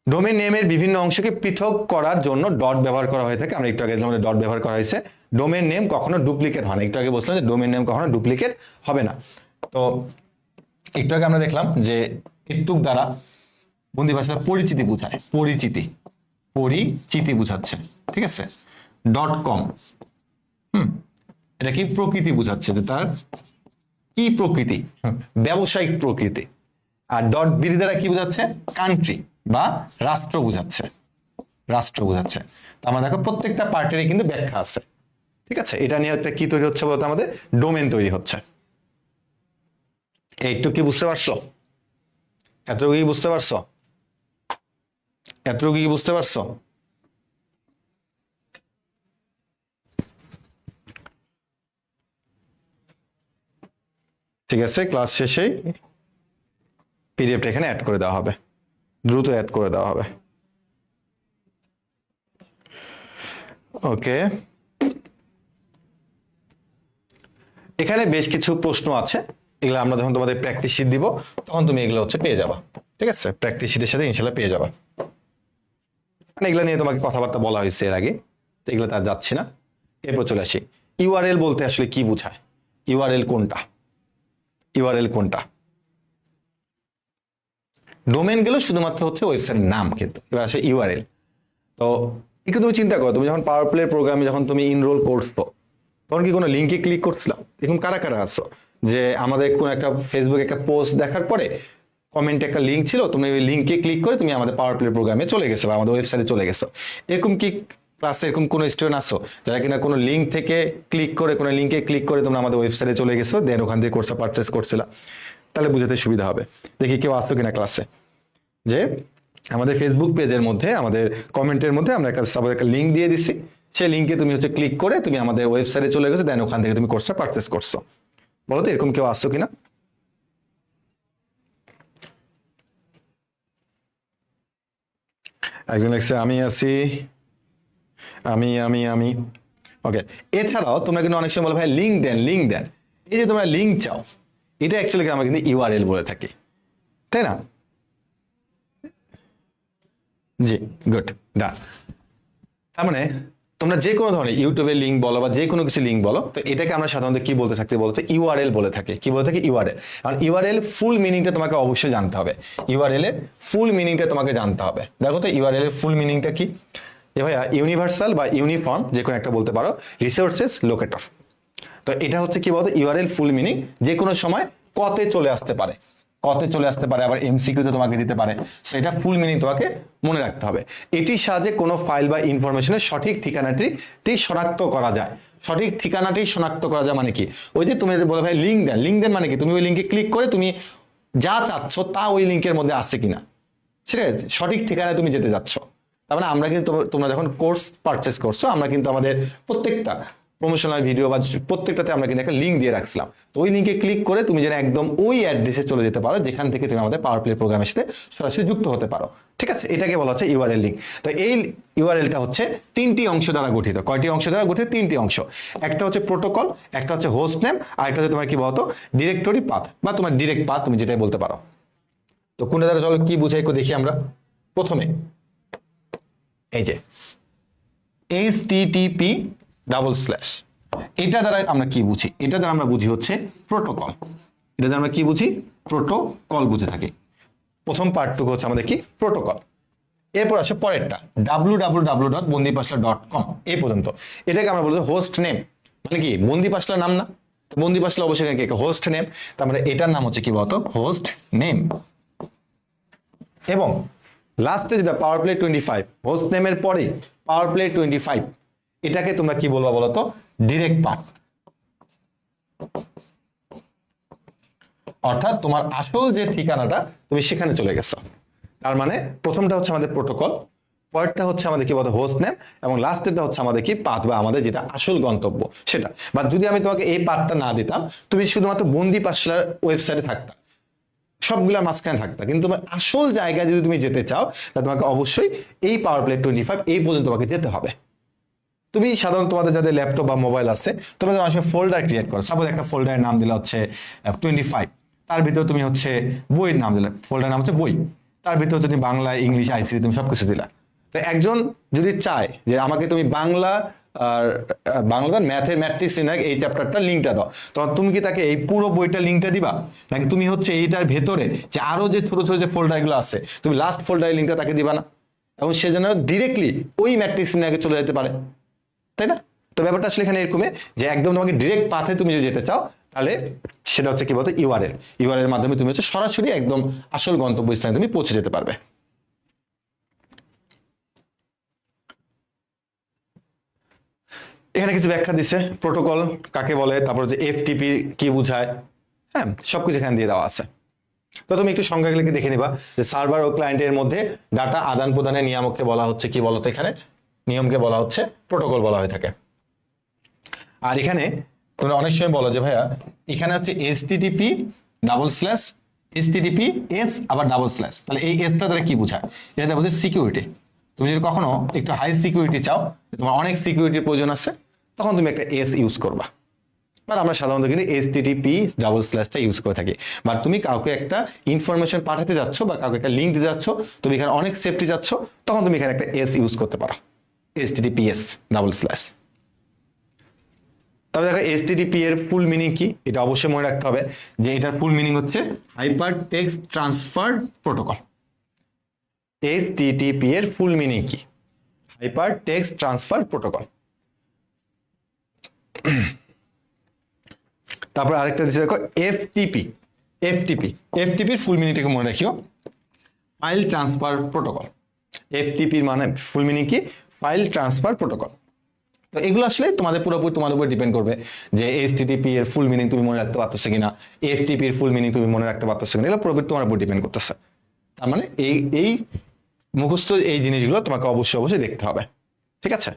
ডোমেন নেমের বিভিন্ন অংশকে পৃথক করার জন্য ডট ব্যবহার করা হয়ে থাকে। আমরা একটু আগে দেখলাম ডট ব্যবহার করা হয়েছে। ডোমেন নেম কখনো ডুপ্লিকেট হয় না, একটু আগে বলছিলাম যে ডোমেন নেম কখনো ডুপ্লিকেট হবে না। তো একটু আগে আমরা দেখলাম যে এটুক দ্বারা বন্দি ভাষার পরিচিতি বোঝায়, পরিচিতি বোঝাচ্ছে, ঠিক আছে? .com এটা কি? প্রকৃতি বোঝাচ্ছে, যে তার কি প্রকৃতি, ব্যবসায়িক প্রকৃতি। আর .bd দ্বারা কি বোঝাচ্ছে? কান্ট্রি বা রাষ্ট্র বোঝাচ্ছে, রাষ্ট্র বোঝাচ্ছে। তো আমরা দেখো প্রত্যেকটা পার্টেরই কিন্তু ব্যাখ্যা আছে, ঠিক আছে? এটা নিয়ে একটা কি তৈরি হচ্ছে বলতে, আমাদের ডোমেন তৈরি হচ্ছে। এইটুকু কি বুঝতে পারছো? এতটুকু কি বুঝতে পারছো? এতটুকু কি বুঝতে পারছো? ঠিক আছে, ক্লাস শেষে পিডিএফটা এখানে অ্যাড করে দেওয়া হবে, দ্রুত অ্যাড করে দেওয়া হবে। ওকে, এখানে বেশ কিছু প্রশ্ন আছে, এগুলো আমরা যখন তোমাদের প্র্যাকটিস শিট দিব তখন তুমি এগুলো হচ্ছে পেয়ে যাবা, ঠিক আছে? প্র্যাকটিস শিটের সাথে ইনশাল্লাহ পেয়ে যাবা। মানে এগুলো নিয়ে তোমাকে কথাবার্তা বলা হয়েছে এর আগে, তো এগুলো তার যাচ্ছি না। এরপর চলে আসি, ইউআরএল বলতে আসলে কি বোঝায়? ইউআরএল কোনটা? ইউআরএল কোনটা? ডোমেন গেল শুধুমাত্র হচ্ছে ওয়েবসাইটের নাম, কিন্তু এবার আসে ইউআরএল। তো একটু তুমি চিন্তা করো, তুমি যখন পাওয়ার প্লে প্রোগ্রামে যখন তুমি ইনরোল করছো, তখন কি কোনো লিঙ্কে ক্লিক করছিলাম? এরকম কারা কারা আছো যে আমাদের কোন একটা ফেসবুকে একটা পোস্ট দেখার পরে কমেন্টে একটা লিঙ্ক ছিল, তুমি ওই লিঙ্কে ক্লিক করে তুমি আমাদের পাওয়ার প্লে প্রোগ্রামে চলে গেছো বা আমাদের ওয়েবসাইটে চলে গেছো? এরকম কি ক্লাসে এরকম কোনো স্টুডেন্ট আসো যারা কিনা কোনো লিঙ্ক থেকে ক্লিক করে, কোনো লিঙ্কে ক্লিক করে তোমরা আমাদের ওয়েবসাইটে চলে গেছো, দেন ওখান থেকে কোর্সটা পারচেস করছিলা? তাহলে বুঝাতে সুবিধা হবে। দেখি কেউ আসতো কিনা ক্লাসে, যে আমাদের ফেসবুক পেজের মধ্যে আমাদের কমেন্টের মধ্যে আমরা একটা লিঙ্ক দিয়ে দিচ্ছি, সেই লিঙ্কে তুমি হচ্ছে ক্লিক করে তুমি আমাদের ওয়েবসাইটে চলে গেছো, দেন ওখান থেকে তুমি কোর্সটা পারচেস করছো। বলো তো এরকম কেউ আসছো কিনা? একজন লিখছে আমি আছি, আমি। ওকে, এছাড়াও তোমরা কিন্তু অনেক সময় বলো ভাই লিঙ্ক দেন, লিঙ্ক দেন। এই যে তোমরা লিঙ্ক চাও, এটা অ্যাকচুয়ালি আমরা কিন্তু ইউআরএল বলে থাকি, তাই না? জি, গুড, ডান। তার মানে তোমরা যে কোনো ধরনের ইউটিউবের লিঙ্ক বলো বা যে কোনো কিছু লিঙ্ক বলো, তো এটাকে আমরা সাধারণত কি বলতে থাকি বলতো? ইউআরএল বলে থাকি। কি বলে থাকি? ইউআরএল। আর ইউআরএল ফুল মিনিংটা তোমাকে অবশ্যই জানতে হবে। ইউআরএল এর ফুল মিনিংটা তোমাকে জানতে হবে। দেখো তো ইউআরএল এর ফুল মিনিংটা কি? যে ভাইয়া ইউনিভার্সাল বা ইউনিফর্ম যে কোনো একটা বলতে পারো, রিসোর্সেস লোকেটর। তো এটা হচ্ছে কি বলতো? ইউআরএল ফুল মিনিং যে কোনো সময় কতে চলে আসতে পারে, কতে চলে আসতে পারে, আবার এমসিকিউতে তোমাকে দিতে পারে। সো এটা ফুল মিনিং তোমাকে মনে রাখতে হবে। এটির সাহায্যে কোনো ফাইল বা ইনফরমেশনের সঠিক ঠিকানাটি শনাক্ত করা যায়। সঠিক ঠিকানাটি শনাক্ত করা যায় মানে কি? ওই যে তুমি বলে ভাই লিঙ্ক দেন, লিঙ্ক দেন মানে কি? তুমি ওই লিঙ্কে ক্লিক করে তুমি যা চাচ্ছ তা ওই লিঙ্কের মধ্যে আছে কিনা, ঠিক আছে? সঠিক ঠিকানায় তুমি যেতে যাচ্ছ। তার মানে আমরা কিন্তু তোমরা যখন কোর্স পারচেস করছো, আমরা কিন্তু আমাদের প্রত্যেকটা প্রমোশনাল ভিডিও বা প্রত্যেকটাতে আমরা কিন্তু একটা লিঙ্ক দিয়ে রাখছিলাম। তো ওই লিঙ্কে ক্লিক করে তুমি যেন একদম ওই অ্যাড্রেসে চলে যেতে পারো যেখান থেকে তুমি আমাদের পাওয়ার প্লে প্রোগ্রামের সাথে সরাসরি যুক্ত হতে পারো, ঠিক ঠিক আছে, এটাকে বলা হচ্ছে ইউআরএল লিঙ্ক। তো এই ইউআরএলটা হচ্ছে তিনটি অংশ দ্বারা গঠিত। কয়টি অংশ দ্বারা গঠিত? তিনটি অংশ। একটা হচ্ছে প্রোটোকল, একটা হচ্ছে হোস্ট নেম, আর একটা হচ্ছে তোমার কি বলতো ডিরেক্টরি পাথ বা তোমার ডিরেক্ট পাথ, তুমি যেটাই বলতে পারো। তো কোনটা দ্বারা চলো কি বুঝাই দেখি আমরা। প্রথমে এই যে HTTP ডাবল স্ল্যাশ, এটা দ্বারা আমরা কি বুঝি? এটা দ্বারা আমরা বুঝি হচ্ছে প্রোটোকল। এটা দ্বারা আমরা কি বুঝি? প্রোটোকল বুঝে থাকি। প্রথম পার্টটুকু হচ্ছে আমাদের কি প্রোটোকল। এরপর আসে পরেরটা www.bondipassla.com, এই পর্যন্ত। এটাকে আমরা বলবো হোস্ট নেম, মানে কি বন্দিপাসলা নাম না? বন্দিপাসলা অবশ্যই কি হোস্ট নেম, তার মানে এটার নাম হচ্ছে কি বলতো হোস্ট নেম। এবং লাস্টে যেটা পাওয়ার প্লে 25, হোস্ট নেমের পরে পাওয়ার প্লে 25, এটাকে তোমরা কি বলবা বলতো? Direct path. অর্থাৎ তোমার আসল যে ঠিকানাটা তুমি সেখানে চলে গেছো। তার মানে প্রথমটা হচ্ছে আমাদের প্রোটোকল, পরেরটা হচ্ছে আমাদের কি বলতো হোস্ট নেম, এবং লাস্টেরটা হচ্ছে আমাদের কি পাথ বা আমাদের যেটা আসল গন্তব্য সেটা। বা যদি আমি তোমাকে এই পাথটা না দিতাম, তুমি শুধুমাত্র বন্দিপাসলার ওয়েবসাইটে থাকতা, সবগুলোর মাঝখানে থাকতা, কিন্তু তোমার আসল জায়গায় যদি তুমি যেতে চাও তাহলে তোমাকে অবশ্যই এই পাওয়ার প্লে 25 এই পর্যন্ত তোমাকে যেতে হবে। তুমি সাধারণত তোমাদের যাদের ল্যাপটপ বা মোবাইল আছে, তোমরা অনেক সময় ফোল্ডার ক্রিয়েট করো। সাপোজ একটা ফোল্ডারের নাম দিলে হচ্ছে 25, তার ভিতরে তুমি হচ্ছে বইয়ের নাম দিলে, ফোল্ডার নাম হচ্ছে বই, তার ভিতরে হচ্ছে তুমি বাংলা, ইংলিশ, আইসিটি তুমি সবকিছু দিলা। তো একজন যদি চায় যে আমাকে তুমি বাংলা আর বাংলা ম্যাথের ম্যাট্রিক্স এই চ্যাপ্টারটা লিঙ্কটা দাও, তখন তুমি কি তাকে এই পুরো বইটা লিঙ্কটা দিবা, নাকি তুমি হচ্ছে এইটার ভেতরে যে আরো যে ছোট ছোট যে ফোল্ডারগুলো আছে তুমি লাস্ট ফোল্ডারের লিঙ্কটা তাকে দিবা না? এবং সে যেন ডিরেক্টলি ওই ম্যাট্রিক্স নিয়ে চলে যেতে পারে, তাই না? তো ব্যাপারটা আসলে এখানে এরকমই যে একদম তোমাকে ডিরেক্ট পাথে তুমি যদি যেতে চাও, তাহলে সেটা হচ্ছে কি বলতো ইউআরএল। ইউআরএল এর মাধ্যমে তুমি হচ্ছে সরাসরি একদম আসল গন্তব্যস্থানে তুমি পৌঁছে যেতে পারবে। এখানে কিছু ব্যাখ্যা দিছে, প্রোটোকল কাকে বলে, তারপর যে এফটিপি কি বোঝায়, হ্যাঁ সবকিছু এখানে দিয়ে দেওয়া আছে। তো তুমি একটু সংজ্ঞাগুলোকে দেখে নিবা যে সার্ভার ও ক্লায়েন্টের মধ্যে ডাটা আদান প্রদানের নিয়ামককে বলা হচ্ছে কি বলতো, এখানে নিয়মকে বলা হচ্ছে প্রোটোকল বলা হয়ে থাকে। আর এখানে তোমরা অনেক সময় বলো যে ভাইয়া এখানে হচ্ছে HTTP double slash HTTP S আবার ডাবল স্ল্যাশ, তাহলে এই এসটা দ্বারা কি বোঝায়? এটা বোঝায় সিকিউরিটি। তুমি যদি কখনো একটু হাই সিকিউরিটি চাও, তোমার অনেক সিকিউরিটির প্রয়োজন আছে, তখন তুমি একটা এস ইউজ করবা। বা আমরা সাধারণত কিন্তু HTTP ডাবল স্ল্যাশটা ইউজ করে থাকি। বা তুমি কাউকে একটা ইনফরমেশন পাঠাতে যাচ্ছ বা কাউকে একটা লিঙ্ক দিতে যাচ্ছ, তুমি এখানে অনেক সেফটি যাচ্ছ, তখন তুমি এখানে একটা এস ইউজ করতে পারো, HTTPS ডাবল স্ল্যাশ। তবে দেখো HTTP এর ফুল মিনিং কি, এটা অবশ্যই মনে রাখতে হবে যে এটার ফুল মিনিং হচ্ছে hyper text transfer protocol. HTTP এর ফুল মিনিং কি? Hyper text transfer protocol. তারপর আরেকটা দিচ্ছে দেখো FTP। FTP এর ফুল মিনিংটাকে মনে রাখিও, ফাইল ট্রান্সফার প্রোটোকল। FTP এর মানে ফুল মিনিং কি? File transfer protocol. তো এগুলো আসলে তোমাদের পুরোপুরি তোমার উপর ডিপেন্ড করবে যে HTTP এর ফুল মিনিং তুমি মনে রাখতে পারতেছো কিনা, FTP এর ফুল মিনিং তুমি মনে রাখতে পারতেছো কিনা, এগুলো পুরোপুরি তোমার উপর ডিপেন্ড করতেছে। তার মানে এই মুখস্থ এই জিনিসগুলো তোমাকে অবশ্যই দেখতে হবে, ঠিক আছে?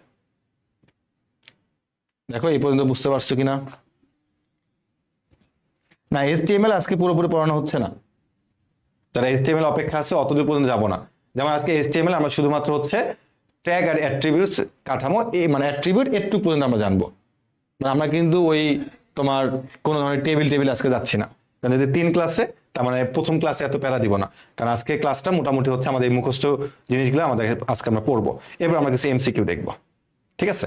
দেখো এই পর্যন্ত বুঝতে পারছো কিনা? না HTML আজকে পুরোপুরি পড়ানো হচ্ছে না, যারা HTML অপেক্ষা আছে অতদূর পর্যন্ত যাবো না। যেমন আজকে HTML আমরা শুধুমাত্র হচ্ছে ট্যাগ আর অ্যাট্রিবিউটস কাঠামো, এই মানে অ্যাট্রিবিউট একটু পর্যন্ত আমরা জানবো। মানে আমরা কিন্তু ওই তোমার কোনো ধরনের টেবিল আজকে যাচ্ছি না, কারণ যদি 3 ক্লাসে, তার মানে প্রথম ক্লাসে এত প্যারা দিব না, কারণ আজকে ক্লাসটা মোটামুটি হচ্ছে আমাদের মুখস্থ জিনিসগুলো আমাদের আজকে আমরা পড়বো, এবার আমরা কিছু MCQ দেখবো, ঠিক আছে?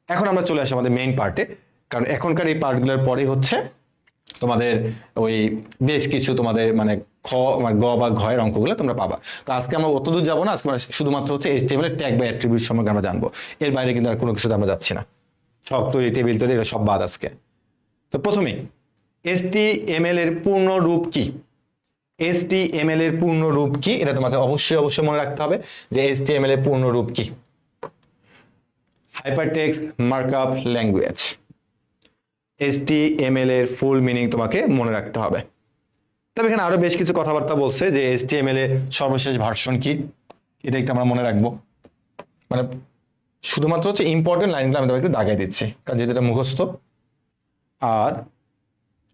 এখন আমরা চলে আসি আমাদের মেইন পার্টে, কারণ এখনকার এই পার্টগুলোর পরেই হচ্ছে তোমাদের ওই বেশ কিছু তোমাদের মানে গ বা ঘয়ের অঙ্কগুলো তোমরা পাবা। তো আজকে আমরা অত দূর যাবো না, আজকে আমরা শুধুমাত্র হচ্ছে HTML এর ট্যাগ বা অ্যাট্রিবিউট সম্পর্কে আমরা জানবো। এর বাইরে কিন্তু আর কোনো কিছুতে আমরা যাচ্ছি না, ছক তৈরি, টেবিল তৈরি, এগুলো সব বাদ আজকে। তো প্রথমেই HTML এর পূর্ণ রূপ কি? HTML এর পূর্ণ রূপ কি এটা তোমাকে অবশ্যই মনে রাখতে হবে যে HTML এর পূর্ণ রূপ কি? Hypertext markup language. HTML এর ফুল মিনিং তোমাকে মনে রাখতে হবে। তবে এখানে আরো বেশ কিছু কথাবার্তা বলছে যে HTML এর সর্বশেষ ভার্সন কি, এটা একটু আমরা মনে রাখবো। মানে শুধুমাত্র হচ্ছে ইম্পর্টেন্ট লাইনগুলো আমি তোমাকে একটু দাগাই দিচ্ছি, কারণ যেটা মুখস্থ। আর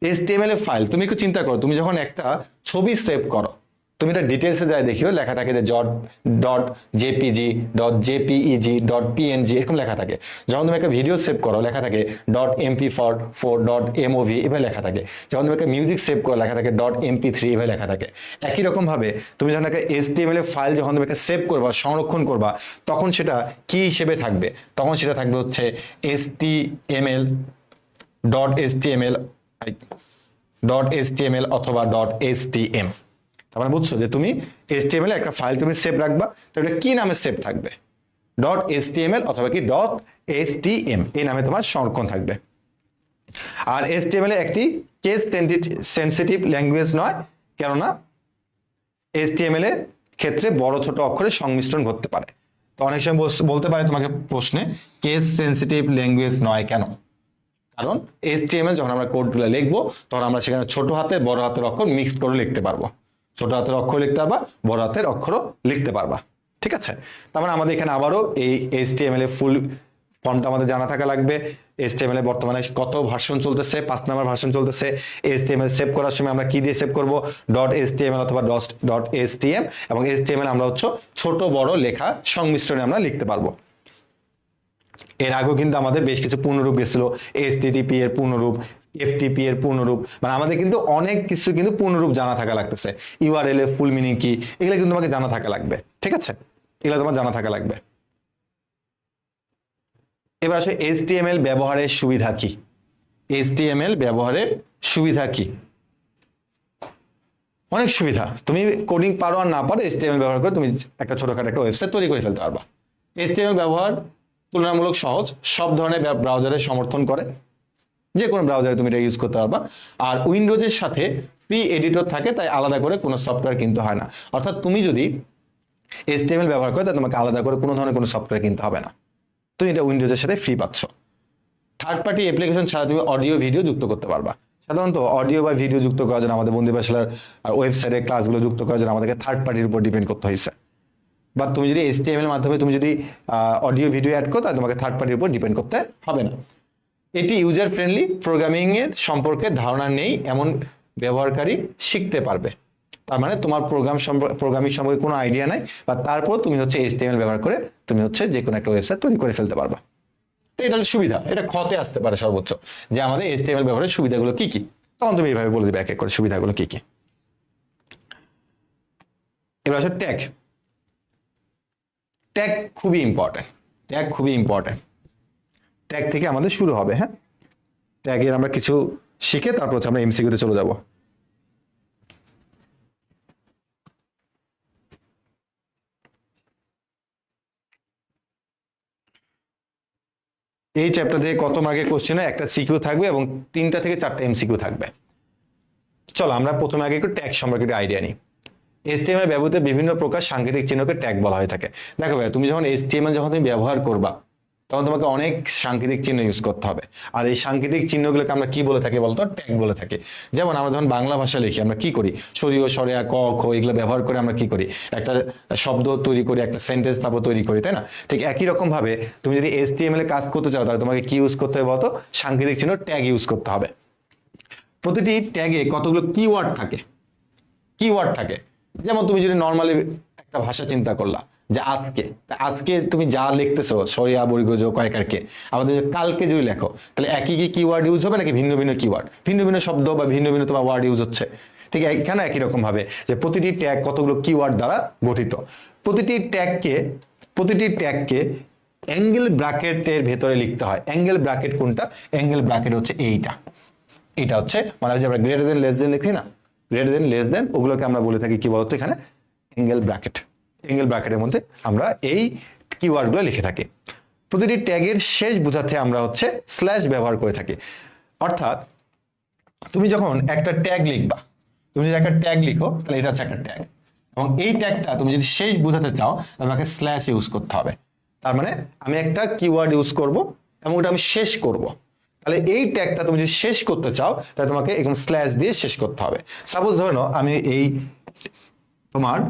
HTML এর ফাইল তুমি একটু চিন্তা করো, তুমি যখন একটা ছবি সেভ করো, তুমি এটা ডিটেলসে যাই দেখিও, লেখা থাকে যে dot JPG, dot JPEG, dot PNG, এরকম লেখা থাকে। যখন তুমি একটা ভিডিও সেভ করো লেখা থাকে ডট MP4, ডট এমওভি, এভাবে লেখা থাকে। যখন তুমি একটা মিউজিক সেভ করো লেখা থাকে ডট MP3, এভাবে লেখা থাকে। একই রকম ভাবে তুমি যখন একটা HTML ফাইল যখন তুমি একটা সেভ করবা, সংরক্ষণ করবা, তখন সেটা কি হিসেবে থাকবে? তখন সেটা থাকবে হচ্ছে HTML, dot HTML, dot HTML অথবা ডট HTM। তার মানে বুঝছো যে তুমি HTML একটা ফাইল তুমি সেভ রাখবা, তো এটা কি নামে সেভ থাকবে? ডট HTML অথবা কি ডট HTM, এই নামে তোমার সংরক্ষণ থাকবে। আর HTML একটি কেস সেনসিটিভ ল্যাঙ্গুয়েজ নয়, কেননা HTML এর ক্ষেত্রে বড় ছোট অক্ষরের সংমিশ্রণ ঘটতে পারে। তো অনেক সময় বলতে পারে তোমাকে প্রশ্নে, কেস সেনসিটিভ ল্যাঙ্গুয়েজ নয় কেন? কারণ HTML যখন আমরা কোডগুলো লিখবো তখন আমরা সেখানে ছোট হাতের বড় হাতের অক্ষর মিক্স করে লিখতে পারবো। ছোট হাতের অক্ষর লিখতে পারবা, বড় হাতের অক্ষরও লিখতে পারবা। ঠিক আছে? তার মানে আমাদের এখানে আবারও এই HTML এর ফুল ফন্টটা আমাদের জানা থাকা লাগবে। HTML এ বর্তমানে কত ভার্সন চলতেছে? 5 নাম্বার ভার্সন চলতেছে। HTML সেভ করার সময় আমরা কি দিয়ে সেভ করব? ডট HTML অথবা ডট HTM, এবং HTML আমরা হচ্ছে ছোট বড় লেখা সংমিশ্রণে আমরা লিখতে পারবো। এর আগেও কিন্তু আমাদের বেশ কিছু পূর্ণরূপ গেছিল, HTTP এর পূর্ণরূপ, FTP এর পূর্ণরূপ, মানে আমাদের কিন্তু অনেক কিছু কিন্তু পূর্ণরূপ জানা থাকা লাগতেছে। URL এর ফুল মিনিং কি, এগুলো কিন্তু তোমাকে জানা থাকা লাগবে। ঠিক আছে? এগুলো তোমার জানা থাকা লাগবে। এবার আসলে HTML ব্যবহারের সুবিধা কি? HTML ব্যবহারের সুবিধা কি? অনেক সুবিধা। তুমি কোডিং পারো আর না পারো, HTML ব্যবহার করে তুমি একটা ছোটখাটো একটা ওয়েবসাইট তৈরি করে ফেলতে পারবা। HTML ব্যবহার তুলনামূলক সহজ, সব ধরনের ব্রাউজারে সমর্থন করে, যে কোনো ব্রাউজারে তুমি এটা ইউজ করতে পারবা। আর উইন্ডোজের সাথে ফ্রি এডিটর থাকে, তাই আলাদা করে কোনো সফটওয়্যার কিনতে হয় না। অর্থাৎ তুমি যদি HTML ব্যবহার করো তাহলে তোমাকে আলাদা করে কোনো ধরনের কোনো সফটওয়্যার কিনতে হবে না, তুমি এটা উইন্ডোজের সাথে ফ্রি পাচ্ছ। থার্ড পার্টি অ্যাপ্লিকেশন ছাড়া তুমি অডিও ভিডিও যুক্ত করতে পারবা। সাধারণত অডিও বা ভিডিও যুক্ত করার জন্য আমাদের বন্ধু বাসলার ওয়েবসাইটে ক্লাসগুলো যুক্ত করার জন্য আমাদেরকে থার্ড পার্টির উপর ডিপেন্ড করতে হয়েছে। বা তুমি যদি HTML এর মাধ্যমে তুমি যদি অডিও ভিডিও অ্যাড করো, তাহলে তোমাকে থার্ড পার্টির উপর ডিপেন্ড করতে হবে না। এটি ইউজার ফ্রেন্ডলি, প্রোগ্রামিং এর সম্পর্কে ধারণা নেই এমন ব্যবহারকারী শিখতে পারবে। তার মানে তোমার প্রোগ্রামিং সম্পর্কে কোনো আইডিয়া নাই, বা তারপর তুমি হচ্ছে HTML ব্যবহার করে তুমি হচ্ছে যে কোনো একটা ওয়েবসাইট তৈরি করে ফেলতে পারবা। তো এটা হলো সুবিধা। এটা ক্ষতে আসতে পারে সর্বোচ্চ, যে আমাদের HTML ব্যবহারের সুবিধাগুলো কি কি, তখন তুমি এইভাবে বলে দিবে এক এক করে সুবিধাগুলো কি কি। এবার আসলে ট্যাগ। ট্যাগ খুবই ইম্পর্টেন্ট। ট্যাগ খুবই ইম্পর্টেন্ট। ট্যাগ থেকে আমাদের শুরু হবে। হ্যাঁ, ট্যাগের আমরা কিছু শিখে তারপর হচ্ছে আমরা MCQ-তে চলে যাব। এই চ্যাপ্টার থেকে কত মার্কের কোশ্চেনে একটা সিকিউ থাকবে এবং 3টা থেকে 4টা MCQ থাকবে। চলো আমরা প্রথমে আগে একটু ট্যাগ সম্পর্কে একটু আইডিয়া নিই। HTML ব্যবহৃত বিভিন্ন প্রকার সাংকেতিক চিহ্নকে ট্যাগ বলা হয়ে থাকে। দেখো ভাই, তুমি যখন HTML যখন তুমি ব্যবহার করবা, তখন তোমাকে অনেক সাংকেতিক চিহ্ন ইউজ করতে হবে। আর এই সাংকেতিক চিহ্নগুলোকে আমরা কি বলে থাকি বলতো? ট্যাগ বলে থাকি। যেমন আমরা যখন বাংলা ভাষা লিখি, আমরা কি করি? সরিয়, সরেয়া, ক, খ, এগুলো ব্যবহার করে আমরা কি করি? একটা শব্দ তৈরি করি, একটা সেন্টেন্স তারপর তৈরি করি, তাই না? ঠিক একই রকম ভাবে তুমি যদি HTML এ কাজ করতে চাও, তাহলে তোমাকে কি ইউজ করতে হবে বলতো? সাংকেতিক চিহ্ন, ট্যাগ ইউজ করতে হবে। প্রতিটি ট্যাগে কতগুলো কিওয়ার্ড থাকে। কিওয়ার্ড থাকে, যেমন তুমি যদি নর্মালি একটা ভাষা চিন্তা করলা যে আজকে তুমি যা লিখতেছো, সরিয়া, বর্গজ, কয়কারকে, আবার তুমি কালকে যদি লেখো, তাহলে একই কি কিওয়ার্ড ইউজ হবে নাকি ভিন্ন ভিন্ন কিওয়ার্ড, ভিন্ন ভিন্ন শব্দ বা ভিন্ন ভিন্ন তোমার ওয়ার্ড ইউজ হচ্ছে? ঠিক এখানে একই রকম ভাবে যে প্রতিটি ট্যাগ কতগুলো কিওয়ার্ড দ্বারা গঠিত। প্রতিটি ট্যাগকে অ্যাঙ্গেল ব্র্যাকেটের ভেতরে লিখতে হয়। অ্যাঙ্গেল ব্র্যাকেট কোনটা? অ্যাঙ্গেল ব্র্যাকেট হচ্ছে এটা হচ্ছে মানে যে আমরা গ্রেটার দেন লেস দেন লিখি না, গ্রেটার দেন লেস দেন, ওগুলোকে আমরা বলে থাকি কি বলতো এখানে? Angle bracket. অ্যাঙ্গেল ব্র্যাকেটের মধ্যে আমরা এই কিওয়ার্ডগুলো লিখে থাকি। প্রতিটি ট্যাগের শেষ বোঝাতে আমরা হচ্ছে স্ল্যাশ ব্যবহার করে থাকি। অর্থাৎ তুমি যখন একটা ট্যাগ লিখবা, তুমি যদি একটা ট্যাগ লিখো, তাহলে এটা হচ্ছে একটা ট্যাগ, এবং এই ট্যাগটা তুমি যদি শেষ বোঝাতে চাও, তাহলে আমাকে স্ল্যাশ ইউজ করতে হবে। তার মানে আমি একটা কিওয়ার্ড ইউজ করব এবং ওটা আমি শেষ করব। তাহলে এই ট্যাগটা তুমি যদি শেষ করতে চাও, তাহলে তোমাকে এরকম স্ল্যাশ দিয়ে শেষ করতে হবে। সাপোজ ধরে নাও আমি এই তোমার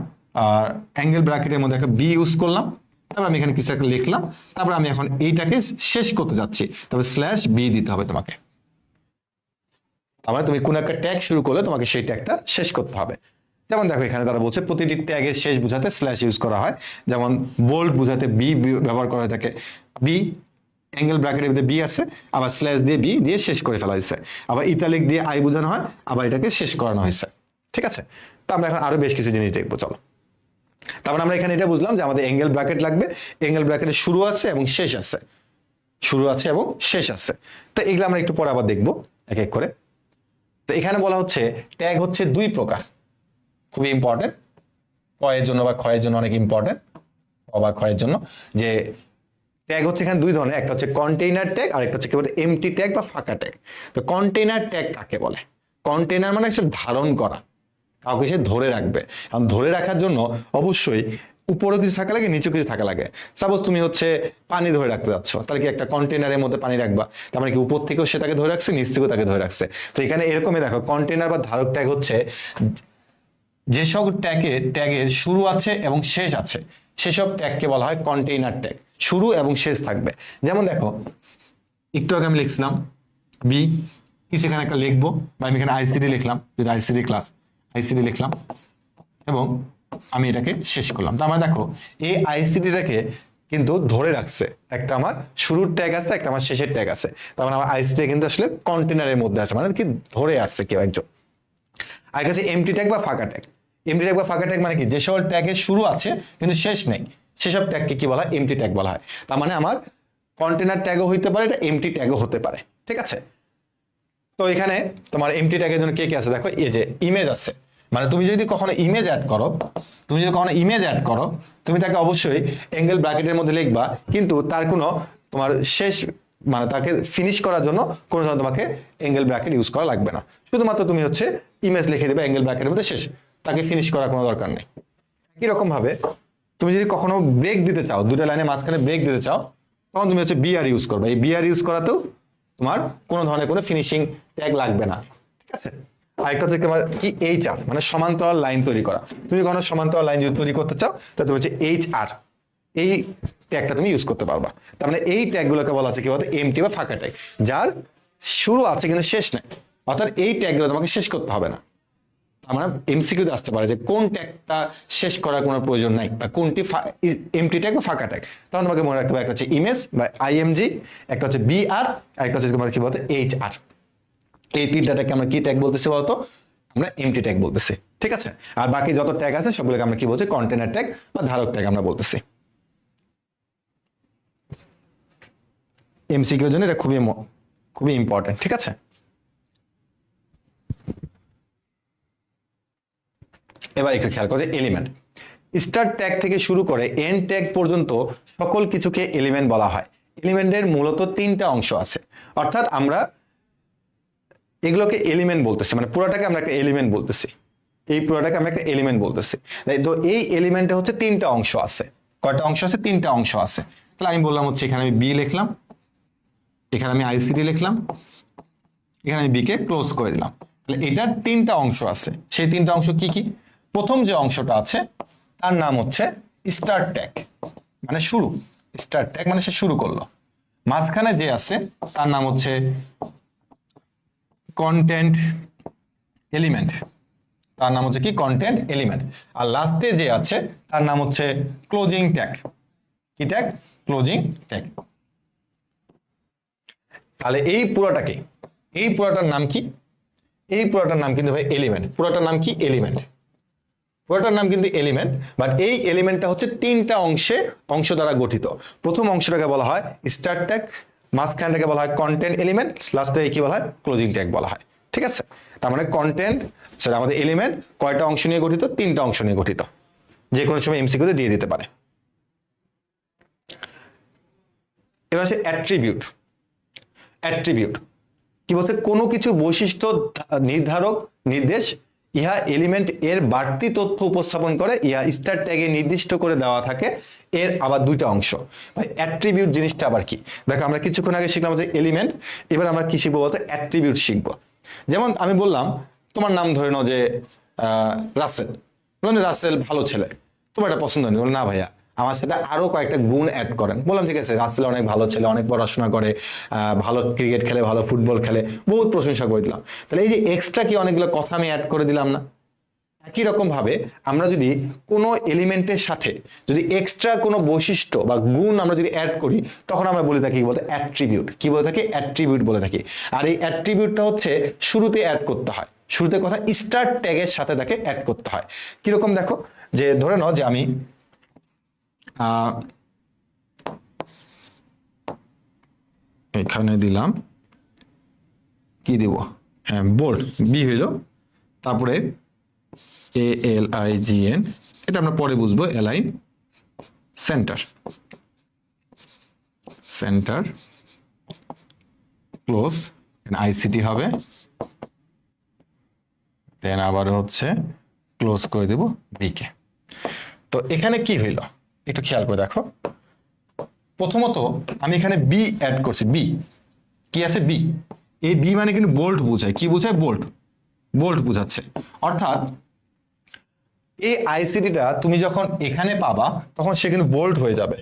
অ্যাঙ্গেল ব্র্যাকেটের মধ্যে একটা বি ইউজ করলাম, তারপর আমি এখানে কিছু একটা লিখলাম, তারপর আমি এখন এইটাকে শেষ করতে যাচ্ছি, তবে স্ল্যাশ বি দিতে হবে তোমাকে। তার মানে তুমি কোন একটা ট্যাগ শুরু করলে তোমাকে সেই ট্যাগটা শেষ করতে হবে। যেমন দেখো এখানে তারা বলছে প্রতিটি ট্যাগের শেষ বোঝাতে স্ল্যাশ ইউজ করা হয়, যেমন বোল্ড বোঝাতে বি ব্যবহার করা হয়ে থাকে, বি অ্যাঙ্গেল ব্র্যাকেটের ভিতরে বি আছে, আবার স্ল্যাশ দিয়ে বি দিয়ে শেষ করে ফেলা হয়েছে, আবার ইতালিক দিয়ে আই বোঝানো হয়, আবার এটাকে শেষ করানো হয়েছে। ঠিক আছে, তো আমরা এখন আরো বেশ কিছু জিনিস দেখবো, চলো। তারপরে আমরা এখানে এটা বুঝলাম যে আমাদের অ্যাঙ্গেল ব্র্যাকেট লাগবে, অ্যাঙ্গেল ব্র্যাকেটের শুরু আছে এবং শেষ আছে, শুরু আছে এবং শেষ আছে। তো এগুলো আমরা একটু পরে আবার দেখবো এক এক করে। তো এখানে বলা হচ্ছে ট্যাগ হচ্ছে দুই প্রকার, খুবই ইম্পর্টেন্ট, কয়ের জন্য বা ক্ষয়ের জন্য অনেক ইম্পর্টেন্ট, অবা ক্ষয়ের জন্য, যে ট্যাগ হচ্ছে এখানে দুই ধরনের, একটা হচ্ছে কন্টেইনার ট্যাগ আর একটা হচ্ছে কি বলে এমটি ট্যাগ বা ফাঁকা ট্যাগ। তো কন্টেইনার ট্যাগ কাকে বলে? কন্টেইনার মানে হচ্ছে ধারণ করা, কাউকে সে ধরে রাখবে। এখন ধরে রাখার জন্য অবশ্যই উপরেও কিছু থাকা লাগে, নিচেও কিছু থাকা লাগে। সাপোজ তুমি হচ্ছে পানি ধরে রাখতে যাচ্ছ, তাহলে কি একটা কন্টেনারের মধ্যে পানি রাখবা, তার মানে কি উপর থেকেও সে তাকে ধরে রাখছে, নিচ থেকেও তাকে ধরে রাখছে। তো এখানে এরকমই দেখো, কন্টেনার বা ধারক ট্যাগ হচ্ছে যেসব ট্যাগের শুরু আছে এবং শেষ আছে, সেসব ট্যাগকে বলা হয় কন্টেইনার ট্যাগ, শুরু এবং শেষ থাকবে। যেমন দেখো একটু আগে আমি লিখছিলাম বি, কিছু এখানে একটা লিখবো, বা আমি এখানে আইসিডি লিখলাম, যেটা আইসিডি ক্লাস, আইসিডি লিখলাম এবং আমি এটাকে শেষ করলাম। তার মানে দেখো এই আইসিডিটাকে কিন্তু ধরে রাখছে, একটা আমার শুরুর ট্যাগ আছে, একটা আমার শেষের ট্যাগ আছে। তার মানে আমার আইসিডি কিন্তু আসলে কন্টেনারের মধ্যে আছে, মানে কি ধরে আসছে কেউ একজন। আর কাছে এমটি ট্যাগ বা ফাঁকা ট্যাগ, এমটি ট্যাগ বা ফাঁকা ট্যাগ মানে কি, যেসব ট্যাগের শুরু আছে কিন্তু শেষ নেই, সেসব ট্যাগকে কি বলা হয়? এমটি ট্যাগ বলা হয়। তার মানে আমার কন্টেনার ট্যাগও হইতে পারে, এটা এমটি ট্যাগও হতে পারে। ঠিক আছে, তো এখানে তোমার এমটি ট্যাগের জন্য কে কে আছে দেখো, এই যে ইমেজ আছে, মানে তুমি যদি কখনো ইমেজ অ্যাড করো, তুমি তাকে অবশ্যই অ্যাঙ্গেল ব্র্যাকেটের মধ্যে লিখবা, কিন্তু তার কোনো তোমার শেষ মানে তাকে ফিনিশ করার জন্য কোনো সময় তোমাকে অ্যাঙ্গেল ব্র্যাকেট ইউজ করা লাগবে না, শুধুমাত্র তুমি হচ্ছে ইমেজ লিখে দেবে অ্যাঙ্গেল ব্র্যাকেটের মধ্যে, শেষ, তাকে ফিনিশ করার কোনো দরকার নেই। এরকম ভাবে তুমি যদি কখনো ব্রেক দিতে চাও, দুটো লাইনের মাঝখানে ব্রেক দিতে চাও, তখন তুমি হচ্ছে বিআর ইউজ করবে। এই বিআর ইউজ করাতেও তোমার কোনো ধরনের কোনো ফিনিশিং ট্যাগ লাগবে না। ঠিক আছে, আরেকটা হচ্ছে তোমার কি এইচআর, মানে সমান্তরাল লাইন তৈরি করা। তুমি কোনো সমান্তরাল লাইন যদি তৈরি করতে চাও, তাহলে তুমি হচ্ছে এইচআর এই ট্যাগটা তুমি ইউজ করতে পারবা। তার মানে এই ট্যাগগুলোকে বলা হচ্ছে কি বলতে এমটি বা ফাঁকা ট্যাগ, যার শুরু আছে কিন্তু শেষ নেই, অর্থাৎ এই ট্যাগগুলো তোমাকে শেষ করতে হবে না। আমরা এমসিকিউতে আসতে পারে যে কোন ট্যাগটা শেষ করার কোনো প্রয়োজন নাই, বা কোনটি এমটি ট্যাগ বা ফাঁকা ট্যাগ, তখন তোমাকে মনে রাখতে হবে একটা হচ্ছে ইমেজ বা আইএমজি, একটা হচ্ছে বিআর, আর একটা হচ্ছে তোমার কি বলতো এইচআর। এই তিনটা ট্যাগকে আমরা কি ট্যাগ বলতেছি বলতো? আমরা এমটি ট্যাগ বলতেছি। ঠিক আছে, আর বাকি যত ট্যাগ আছে সবগুলোকে আমরা কি বলছি? কন্টেনার ট্যাগ বা ধারক ট্যাগ আমরা বলতেছি। এমসিকিউর জন্য এটা খুবই খুবই ইম্পর্টেন্ট। ঠিক আছে, এবার একটু খেয়াল করো যে এলিমেন্ট, স্টার্ট ট্যাগ থেকে শুরু করে এন্ড ট্যাগ পর্যন্ত সকল কিছুকে এলিমেন্ট বলা হয়। এলিমেন্টের মূলত তিনটা অংশ আছে, অর্থাৎ আমরা এগুলোকে এলিমেন্ট বলতেছি, মানে পুরোটাকে আমরা একটা এলিমেন্ট বলতেছি, এই পুরোটাকে আমরা একটা এলিমেন্ট বলতেছি। তো এই এলিমেন্টে হচ্ছে তিনটা অংশ আছে। কয়টা অংশ আছে? তিনটা অংশ আছে। তাহলে আমি বললাম হচ্ছে এখানে আমি বি লিখলাম, এখানে আমি আইসিডি লিখলাম, এখানে আমি বি কে ক্লোজ করে দিলাম। তাহলে এটার তিনটা অংশ আছে। সেই তিনটা অংশ কি কি? প্রথম যে অংশটা আছে তার নাম হচ্ছে স্টার্ট ট্যাগ, মানে শুরু। স্টার্ট ট্যাগ মানে সে শুরু করলো। মাঝখানে যে আছে তার নাম হচ্ছে কন্টেন্ট এলিমেন্ট, তার নাম হচ্ছে কি? Content element. আর লাস্টে যে আছে তার নাম হচ্ছে ক্লোজিং ট্যাগ। কি ট্যাগ? Closing tag. তাহলে এই পুরোটার নাম কি? এই পুরোটার নাম কিন্তু ভাই এলিমেন্ট। পুরোটার নাম কি? এলিমেন্ট। পুরোটার নাম কিন্তু এলিমেন্ট, বাট এই এলিমেন্টটা হচ্ছে তিনটা অংশ দ্বারা গঠিত। প্রথম অংশটাকে বলা হয় স্টার্ট ট্যাগ, মাঝখানটাকে বলা হয় কন্টেন্ট এলিমেন্ট, লাস্টে কি বলা হয়? ক্লোজিং ট্যাগ বলা হয়। ঠিক আছে, তার মানে কন্টেন্ট সেটা আমাদের এলিমেন্ট কয়টা অংশ নিয়ে গঠিত? তিনটা অংশ নিয়ে গঠিত। যে কোনো সময় এমসিকিউতে দিয়ে দিতে পারে। এবার হচ্ছে অ্যাট্রিবিউট। অ্যাট্রিবিউট কি বলতে? কোনো কিছু বৈশিষ্ট্য নির্ধারক নির্দেশ, ইহা এলিমেন্ট এর বাড়তি তথ্য উপস্থাপন করে, ইহা স্টার ট্যাগে নির্দিষ্ট করে দেওয়া থাকে। এর আবার দুইটা অংশ। ভাই অ্যাট্রিবিউট জিনিসটা আবার কি? দেখো আমরা কিছুক্ষণ আগে শিখলাম যে এলিমেন্ট, এবার আমরা কি শিখবো বলতো? অ্যাট্রিবিউট শিখবো। যেমন আমি বললাম তোমার নাম ধরে নাও যে রাসেল, রাসেল ভালো ছেলে, তোমার এটা পছন্দ নেই, না ভাইয়া আমার সাথে আরো কয়েকটা গুণ অ্যাড করেন। বললাম ঠিক আছে, রাসেল অনেক ভালো ছেলে, অনেক পড়াশোনা করে, ভালো ক্রিকেট খেলে, ভালো ফুটবল খেলে, বহুত প্রশংসা করে দিলাম। তাহলে এই যে এক্সট্রা কি অনেকগুলো কথা আমি অ্যাড করে দিলাম না? একই রকম ভাবে আমরা যদি কোনো এলিমেন্টের সাথে যদি এক্সট্রা কোনো বৈশিষ্ট্য বা গুণ আমরা যদি অ্যাড করি, তখন আমরা বলে থাকি কি বলতে অ্যাট্রিবিউট। কি বলে থাকি? অ্যাট্রিবিউট বলে থাকি। আর এই অ্যাট্রিবিউটটা হচ্ছে শুরুতে অ্যাড করতে হয়, শুরুতে কথা স্টার্ট ট্যাগের সাথে তাকে অ্যাড করতে হয়। কিরকম দেখো, যে ধরে নাও যে আমি এখানে দিলাম, কি দিব, হ্যাঁ বোল্ড, বি হইল, তারপরে ALIGN, এটা আমরা পরে বুঝবো, align centre, centre close, ICT হবে, দেন আবার হচ্ছে ক্লোজ করে দেব বিকে। তো এখানে কি হইল একটু খেয়াল করে দেখো। প্রথমত আমি এখানে বি অ্যাড করছি, বি কি আছে, বি। এই বি মানে কিন্তু বোল্ড বোঝায়, কি বোঝায়? বোল্ড, বোল্ড বোঝাচ্ছে। অর্থাৎ এই আইসিটিটা তুমি যখন এখানে পাবা তখন সে কিন্তু বোল্ড হয়ে যাবে।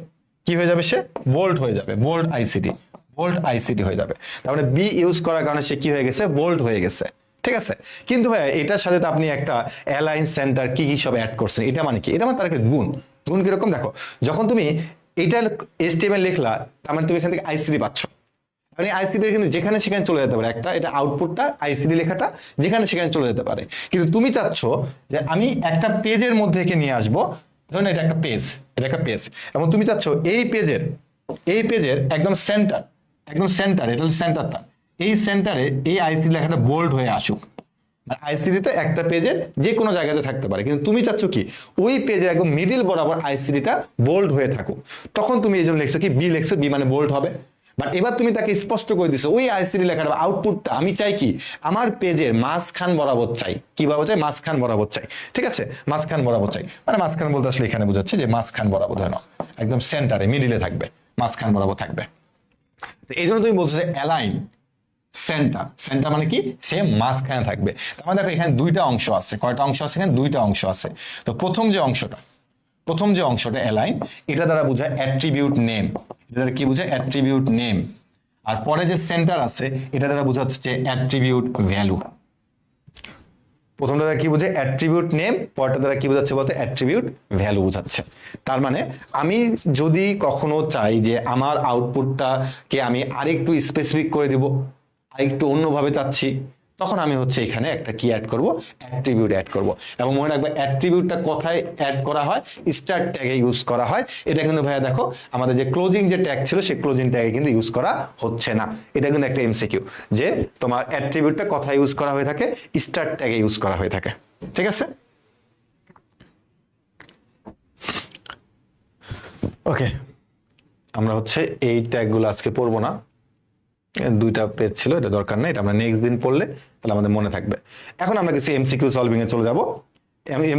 কি হয়ে যাবে? সে বোল্ড হয়ে যাবে, বোল্ড আইসিটি, বোল্ড আইসিটি হয়ে যাবে। তার মানে বি ইউজ করার কারণে সে কি হয়ে গেছে? বোল্ড হয়ে গেছে। ঠিক আছে, কিন্তু ভাই এটার সাথে তো আপনি একটা অ্যালাইন সেন্টার কি কি সব অ্যাড করছেন, এটা মানে কি? এটা মানে তার একটা গুণ। গুণ কিরকম দেখো, যখন তুমি এটা HTML লিখলা, তার মানে তুমি এখান থেকে আইসিটি পাচ্ছ। মানে আইসিডি কিন্তু যেখানে সেখানে চলে যেতে পারে, একটা এটা আউটপুটটা আইসিডি লেখাটা যেখানে সেখানে চলে যেতে পারে। কিন্তু তুমি চাচ্ছ যে আমি একটা পেজের মধ্যে একে নিয়ে আসবো, ধরুন এটা একটা পেজ, এটা একটা পেজ, এবং তুমি চাচ্ছ এই পেজের একদম সেন্টার, একদম সেন্টার, এটা হচ্ছে সেন্টারটা, এই সেন্টারে এই আইসিডি লেখাটা বোল্ড হয়ে আসুক। আইসিডিতে একটা পেজের যে কোনো জায়গাতে থাকতে পারে, কিন্তু তুমি চাচ্ছ কি ওই পেজের একদম মিডিল বরাবর আইসিডিটা বোল্ড হয়ে থাকুক। তখন তুমি এই জন্য লিখছো কি, বি লিখছো, বি মানে বোল্ড হবে। বাট এবার তুমি তাকে স্পষ্ট করে দিছো ওই আইসিডি লেখার আউটপুটটা আমি চাই কি আমার পেজের মাঝখান বরাবর চাই। কি বরাবর চাই? মাঝখান বরাবর চাই। ঠিক আছে, মাঝখান বরাবর চাই, মানে মাঝখান বলতে আসলে এখানে বোঝাচ্ছে যে মাঝখান বরাবর, ধরে নাও একদম সেন্টারে মিডিলে থাকবে, মাঝখান বরাবর থাকবে। তো এই জন্য তুমি বলছো যে অ্যালাইন সেন্টার, সেন্টার মানে কি? সে মাঝখানে থাকবে। তার মানে দেখো এখানে দুইটা অংশ আছে। কয়টা অংশ আছে? এখানে দুইটা অংশ আছে। তো প্রথম যে অংশটা অ্যালাইন, এটা দ্বারা বোঝায় অ্যাট্রিবিউট নেম। এটা দ্বারা কি বোঝায়? Attribute name. আর পরে যে সেন্টার আছে এটা দ্বারা বোঝাচ্ছে অ্যাট্রিবিউট ভ্যালু। প্রথমটা দ্বারা কি বোঝায়? অ্যাট্রিবিউট নেম, পরেরটা দ্বারা কি বোঝাচ্ছে বলতে? অ্যাট্রিবিউট ভ্যালু বোঝাচ্ছে। তার মানে আমি যদি কখনো চাই যে আমার আউটপুটটাকে আমি আরেকটু স্পেসিফিক করে দিব, আরেকটু অন্যভাবে চাচ্ছি, তখন আমি হচ্ছে এখানে একটা কি অ্যাড করব? অ্যাট্রিবিউট অ্যাড করব। এবং মনে রাখবে অ্যাট্রিবিউটটা কোথায় অ্যাড করা হয়? স্টার্ট ট্যাগে ইউজ করা হয়। এটা কিন্তু ভাইয়া দেখো আমাদের যে ক্লোজিং যে ট্যাগ ছিল সেই ক্লোজিং ট্যাগে কিন্তু ইউজ করা হচ্ছে না। এটা কিন্তু একটা MCQ যে তোমার অ্যাট্রিবিউটটা কোথায় ইউজ করা হয়ে থাকে? স্টার্ট ট্যাগে ইউজ করা হয়ে থাকে। ঠিক আছে, ওকে। আমরা হচ্ছে এই ট্যাগগুলো আজকে পড়বো না, দুইটা পেজ ছিল, এটা দরকার নেই, এটা আমরা নেক্সট দিন পড়লে তাহলে আমাদের মনে থাকবে। এখন আমরা কিছু MCQ সলভিং এ চলে যাব।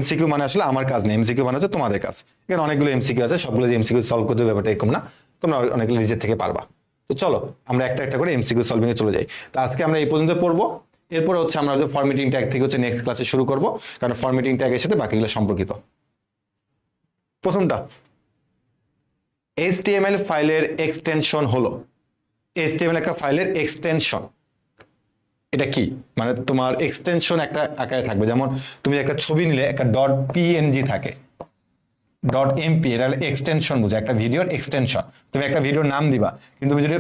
MCQ মানে আসলে আমার কাজ নেই, MCQ মানে হচ্ছে তোমাদের কাজ। এখানে অনেকগুলো MCQ আছে, সবগুলো যে MCQ সলভ করতে ব্যাপারটা এরকম না, তোমরা অনেকগুলো নিজের থেকে পারবা। তো চলো আমরা একটা একটা করে MCQ সলভিং এ চলে যাই। তো আজকে আমরা এই পর্যন্ত পড়বো, এরপর হচ্ছে আমরা ফরম্যাটিং ট্যাগ থেকে হচ্ছে নেক্সট ক্লাসে শুরু করব, কারণ ফরম্যাটিং ট্যাগের সাথে বাকিগুলো সম্পর্কিত। প্রথমটা HTML ফাইলের এক্সটেনশন হলো, HTML একটা ফাইলের এক্সটেনশন। এটা কি মানে তোমার এক্সটেনশন একটা আকারে থাকবে, যেমন তুমি একটা ছবি নিলে একটা .png থাকে, .mp, এটা এক্সটেনশন বোঝায়, একটা ভিডিওর এক্সটেনশন। তুমি একটা ভিডিওর নাম দিবা, কিন্তু তুমি যদি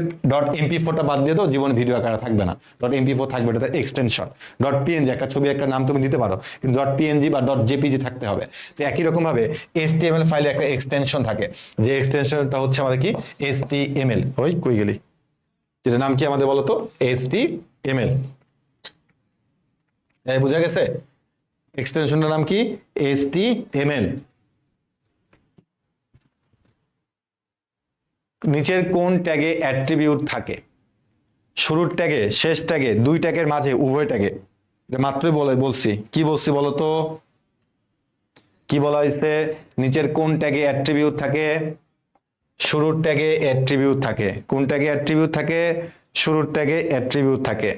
.mp4টা বাদ দিয়ে দাও জীবন ভিডিও আকারে থাকবে না, .mp4 থাকবে, এটা এক্সটেনশন। .png একটা ছবি একটা নাম তুমি দিতে পারো, কিন্তু .png বা .jpg থাকতে হবে। তো একই রকম ভাবে HTML ফাইলে একটা এক্সটেনশন থাকে, যে এক্সটেনশনটা হচ্ছে আমাদের কি HTML। ওই কই গেলি, যেটা নাম কি আমাদের বলতো? HTML। বোঝা গেছে? এক্সটেনশনটার নাম কি? HTML। নিচের কোন ট্যাগে অ্যাট্রিবিউট থাকে? শুরুর ট্যাগে, শেষ ট্যাগে, দুই ট্যাগের মাঝে, উভয় ট্যাগে? মাত্রই বলছি, কি বলছি বলতো? কি বলা হয়েছে? নিচের কোন ট্যাগে অ্যাট্রিবিউট থাকে? শুরুর ট্যাগে অ্যাট্রিবিউট থাকে। কোন ট্যাগে অ্যাট্রিবিউট থাকে? শুরুর ট্যাগে অ্যাট্রিবিউট থাকে।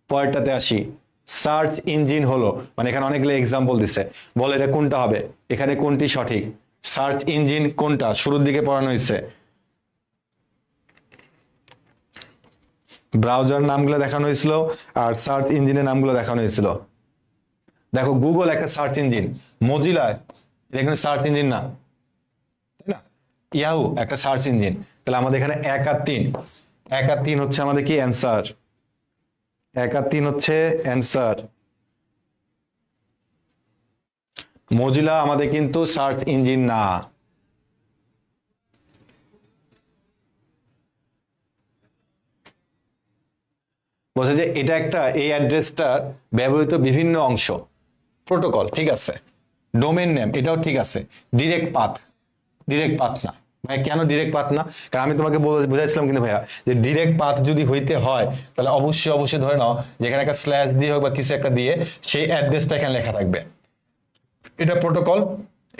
পরেরটাতে আসি, সার্চ ইঞ্জিন হলো, মানে এখানে অনেকগুলো এক্সাম্পল দিছে, বলে এটা কোনটা হবে, এখানে কোনটি সঠিক? সার্চ ইঞ্জিন কোনটা? শুরুর দিকে পড়ানো হয়েছে, ব্রাউজার নামগুলো দেখানো হয়েছিল আর সার্চ ইঞ্জিনের নামগুলো দেখানো হয়েছিল। দেখো গুগল একটা সার্চ ইঞ্জিন, মজিলা এটা কিন্তু সার্চ ইঞ্জিন না, তাই না? ইয়াহু একটা সার্চ ইঞ্জিন। তাহলে আমাদের এখানে 1 আর 3, 1 আর 3 হচ্ছে আমাদের কি অ্যান্সার, 1 আর 3 হচ্ছে অ্যান্সার। মজিলা আমাদের কিন্তু সার্চ ইঞ্জিন না। বলছে যে এটা একটা, এই অ্যাড্রেসটার ব্যবহৃত বিভিন্ন অংশ, প্রোটোকল, ঠিক আছে, ডোমেন নেম এটাও ঠিক আছে, ডিরেক্ট পাথ, ডিরেক্ট পাথ না ভাই। কেন ডিরেক্ট পাথ না? কারণ আমি তোমাকে বুঝাইছিলাম কিন্তু ভাইয়া যে ডিরেক্ট পাথ যদি হইতে হয় তাহলে অবশ্যই অবশ্যই ধরে নাও যেখানে একটা স্ল্যাশ দিয়ে হোক বা কিছু একটা দিয়ে সেই অ্যাড্রেসটা এখানে লেখা থাকবে। এটা প্রোটোকল,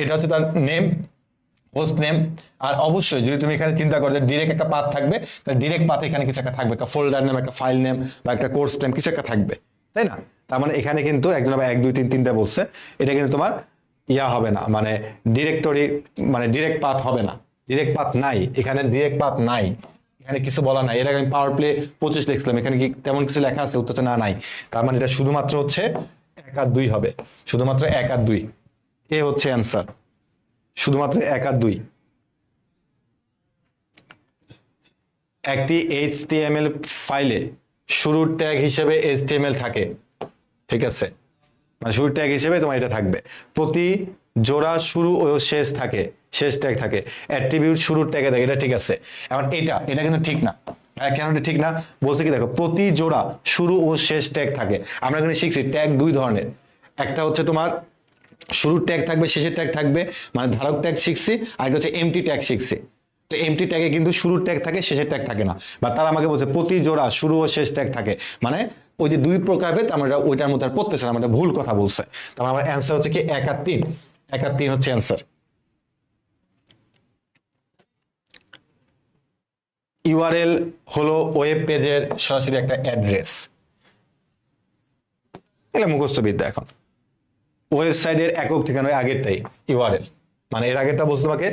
এটা হচ্ছে তার নেম, হোস্ট নেম। আর অবশ্যই যদি তুমি এখানে চিন্তা করো যে ডিরেক্ট একটা পাথ থাকবে, তাহলে ডিরেক্ট পাথ এখানে কিছু একটা থাকবে, একটা ফোল্ডার নেম, একটা ফাইল নেম বা একটা কোর্স নেম কিছু একটা থাকবে, তাই না? তার মানে এখানে কিন্তু একজন 1 2 3 3টা বলছে, এটা কিন্তু তোমার ইয়া হবে না, মানে ডিরেক্টরি, মানে ডিরেক্ট পাথ হবে না, ডিরেক্ট পাথ নাই এখানে, ডিরেক্ট পাথ নাই এখানে, কিছু বলা নাই। এর আগে আমি পাওয়ার প্লে 25 লিখলাম, এখানে কি তেমন কিছু লেখা আছে? উত্তরটা না, নাই। তার মানে এটা শুধুমাত্র হচ্ছে 1 আর 2 হবে, শুধুমাত্র 1 আর 2, এ হচ্ছে অ্যান্সার, শুধুমাত্র 1 আর 2। একটি HTML ফাইলে শুরুর ট্যাগ হিসেবে HTML থাকে, ঠিক আছে, মানে শুরুর ট্যাগ হিসেবে তোমার এটা থাকবে। প্রতি জোড়া শুরু ও শেষ থাকে, শেষ ট্যাগ থাকে, অ্যাট্রিবিউট শুরুর ট্যাগে থাকে, এটা ঠিক আছে। এখন এটা কিন্তু ঠিক না। কেন এটা ঠিক না? বলছে কি দেখো, প্রতি জোড়া শুরু ও শেষ ট্যাগ থাকে। আমরা এখানে শিখছি ট্যাগ 2 ধরনের, একটা হচ্ছে তোমার শুরুর ট্যাগ থাকবে, শেষের ট্যাগ থাকবে, মানে ধারক ট্যাগ শিখছি, আর একটা হচ্ছে এমটি ট্যাগ শিখছি। তো এমটি ট্যাগে কিন্তু শুরুর ট্যাগ থাকে, শেষের ট্যাগ থাকে না। বা তারা আমাকে বলছে প্রতি জোড়া শুরু ও শেষ ট্যাগ থাকে, মানে ওই যে 2 প্রকার ভেদ, আমরা ওইটার মধ্যে আর পড়তেছে না, আমরা ভুল কথা বলছে। তাহলে আমার অ্যান্সার হচ্ছে কি 1 আর 3, 1 আর 3 হচ্ছে অ্যান্সার। ইউআরএল হলো ওয়েব পেজের সরাসরি একটা অ্যাড্রেস, এগুলো মুখস্থ বিদ্যা। এখন ওয়েবসাইটের একক ঠিকানা আগেরটাই ইউআরএল, মানে এর আগেরটা বলছে তোমাকে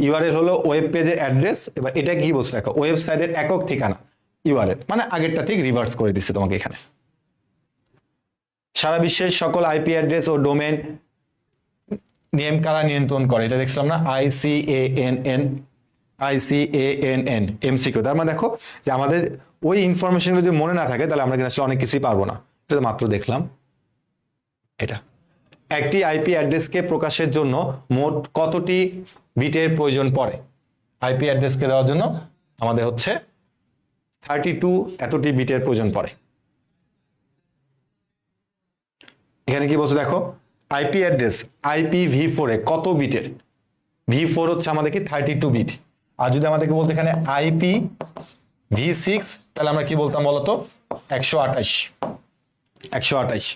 ইউআরএল হলো ওয়েব পেজের অ্যাড্রেস, এবার এটা কি বলছে দেখো, ওয়েবসাইটের একক ঠিকানা ইউআরএল, মানে আগেরটা ঠিক রিভার্স করে দিচ্ছে তোমাকে এখানে। সারা বিশ্বের সকল আইপি অ্যাড্রেস ও ডোমেন নেম কারা নিয়ন্ত্রণ করে? এটা দেখছিলাম না, ICANN এমসিকিউ। তার মানে দেখো যে আমাদের ওই ইনফরমেশনগুলো যদি মনে না থাকে তাহলে আমরা কিন্তু অনেক কিছুই পারবো না। এটা মাত্র দেখলাম। এটা একটি আইপি অ্যাড্রেসকে প্রকাশের জন্য মোট কতটি বিটের প্রয়োজন পড়ে? আইপি অ্যাড্রেসকে দেওয়ার জন্য আমাদের হচ্ছে 32 এতটি বিটের প্রয়োজন পড়ে। এখানে কি বলছে দেখো, আইপি অ্যাড্রেস IPv4 এ কত বিটের? V4 হচ্ছে আমাদের কি 32 বিট। আর যদি আমাদেরকে বলতে এখানে IPv6, তাহলে আমরা কি বলতাম বলতো? 128, 128।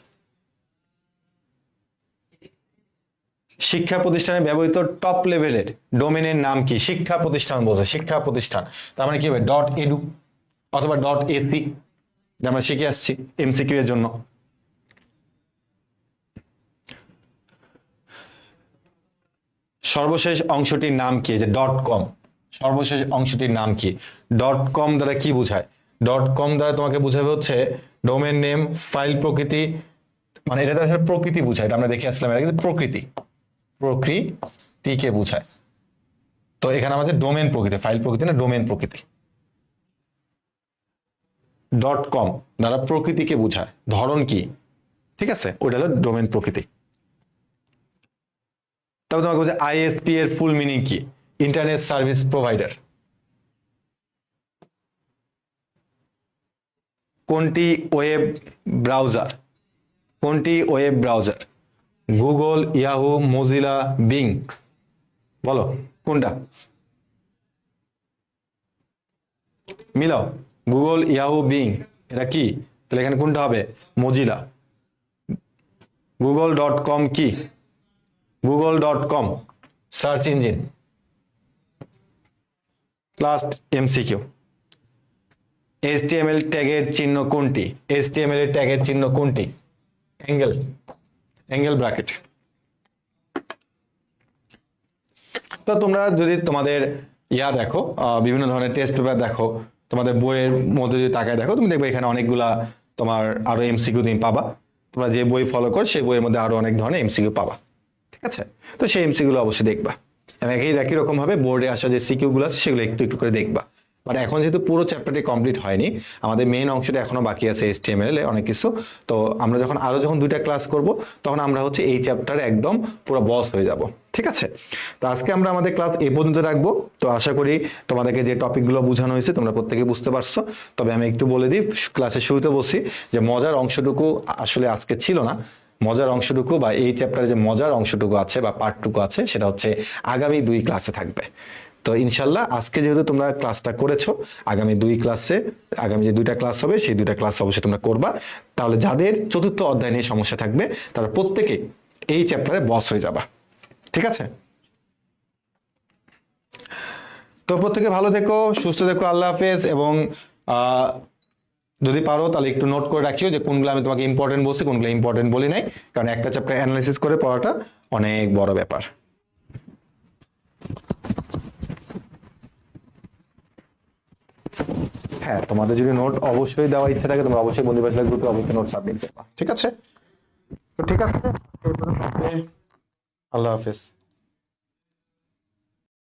শিক্ষা প্রতিষ্ঠানে ব্যবহৃত টপ লেভেলের ডোমেনের নাম কি? শিক্ষা প্রতিষ্ঠান বলছে, শিক্ষা প্রতিষ্ঠান, তার মানে কি হবে .edu অথবা .ac, আমরা শিখে আসছি এমসিকিউ এর জন্য। সর্বশেষ অংশটির নাম কি? যে .com, সর্বশেষ অংশটির নাম কি? .com দ্বারা কি বোঝায়? .com দ্বারা তোমাকে বোঝাবে হচ্ছে ডোমেন নেম, ফাইল প্রকৃতি, মানে এটা প্রকৃতি বোঝায়, এটা আমরা দেখে আসলাম, এটা কিন্তু প্রকৃতিকে বোঝায়। তো এখানে আমাদের ডোমেন প্রকৃতি, ফাইল প্রকৃতি না, ডোমেন প্রকৃতি। .com দ্বারা প্রকৃতিকে বোঝায়, ধরন কি, ঠিক আছে, ওইটা হলো ডোমেন প্রকৃতি। তবে তোমাকে বলছে ISP এর ফুল মিনিং কি? Internet service provider. কোনটি ওয়েব ব্রাউজার? কোনটি web browser? Google, Yahoo, Mozilla, being, বলো কোনটা? মিলাও, গুগল, ইয়াহু, বিং, এটা কি? তাহলে এখানে কোনটা হবে? মোজিলা। google.com কি? google.com search engine. Last MCQ, HTML ট্যাগের চিহ্ন কোনটি? HTML এর ট্যাগের চিহ্ন কোনটি? Angle bracket. তো তোমরা যদি তোমাদের দেখো, বিভিন্ন ধরনের টেস্ট পেপার দেখো, তোমাদের বইয়ের মধ্যে যদি তাকায় দেখো, তুমি দেখবে এখানে অনেকগুলা তোমার আরো এমসিকিউ তুমি পাবা। তোমরা যে বই ফলো করো সেই বইয়ের মধ্যে আরো অনেক ধরনের এমসিকিউ পাবা, ঠিক আছে? তো সেই এমসিকিউ গুলো অবশ্যই দেখবা, এবং একই রকম ভাবে বোর্ডে আসা যে সিকিউ গুলো আছে সেগুলো একটু একটু করে দেখবা। বাট এখন যেহেতু পুরো চ্যাপ্টারটি কমপ্লিট হয়নি, আমাদের মেইন অংশটা এখনো বাকি আছে HTML এ অনেক কিছু। তো আমরা যখন 2টা ক্লাস করব, তখন আমরা হচ্ছে এই চ্যাপ্টারে একদম পুরো বস হয়ে যাব, ঠিক আছে? তো আজকে আমরা আমাদের ক্লাস এই পর্যন্ত রাখবো। তো আশা করি তোমাদেরকে যে টপিকগুলো বোঝানো হয়েছে তোমরা প্রত্যেকে বুঝতে পারছো। তবে আমি একটু বলে দিই, ক্লাসের শুরুতে বলছি যে মজার অংশটুকু আসলে আজকে ছিল না। মজার অংশটুকু বা এই চ্যাপ্টারে যে মজার অংশটুকু আছে বা পার্টটুকু আছে সেটা হচ্ছে আগামী 2 ক্লাসে থাকবে। তো ইনশাল্লাহ আজকে যেহেতু তোমরা ক্লাসটা করেছো, আগামী যে 2টা ক্লাস হবে সেই 2টা ক্লাস অবশ্যই তোমরা করবা। তাহলে যাদের 4র্থ অধ্যায় নিয়ে সমস্যা থাকবে তারা প্রত্যেকে এই চ্যাপ্টারে বস হয়ে যাবা, ঠিক আছে? তো প্রত্যেকে ভালো থেকো, সুস্থ থেকো, আল্লাহ হাফেজ। এবং যদি পারো তাহলে একটু নোট করে রাখিও যে কোনগুলো আমি তোমাকে ইম্পর্টেন্ট বলছি, কোনগুলো ইম্পর্টেন্ট বলি নাই, কারণ একটা চ্যাপ্টার অ্যানালাইসিস করে পড়াটা অনেক বড় ব্যাপার। হ্যাঁ, তোমাদের যদি নোট অবশ্যই দেওয়া ইচ্ছা থাকে তোমরা অবশ্যই বন্ধুবান্ধব গ্রুপে অবশ্যই নোট সাবমিট করবা, ঠিক আছে? তো ঠিক আছে, আল্লাহ হাফেজ।